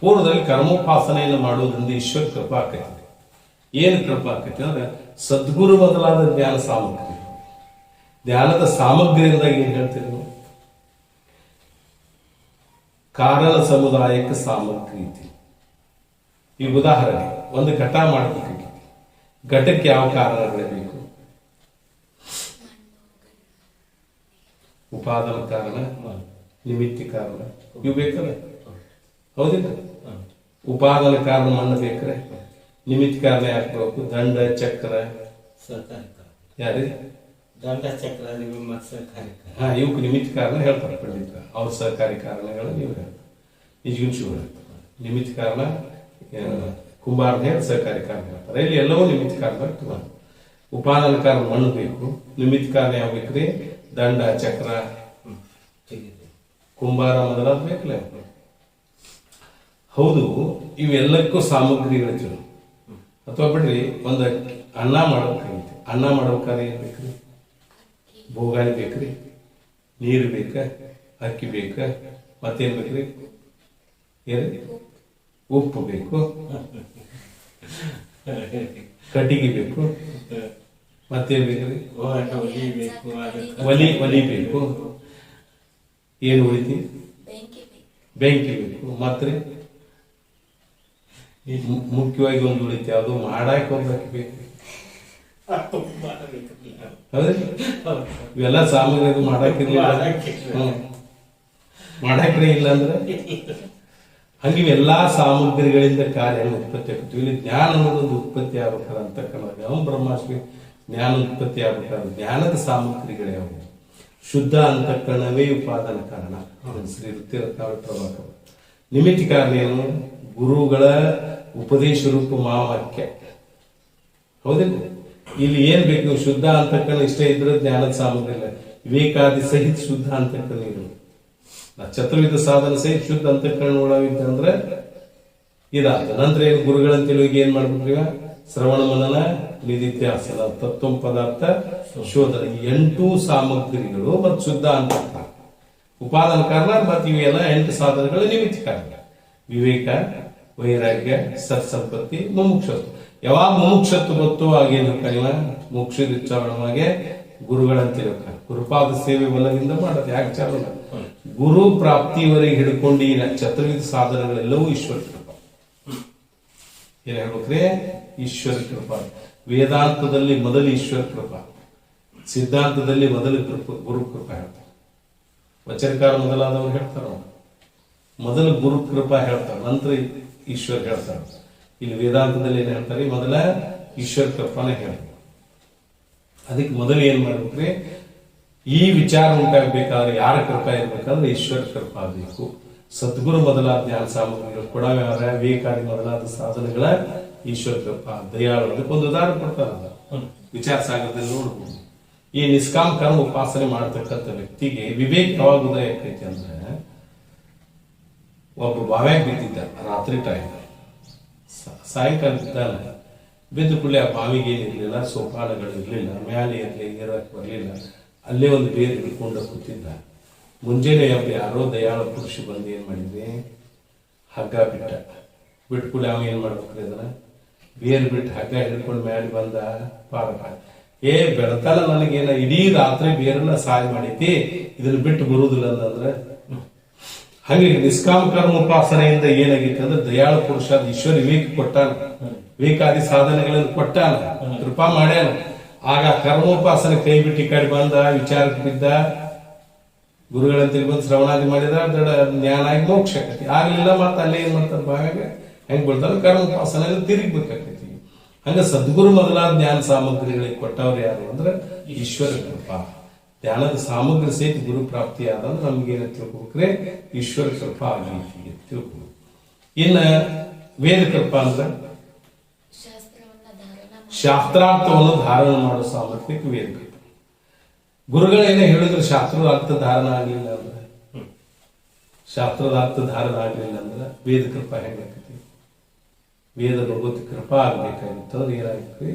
ಪೂರ್ವದಲ್ಲಿ ಕರ್ಮೋಪಾಸನೆಯನ್ನು ಮಾಡೋದ್ರಿಂದ ಈಶ್ವರ ಕೃಪಾ ಆಕೈತಿ. ಏನು ಕೃಪಾ ಆಕೈತಿ ಅಂದ್ರೆ ಸದ್ಗುರು ಮೊದಲಾದ ಜ್ಞಾನ ಸಾಮಗ್ರಿ. ಜ್ಞಾನದ ಸಾಮಗ್ರಿಯಿಂದ ಏನ್ ಹೇಳ್ತೀರಿ ನೀವು? ಕಾರಣ ಸಮುದಾಯಕ್ಕೆ ಸಾಮಗ್ರಿ ಐತಿ. ಈ ಉದಾಹರಣೆ, ಒಂದು ಘಟ ಮಾಡಬೇಕಾಗಿ ಘಟಕ್ಕೆ ಯಾವ ಕಾರಣಗಳು ಬೇಕು? ಉಪಾದಾನ ಕಾರಣ, ನಿಮಿತ್ತಿ ಕಾರಣ, ಇವು ಬೇಕಲ್ಲ? ಹೌದಿಲ್ಲ? ಉಪಾದಾನ ಕಾರಣ ಮಣ್ಣು ಬೇಕ್ರೆ, ನಿಮಿತ್ತ ಕಾರಣ ಯಾಕೆ ಬೇಕು? ದಂಡ, ಚಕ್ರ, ಯಾರಿ ದಂಡ, ಚಕ್ರ, ಇವಕ್ಕೆ ನಿಮಿತ್ತ ಕಾರಣ ಹೇಳ್ತಾರೆ ಪಂಡಿತ. ಅವ್ರ ಸಹಕಾರಿ ಕಾರಣಗಳು ನೀವು ಹೇಳ್ತಾರೆ. ನಿಜಗುಂಶಿಗಳು ಹೇಳ್ತಾರೆ ನಿಮಿತ್ತ ಕಾರಣ. ಕುಂಬಾರನ ಹೇಳಿ ಸಹಕಾರಿ ಕಾರಣ ಹೇಳ್ತಾರೆ. ಇಲ್ಲಿ ಎಲ್ಲವೂ ನಿಮಿತ್ತ ಕಾರಣ. ಉಪಾದಾನ ಕಾರಣ ಮಣ್ಣು ಬೇಕು. ನಿಮಿತ್ತ ಕಾರಣ ಯಾವ ಬೇಕ್ರಿ? ದಂಡ, ಚಕ್ರ, ಕುಂಬಾರ ಮೊದಲಾದ ಬೇಕಲ್ಲ. ಹೌದು, ಇವೆಲ್ಲಕ್ಕೂ ಸಾಮಗ್ರಿಗಳು. ಅಥವಾ ಬಿಡ್ರಿ, ಒಂದು ಅನ್ನ ಮಾಡ್ಬೇಕಾಗಿತ್ತು. ಅನ್ನ ಮಾಡ್ಬೇಕಾದ್ರೆ ಏನ್ ಬೇಕ್ರಿ? ಬೋಗಾಣಿ ಬೇಕ್ರಿ, ನೀರು ಬೇಕ, ಅಕ್ಕಿ ಬೇಕ, ಮತ್ತೇನ್ ಬೇಕ್ರಿ? ಉಪ್ಪು ಬೇಕು, ಕಟ್ಟಿಗೆ ಬೇಕು, ಮತ್ತೇನ್ ಬೇಕ್ರಿ? ಒಲಿ ಬೇಕು. ಏನು ಉಳಿತಿ? ಬೆಂಕಿ ಬೇಕು. ಮತ್ತೆ ಮುಖ್ಯವಾಗಿ ಒಂದು ಉಳಿತಿ, ಅದು ಮಾಡಾಕ ಒಂದು ಬೇಕು. ಹೌದ್ರಿ? ಇವೆಲ್ಲ ಸಾಮಗ್ರಿ ಮಾಡಾಕಿರ್ಲಿಲ್ಲ, ಮಾಡಾಕ್ರೆ ಇಲ್ಲ ಅಂದ್ರೆ ಹಂಗಿವೆಲ್ಲಾ ಸಾಮಗ್ರಿಗಳಿಂದ ಕಾರ್ಯ ಉತ್ಪತ್ತಿ ಆಗ್ತೀವಿ. ಇಲ್ಲಿ ಜ್ಞಾನ ಅನ್ನೋದೊಂದು ಉತ್ಪತ್ತಿ ಆಗ್ಬೇಕಾದ್ರೆ ಅಂತಕ್ಕಂಥ ಅವನು ಬ್ರಹ್ಮಾಸ್ಮಿ ಜ್ಞಾನ ಉತ್ಪತ್ತಿ ಆಗ್ಬೇಕಾದ್ರೆ ಜ್ಞಾನದ ಸಾಮಗ್ರಿಗಳೇ ಅವು. ಶುದ್ಧ ಅಂತಕ್ಕಣವೇ ಉಪಾದಾನ ಕಾರಣ. ಶ್ರೀ ವೃತ್ತಿರತ್ನಾವಳಿ ಪ್ರಭಾಕರ. ನಿಮಿತ್ತ ಕಾರಣ ಏನು? ಗುರುಗಳ ಉಪದೇಶ ರೂಪ ಮಹಾವಾಕ್ಯ. ಹೌದಿಲ್ಲ? ಇಲ್ಲಿ ಏನ್ ಬೇಕು? ಶುದ್ಧ ಅಂತಕ್ಕಣ ಇಷ್ಟ ಇದ್ರೆ ಜ್ಞಾನದ ಸಾಮಗ್ರಿ ಇಲ್ಲ. ವಿವೇಕಾದಿ ಸಹಿತ ಶುದ್ಧ ಅಂತಕ್ಕಣ ಇರು. ಚತುರ್ವಿಧ ಸಾಧನ ಸಹಿತ ಶುದ್ಧ ಅಂತಕ್ಕಣ ಒಳಗಿದ್ದಂದ್ರೆ ಇದಾದ ನಂತರ ಏನು? ಗುರುಗಳಂತ ಏನ್ ಮಾಡ್ಬಿಟ್ರಿ? ಶ್ರವಣ ಮನನ ನಿಧಿಧ್ಯಾಸನ ತತ್ವ ಪದಾರ್ಥ ಶೋಧನೆ 8 ಸಾಮಗ್ರಿಗಳು ಮತ್ತು ಶುದ್ಧ ಅಂತ ಉಪಾದಾನ ಕಾರಣ ಮತ್ತು ಇವೆಲ್ಲ 8 ಸಾಧನಗಳ ನಿಮಿತ್ತ ಕಾರಣ. ವಿವೇಕ, ವೈರಾಗ್ಯ, ಸತ್ಸಂಪತ್ತಿ, ಮುಮುಕ್ಷತ್ವ. ಯಾವಾಗ ಮುಮುಕ್ಷತ್ವ ಗೊತ್ತು ಆಗೇನು ಕಲಿಮ ಮೋಕ್ಷದ ಚಾರಣವಾಗಿ ಗುರುಗಳಂತಿರಕ ಗುರುಪಾದ ಸೇವೆ ಬಲದಿಂದ ಮಾಡೋದು. ಯಾಕೆ ಚಾರಣ ಗುರು ಪ್ರಾಪ್ತಿವರೆಗೆ ಹಿಡ್ಕೊಂಡು ಈ ಚತುರ್ವಿಧ ಸಾಧನಗಳೆಲ್ಲವೂ ಈಶ್ವರ ಕೃಪಾ. ಏನ್ ಹೇಳ್ಬೇಕ್ರಿ? ಈಶ್ವರ ಕೃಪಾ. ವೇದಾಂತದಲ್ಲಿ ಮೊದಲು ಈಶ್ವರ ಕೃಪಾ, ಸಿದ್ಧಾಂತದಲ್ಲಿ ಮೊದಲು ಗುರು ಕೃಪಾ ಹೇಳ್ತಾರೆ. ವಚನಕಾರ ಮೊದಲಾದವ್ರು ಹೇಳ್ತಾರ, ಮೊದಲು ಗುರು ಕೃಪಾ ಹೇಳ್ತಾರೆ, ನಂತರ ಈಶ್ವರ ಹೇಳ್ತಾರೆ. ಇಲ್ಲಿ ವೇದಾಂತದಲ್ಲಿ ಏನ್ ಹೇಳ್ತಾರೆ? ಮೊದಲ ಈಶ್ವರ ಕೃಪಾನೇ ಹೇಳ್ತಾರೆ. ಅದಕ್ಕೆ ಮೊದಲು ಏನ್ ಮಾಡ್ಬೇಕ್ರಿ? ಈ ವಿಚಾರ ಉಂಟಾಗಬೇಕಾದ್ರೆ ಯಾರ ಕೃಪಾ ಇರ್ಬೇಕಂದ್ರೆ ಈಶ್ವರ ಕೃಪಾ ಬೇಕು. ಸದ್ಗುರು ಮೊದಲಾದ ಜ್ಞಾನ ಸಾಮಗ್ರಿಗಳು ಕೊಡವ್ಯಾರ ವೇಕಾದಿ ಮೊದಲಾದ ಸಾಧನೆಗಳ ಈಶ್ವರ ಕೃಪಾ ದಯಾಳು. ಅದಕ್ಕೊಂದು ಉದಾಹರಣೆ ಕೊಡ್ತಾರಲ್ಲ, ವಿಚಾರ ಸಾಗರದಲ್ಲಿ ನೋಡ್ಬೋದು. ಈ ನಿಷ್ಕಾಮ ಕರ್ಮ ಉಪಾಸನೆ ಮಾಡತಕ್ಕಂಥ ವ್ಯಕ್ತಿಗೆ ವಿವೇಕ ಯಾವಾಗ ಉದಯ ಆಕೈತಿ ಅಂದ್ರೆ, ಒಬ್ಬ ಬಾವ್ಯಾಗ ಬಿದ್ದಿದ್ದ ರಾತ್ರಿ ಟೈಮ್, ಸಾಯಂಕಾಲ ಬಿದ್ದಾನೆ. ಬಿದ್ದ ಕೂಡಲೇ ಆ ಬಾವಿಗೆ ಏನಿರ್ಲಿಲ್ಲ, ಸೋಪಾನಗಳು ಇರ್ಲಿಲ್ಲ, ಮ್ಯಾಲೆ ಏರಕ್ ಬರ್ಲಿಲ್ಲ. ಅಲ್ಲೇ ಒಂದು ಬೇರು ಹಿಡ್ಕೊಂಡು ಕೂತಿದ್ದ. ಮುಂಜಾನೆ ಯಾರೋ ದಯಾಳ ಪುರುಷ ಬಂದು ಏನ್ ಮಾಡಿದ್ರಿ? ಹಗ್ಗ ಬಿಟ್ಟ. ಬಿಟ್ಟು ಕೂಡಲೇ ಅವ ಏನ್ ಮಾಡ್ಬೇಕ್ರಿ? ಅದನ್ನ ಬೇರು ಬಿಟ್ಟು ಹಗ್ಗ ಹಿಡ್ಕೊಂಡು ಮ್ಯಾಲೆ ಬಂದ. ಪಾರಪ್ಪ ಬೆಳತಾನ ನನಗೇನ ಇಡೀ ರಾತ್ರಿ ಬೇರನ್ನ ಸಹಾಯ ಮಾಡೈತಿ, ಇದನ್ನ ಬಿಟ್ಟು ಬರುವುದಿಲ್ಲ ಅಂತಂದ್ರೆ. ಹಂಗೆ ನಿಷ್ಕಾಮ ಕರ್ಮ ಉಪಾಸನೆಯಿಂದ ಏನಾಗಿತ್ತು ಅಂದ್ರೆ ದಯಾಳ ಪುರುಷ ಈಶ್ವರ ವಿವೇಕ ಕೊಟ್ಟಾನ, ವಿವೇಕಾದಿ ಸಾಧನೆಗಳನ್ನು ಕೊಟ್ಟಾನ, ಕೃಪಾ ಮಾಡ್ಯಾನ. ಆಗ ಕರ್ಮೋಪಾಸನೆ ಕೈ ಬಿಟ್ಟು ಈ ಕಡೆ ಬಂದ, ವಿಚಾರಕ್ಕೆ ಬಿದ್ದ, ಗುರುಗಳಂತ ಬಂದು ಶ್ರವಣಾದಿ ಮಾಡಿದ, ದೊಡ್ಡ ಜ್ಞಾನ ಆಗಿ ಮೋಕ್ಷ ಆಕತಿ. ಆಗ್ಲಿಲ್ಲ ಮತ್ತೆ ಅಲ್ಲೇ ಏನ್ ಮಾಡ್ತಾರೆ? ಭಾಗ ಹೆಂಗ್ ಬಿಡ್ತಾರ? ಕರ್ಮೋಪಾಸನೆ ತಿರುಗ್ಬೇಕಾಕತಿ. ಹಂಗ ಸದ್ಗುರು ಮೊದಲಾದ ಜ್ಞಾನ ಸಾಮಗ್ರಿಗಳಿಗೆ ಕೊಟ್ಟವ್ರು ಯಾರು ಅಂದ್ರೆ ಈಶ್ವರ ಕೃಪಾ. ಜ್ಞಾನದ ಸಾಮಗ್ರಿ ಸಹಿತ ಗುರು ಪ್ರಾಪ್ತಿ ಆದಂದ್ರೆ ನಮ್ಗೆ ಏನ ತಿಳ್ಕೊಬೇಕ್ರೆ? ಈಶ್ವರ ಕೃಪಾ ಆಗೈತಿ ತಿಳ್ಕೊ. ಇನ್ನ ವೇದ ಕೃಪಾ ಅಂದ್ರೆ ಶಾಸ್ತ್ರಾರ್ಥವನ್ನು ಧಾರಣ ಮಾಡೋ ಸಾಮರ್ಥ್ಯಕ್ಕೆ ವೇದ ಕೃಪಾ. ಗುರುಗಳೇನೇ ಹೇಳಿದ್ರು ಶಾಸ್ತ್ರದ ಅರ್ಥ ಧಾರಣ ಆಗ್ಲಿಲ್ಲ ಅಂದ್ರೆ, ಶಾಸ್ತ್ರದ ಅರ್ಥ ಧಾರಣ ಆಗ್ಲಿಲ್ಲ ಅಂದ್ರೆ ವೇದ ಕೃಪಾ ಹೆಂಗಾಕತಿ? ವೇದ ಭಗವತಿ ಕೃಪಾ ಆಗ್ಬೇಕಾಗಿತ್ತು ಅಂದ್ರೆ ಏನಾಗ್ತದೆ?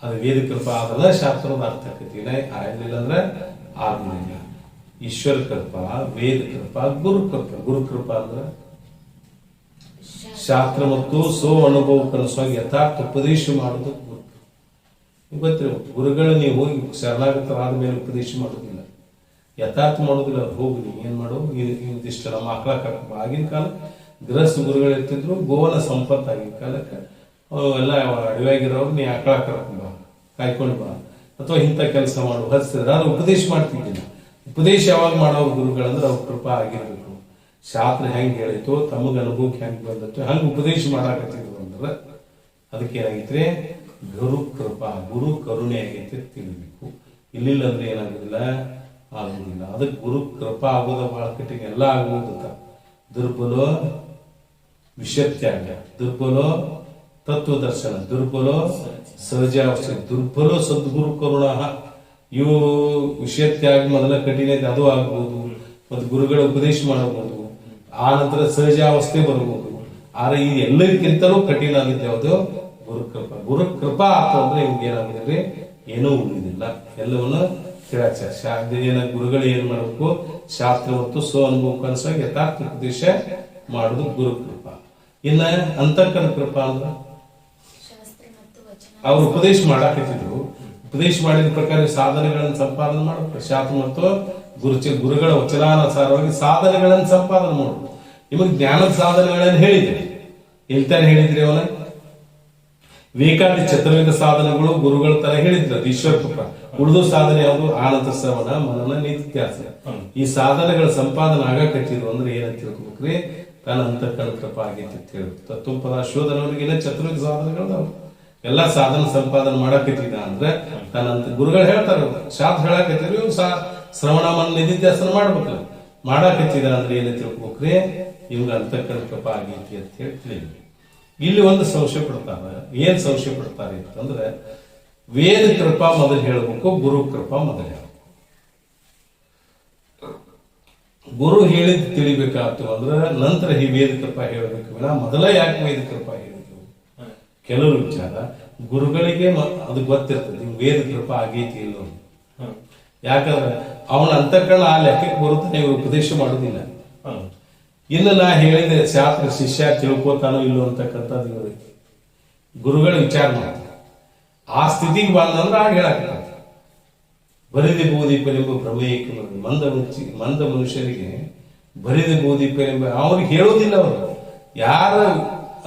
ಅದು ವೇದ ಕೃಪಾ ಆದ್ರೆ ಶಾಸ್ತ್ರದ ಅರ್ಥ ಆಕತಿ. ಆಗ್ಲಿಲ್ಲ ಅಂದ್ರೆ ಆಗ್ಲಿಲ್ಲ. ಈಶ್ವರ ಕೃಪಾ, ವೇದ ಕೃಪಾ, ಗುರು ಕೃಪಾ. ಗುರು ಕೃಪಾ ಅಂದ್ರೆ ಶಾಸ್ತ್ರ ಮತ್ತು ಸೋ ಅನುಭವಕ್ಕನುಸಾಗಿ ಯಥಾರ್ಥ ಉಪದೇಶ ಮಾಡೋದು ಗುರು. ಗೊತ್ತಿರ ಗುರುಗಳು ನೀವು ಹೋಗಿ ಶರಣಾಗತರಾದ ಮೇಲೆ ಉಪದೇಶ ಮಾಡೋದಿಲ್ಲ, ಯಥಾರ್ಥ ಮಾಡೋದಿಲ್ಲ. ಹೋಗಿ ನೀವು ಏನ್ ಮಾಡೋ, ಇದಿಷ್ಟ ನಮ್ಮ ಮಕ್ಕಳ ಕರ್ಕೊಂಬ. ಆಗಿನ ಕಾಲ ಗೃಹಸ್ಥ ಗುರುಗಳು ಇರ್ತಿದ್ರು, ಗೋವನ ಸಂಪತ್ತು. ಆಗಿನ ಕಾಲಕ್ಕೆ ಎಲ್ಲ ಅಡವಾಗಿರೋರು ನೀ ಆಕಳ ಕರ್ಕೊಂಬ, ಕಾಯ್ಕೊಂಡು ಬಾ, ಅಥವಾ ಇಂಥ ಕೆಲಸ ಮಾಡು ಹಚ್ತಿದ್ರೆ ಅದು ಉಪದೇಶ ಮಾಡ್ತಿದ್ದಿಲ್ಲ. ಉಪದೇಶ ಯಾವಾಗ ಮಾಡೋರು ಗುರುಗಳಂದ್ರೆ ಅವ್ರ ಕೃಪಾ ಆಗಿರ್ಬೇಕು. ಶಾಸ್ತ್ರ ಹೆಂಗ್ ಹೇಳಿತೋ, ತಮಗ ಅನುಭವಕ್ಕೆ ಹೆಂಗ್ ಬಂದತ್ತು ಹಂಗ ಉಪದೇಶ ಮಾಡಾಕತ್ತಿದ್ರು ಅಂದ್ರೆ ಅದಕ್ಕೆ ಏನಾಗಿದ್ರೆ ಗುರು ಕೃಪಾ, ಗುರು ಕರುಣೆ ಆಗೈತೆ ತಿಳಿಬೇಕು. ಇಲ್ಲಿಲ್ಲ ಅಂದ್ರೆ ಏನಾಗುದಿಲ್ಲ, ಆಗುದಿಲ್ಲ. ಅದಕ್ಕೆ ಗುರು ಕೃಪಾ ಆಗೋದ ಬಹಳ ಕಟ್ಟಿಗೆ. ಎಲ್ಲ ಆಗುವುದ ದುರ್ಬಲೋ ವಿಷತ್ಯಾಗ, ದುರ್ಬಲೋ ತತ್ವದರ್ಶನ, ದುರ್ಬಲೋ ಸಹಜಾವಸ್ಥೆ, ದುರ್ಬಲೋ ಸದ್ಗುರು ಕರುಣ. ಇವು ವಿಷತ್ಯಾಗ ಮೊದಲ ಕಠಿಣ ಐತೆ, ಅದು ಆಗ್ಬಹುದು. ಮತ್ತು ಗುರುಗಳ ಉಪದೇಶ ಮಾಡಬಹುದು. ಆ ನಂತರ ಸಹಜಾವಸ್ಥೆ ಬರಬಹುದು. ಆದ್ರೆ ಈ ಎಲ್ಲರಿಗಿಂತಲೂ ಕಠಿಣ ಆಗಿದ್ದೆ ಯಾವುದು? ಗುರುಕೃಪಾ. ಗುರುಕೃಪಾ ಆಯ್ತು ಅಂದ್ರೆ ಇವ್ಗೆ ಏನಾಗಿದೆ? ಏನೂ ಉಳಿದಿಲ್ಲ, ಎಲ್ಲವನ್ನ ಏನ ಗುರುಗಳು ಏನ್ ಮಾಡಬೇಕು? ಶಾಸ್ತ್ರ ಮತ್ತು ಸ್ವ ಅನುಭವಕ್ಕನುಸಾಗಿ ಯಥಾರ್ಥ ಉಪದೇಶ ಮಾಡುದು ಗುರುಕೃಪಾ. ಇನ್ನ ಅಂತಃಕರಣ ಕೃಪಾ ಅಂದ್ರ ಅವ್ರು ಉಪದೇಶ ಮಾಡಾಕತ್ತಿದ್ರು. ಉಪದೇಶ ಮಾಡಿದ ಪ್ರಕಾರ ಸಾಧನೆಗಳನ್ನು ಸಂಪಾದನೆ ಮಾಡಬೇಕು. ಶಾಸ್ತ್ರ ಮತ್ತು ಗುರುಗಳ ವಚನಾನುಸಾರವಾಗಿ ಸಾಧನೆಗಳನ್ನು ಸಂಪಾದನೆ ಮಾಡಬೇಕು. ನಿಮಗೆ ಜ್ಞಾನದ ಸಾಧನೆಗಳನ್ನು ಹೇಳಿದ್ರಿ, ಎಲ್ತಾನೆ ಹೇಳಿದ್ರಿ? ಅವನ ವೇಕಾದಿ ಚತುರ್ವಿಧ ಸಾಧನೆಗಳು ಗುರುಗಳ ತರ ಹೇಳಿದ್ರು, ಅದು ಈಶ್ವರ ಕೃಪಾ. ಉಳಿದು ಸಾಧನೆ ಯಾವುದು? ಆನಂದ ಶ್ರವಣ, ಮನನ, ನಿತ್ಯಾಸ. ಈ ಸಾಧನೆಗಳ ಸಂಪಾದನೆ ಆಗಾಕತ್ತಿದ್ರು ಅಂದ್ರೆ ಏನಂತ ತಿಳ್ಕೊಬೇಕ್ರಿ? ತಾನ ಅಂತಃಕರಣ ಕೃಪಾ ಆಗೈತಿ ಅಂತ ಹೇಳ್ಬೇಕು. ತತ್ವಪದ ಶೋಧನವರಿಗೆಲ್ಲ ಚತುರ್ವಿಧ ಸಾಧನೆಗಳು ಎಲ್ಲಾ ಸಾಧನ ಸಂಪಾದನೆ ಮಾಡಾಕತ್ತಿದ ಅಂದ್ರೆ ತಾನಂತ ಗುರುಗಳು ಹೇಳ್ತಾರ. ಶಾಸ್ತ್ರ ಹೇಳಾಕತ್ತಿದ್ರು, ಇವ್ ಶ್ರವಣ ಮನ ನಿಧಿಧ್ಯಾಸನ ಮಾಡ್ಬೇಕಲ್ಲ. ಮಾಡಾಕತ್ತಿದ ಅಂದ್ರೆ ಏನಂತ ತಿಳ್ಕೊಬೇಕ್ರಿ? ಇವ್ಗ ಅಂತಃಕರಣ ಕೃಪಾ ಆಗೈತಿ ಅಂತ ಹೇಳಿ ತಿಳಿದ್ವಿ. ಇಲ್ಲಿ ಒಂದು ಸಂಶಯ ಪಡ್ತಾರ. ಏನ್ ಸಂಶಯ ಪಡ್ತಾರೆ ಅಂತಂದ್ರೆ, ವೇದ ಕೃಪಾ ಮೊದಲು ಹೇಳ್ಬೇಕು, ಗುರು ಕೃಪಾ ಮೊದಲು ಹೇಳ್ಬೇಕು. ಗುರು ಹೇಳಿದ್ ತಿಳಿಬೇಕಾಯ್ತು ಅಂದ್ರೆ ನಂತರ ಈ ವೇದ ಕೃಪಾ ಹೇಳ್ಬೇಕು. ಮೊದಲ ಯಾಕೆ ವೇದ ಕೃಪಾ ಹೇಳಿದ್ರು? ಕೆಲವರು ವಿಚಾರ ಗುರುಗಳಿಗೆ ಅದು ಗೊತ್ತಿರ್ತದೆ ನಿಮ್ಗೆ ವೇದ ಕೃಪಾ ಆಗೈತಿ ಇಲ್ಲ ಅಂತ. ಯಾಕಂದ್ರೆ ಅವನ ಅಂತಃಕರಣ ಆ ಲೆಕ್ಕಕ್ಕೆ ಬರುತ್ತೆ, ಇವರು ಉಪದೇಶ ಮಾಡೋದಿಲ್ಲ. ಇನ್ನು ನಾ ಹೇಳಿದೆ ಶಾಸ್ತ್ರ ಶಿಷ್ಯ ತಿಳ್ಕೊತಾನೋ ಇಲ್ಲೋ ಅಂತಕ್ಕಂಥದ್ದು ಇವರು ಗುರುಗಳ ವಿಚಾರ ಮಾಡ್ತಾರೆ. ಆ ಸ್ಥಿತಿಗೆ ಬಂದಂದ್ರೆ ಆಗ ಹೇಳಕ್ಕಾಗ್ತದೆ. ಬರಿದೆ ಬೋಧಿಪನೆಂಬ ಭ್ರಮೆಯಕ್ಕೆ ಮಂದ ಮನುಷ್ಯರಿಗೆ ಬರಿದೆ ಬೋಧಿಪನೆಂಬ ಅವ್ರಿಗೆ ಹೇಳೋದಿಲ್ಲ. ಅವರು ಯಾರ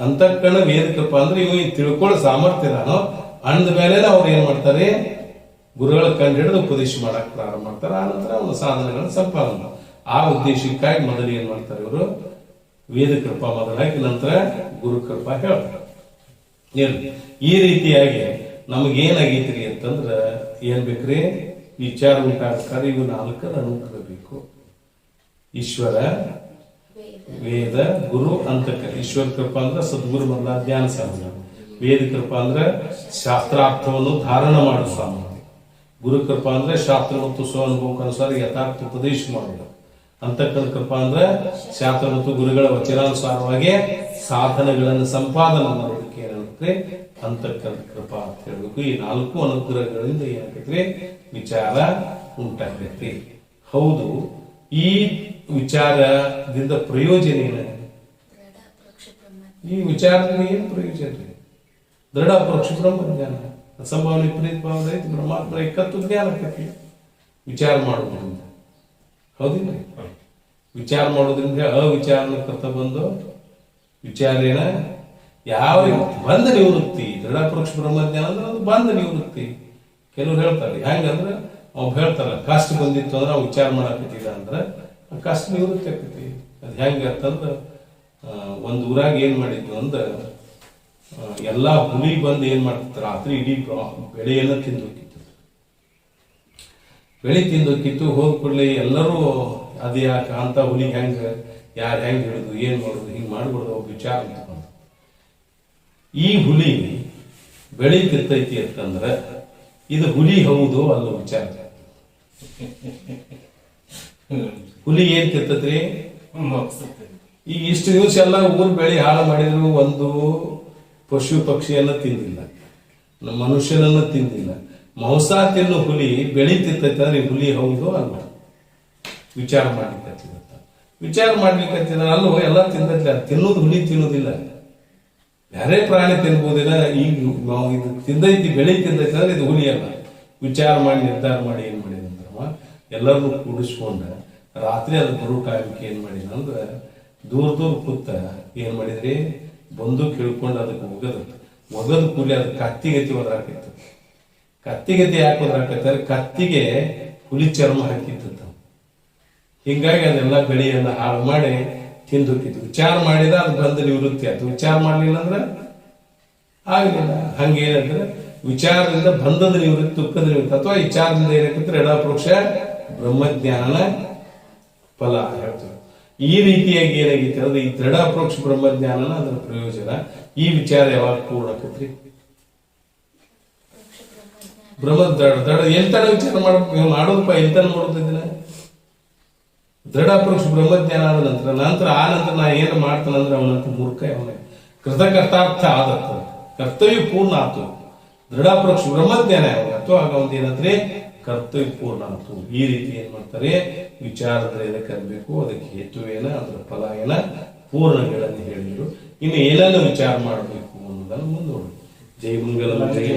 ಅಂತಃಕರಣ ವೇದಕಪ್ಪ ಅಂದ್ರೆ ಇವ ತಿಳ್ಕೊಳ್ಳೋ ಸಾಮರ್ಥ್ಯ ಇದಾನೋ ಅಂದ ಮೇಲೆ ಅವ್ರು ಏನ್ ಮಾಡ್ತಾರೆ, ಗುರುಗಳ ಕಂಡು ಹಿಡಿದು ಉಪದೇಶ ಮಾಡಕ್ ಪ್ರಾರಂಭ ಮಾಡ್ತಾರೆ. ಆ ನಂತರ ಅವನ ಸಾಧನೆಗಳನ್ನ ಸಂಪಾದನೆ ಆ ಉದ್ದೇಶಕ್ಕಾಗಿ ಮೊದಲು ಏನ್ ಮಾಡ್ತಾರೆ ಇವರು ವೇದ ಕೃಪಾ ಮೊದಲಾಗಿ ನಂತರ ಗುರು ಕೃಪಾ ಹೇಳ್ತಾರೆ. ಈ ರೀತಿಯಾಗಿ ನಮಗೇನಾಗೈತ್ರಿ ಅಂತಂದ್ರ ಏನ್ ಬೇಕ್ರಿ, ವಿಚಾರ ಉಂಟಾಗ್ತಾರೆ. ಇವು ನಾಲ್ಕರ ಅನುಗ್ರಹ ಬೇಕು. ಈಶ್ವರ, ವೇದ, ಗುರು, ಅಂತಃಕರಣ. ಈಶ್ವರ ಕೃಪಾ ಅಂದ್ರೆ ಸದ್ಗುರು ಮೊದಲ ಧ್ಯಾನ ಸಾಧನ. ವೇದ ಕೃಪಾ ಅಂದ್ರೆ ಶಾಸ್ತ್ರಾರ್ಥವನ್ನು ಧಾರಣ ಮಾಡುವ ಸಾಮರ್ಥ್ಯ. ಗುರು ಕೃಪಾ ಅಂದ್ರೆ ಶಾಸ್ತ್ರ ಮತ್ತು ಸ್ವಾನುಭವಕ್ಕನುಸಾರ ಯಥಾರ್ಥ ಉಪದೇಶ ಮಾಡುವುದು. ಅಂತಃಕರಣ ಕೃಪಾ ಅಂದ್ರೆ ಶಾಸ್ತ್ರ ಮತ್ತು ಗುರುಗಳ ವಚನಾನುಸಾರವಾಗಿ ಸಾಧನಗಳನ್ನು ಸಂಪಾದನೆ ಮಾಡೋದಕ್ಕೆ ಏನಾಗುತ್ತೆ ಅಂತಃಕರಣ ಕೃಪಾ ಅಂತ ಹೇಳ್ಬೇಕು. ಈ ನಾಲ್ಕು ಅನುಗ್ರಹಗಳಿಂದ ಏನಾಗೈತ್ರಿ ವಿಚಾರ ಉಂಟಾಗೈತಿ. ಹೌದು, ಈ ವಿಚಾರದಿಂದ ಪ್ರಯೋಜನ ಏನು? ಈ ವಿಚಾರದಿಂದ ಏನು ಪ್ರಯೋಜನ ರೀ? ದೃಢ ಪರೋಕ್ಷ ಬ್ರಹ್ಮ ಜ್ಞಾನ, ಅಸಂಭಾವನೆ ವಿಪರೀತ ಭಾವನೆ ಬ್ರಹ್ಮಾತ್ಮ ಏಕತ್ವ ಜ್ಞಾನ ಆಕೈತಿ ವಿಚಾರ ಮಾಡೋದ್ರಿಂದ. ಹೌದಿಲ್ಲ? ವಿಚಾರ ಮಾಡೋದ್ರಿಂದ ಅವಿಚಾರನ ಕರ್ತ ಬಂದು ವಿಚಾರೇನ ಯಾವ ಬಂದ ನಿವೃತ್ತಿ. ದೃಢ ಪರೋಕ್ಷ ಬ್ರಹ್ಮಜ್ಞಾನ ಅಂದ್ರೆ ಅದು ಬಂದ ನಿವೃತ್ತಿ. ಕೆಲವ್ರು ಹೇಳ್ತಾರೆ ಹೆಂಗಂದ್ರೆ ಅವ್ ಹೇಳ್ತಾರ ಕಷ್ಟ ಬಂದಿತ್ತು ಅಂದ್ರೆ ಅವ್ ವಿಚಾರ ಮಾಡಾಕತ್ತಿದ ಅಂದ್ರೆ ಕಷ್ಟ ನಿವೃತ್ತಿ ಆಕತಿ. ಅದ್ ಹೆಂಗ ಅಂತಂದ್ರ ಒಂದ್ ಊರಾಗ ಏನ್ ಮಾಡಿದ್ವು ಅಂದ್ರ ಎಲ್ಲಾ ಹುಲಿ ಬಂದು ಏನ್ ಮಾಡ್ತಿತ್ತು, ರಾತ್ರಿ ಇಡೀ ಬೆಳೆಯನ್ನ ತಿಂದು ಹೋಗಿತ್ತು. ಬೆಳೆ ತಿಂದು ಹೋಗಿತ್ತು. ಹೋದ ಕೂಡಲೇ ಎಲ್ಲರೂ ಅದೇ ಯಾಕೆ ಅಂತ ಹುಲಿ ಹೆಂಗ ಯಾರು ಹೆಂಗ್ ಹಿಡಿದು ಏನ್ ಮಾಡುದು ಹಿಂಗ್ ಮಾಡ್ಬಿಡುದು ಒಬ್ಬ ವಿಚಾರ ಅಂತ. ಈ ಹುಲಿ ಬೆಳೆ ತಿರ್ತೈತಿ ಅಂತಂದ್ರ ಇದು ಹುಲಿ ಹೌದು ಅಲ್ಲ ವಿಚಾರ. ಹುಲಿ ಏನ್ ತಿರ್ತೈತ್ರಿ? ಈಗ ಇಷ್ಟು ದಿವಸ ಎಲ್ಲ ಊರ್ ಬೆಳೆ ಹಾಳು ಮಾಡಿದ್ರು ಒಂದು ಪಶು ಪಕ್ಷಿಯನ್ನ ತಿಂದಿಲ್ಲ, ನಮ್ಮ ಮನುಷ್ಯನನ್ನ ತಿಂದಿಲ್ಲ. ಮಾಂಸ ತಿನ್ನೋ ಹುಲಿ ಬೆಳಿ ತಿರ್ತೈತೆ ಅಂದ್ರೆ ಹುಲಿ ಹೌದು ಅಲ್ಲ ವಿಚಾರ ಮಾಡ್ಲಿಕ್ಕೆ. ವಿಚಾರ ಮಾಡ್ಲಿಕ್ಕೆ ಅಲ್ಲೋ ಎಲ್ಲ ತಿಂದೈತಿ, ತಿನ್ನೋದು ಹುಲಿ ತಿನ್ನೋದಿಲ್ಲ. ಬೇರೆ ಪ್ರಾಣಿ ತಿನ್ಬೋದಿಲ್ಲ. ಈಗ ಇದು ತಿಂದೈತಿ, ಬೆಳಿ ತಿಂದೈತಿ ಅಂದ್ರೆ ಇದು ಹುಲಿ ಅಲ್ಲ. ವಿಚಾರ ಮಾಡಿ ನಿರ್ಧಾರ ಮಾಡಿ ಏನ್ ಮಾಡಿದ ಎಲ್ಲರನ್ನು ಕೂಡಿಸ್ಕೊಂಡ ರಾತ್ರಿ ಅದು ಬರೋ ಟೈಮ್ಗೆ ಏನ್ ಮಾಡಿದ ಅಂದ್ರೆ ದೂರ ಕೂತ ಏನ್ ಮಾಡಿದ್ರಿ, ಬಂದು ಕೇಳ್ಕೊಂಡು ಅದಕ್ಕೆ ಒಗದ ಕೂಲಿ ಅದು ಕತ್ತಿಗತಿ ಒದರಾಕಿತ್ತು. ಕತ್ತಿಗತಿ ಯಾಕೆ ಒದರಾಕತ್ತಾರೆ? ಕತ್ತಿಗೆ ಹುಲಿ ಚರ್ಮ ಹಾಕಿತ್ತು. ಹಿಂಗಾಗಿ ಅದೆಲ್ಲ ಬೆಳೆಯನ್ನ ಹಾಳು ಮಾಡಿ ತಿಂದು ಹೋಗಿತ್ತು. ವಿಚಾರ ಮಾಡಿದ ಅದು ಬಂದ ನಿವೃತ್ತಿ ಆಯ್ತು. ವಿಚಾರ ಮಾಡ್ಲಿಲ್ಲ ಅಂದ್ರೆ ಆಗಲಿಲ್ಲ. ಹಂಗೇನಂದ್ರೆ ವಿಚಾರದಿಂದ ಬಂಧದ ನಿವೃತ್ತಿ, ದುಃಖದ ನಿವೃತ್ತಿ. ಅಥವಾ ವಿಚಾರದಿಂದ ಏನಾಗುತ್ತೆ ಎಡಪರೋಕ್ಷ ಬ್ರಹ್ಮಜ್ಞಾನ ಫಲ ಹೇಳ್ತಾರೆ. ಈ ರೀತಿಯಾಗಿ ಏನಾಗಿತ್ತು ಅಂದ್ರೆ ಈ ದೃಢ ಅಪರೋಕ್ಷ ಬ್ರಹ್ಮಜ್ಞಾನನ ಅದರ ಪ್ರಯೋಜನ. ಈ ವಿಚಾರ ಯಾವಾಗ ಪೂರ್ಣ ಆಕತ್ರಿ? ಬ್ರಹ್ಮ ದೃಢ ಎಂತನ ವಿಚಾರ ಮಾಡೋದಪ್ಪ, ಎಂತನ ಮಾಡೋದಿಲ್ಲ. ದೃಢ ಅಪರೋಕ್ಷ ಬ್ರಹ್ಮಜ್ಞಾನ ಆದ ನಂತರ ಆ ನಂತರ ನಾ ಏನ್ ಮಾಡ್ತಾನಂದ್ರೆ ಅವನಂತ ಮೂರ್ಖ, ಅವನ ಕೃತಕರ್ತಾರ್ಥ ಆದತ್ತ, ಕರ್ತವ್ಯ ಪೂರ್ಣ ಆತು. ದೃಢ ಅಪರೋಕ್ಷ ಬ್ರಹ್ಮಜ್ಞಾನ ಯಾವಾಗ ಆತು ಆಗ ಒಂದ್ ಏನಂದ್ರೆ ಕರ್ತವ್ಯ ಪೂರ್ಣ ಆತು. ಈ ರೀತಿ ಏನ್ ಮಾಡ್ತಾರೆ, ವಿಚಾರದಲ್ಲಿ ಏನಕ್ಕೆ ಅನ್ಬೇಕು, ಅದಕ್ಕೆ ಹೇತು ಏನ, ಅದರ ಫಲ ಏನ, ಪೂರ್ಣಗಳನ್ನು ಹೇಳಿದ್ರು. ಇನ್ನು ಏನನ್ನು ವಿಚಾರ ಮಾಡಬೇಕು ಅನ್ನೋದನ್ನು ಮುಂದೋಡು. ಜೈ ಮಂಗಲ ಜೈ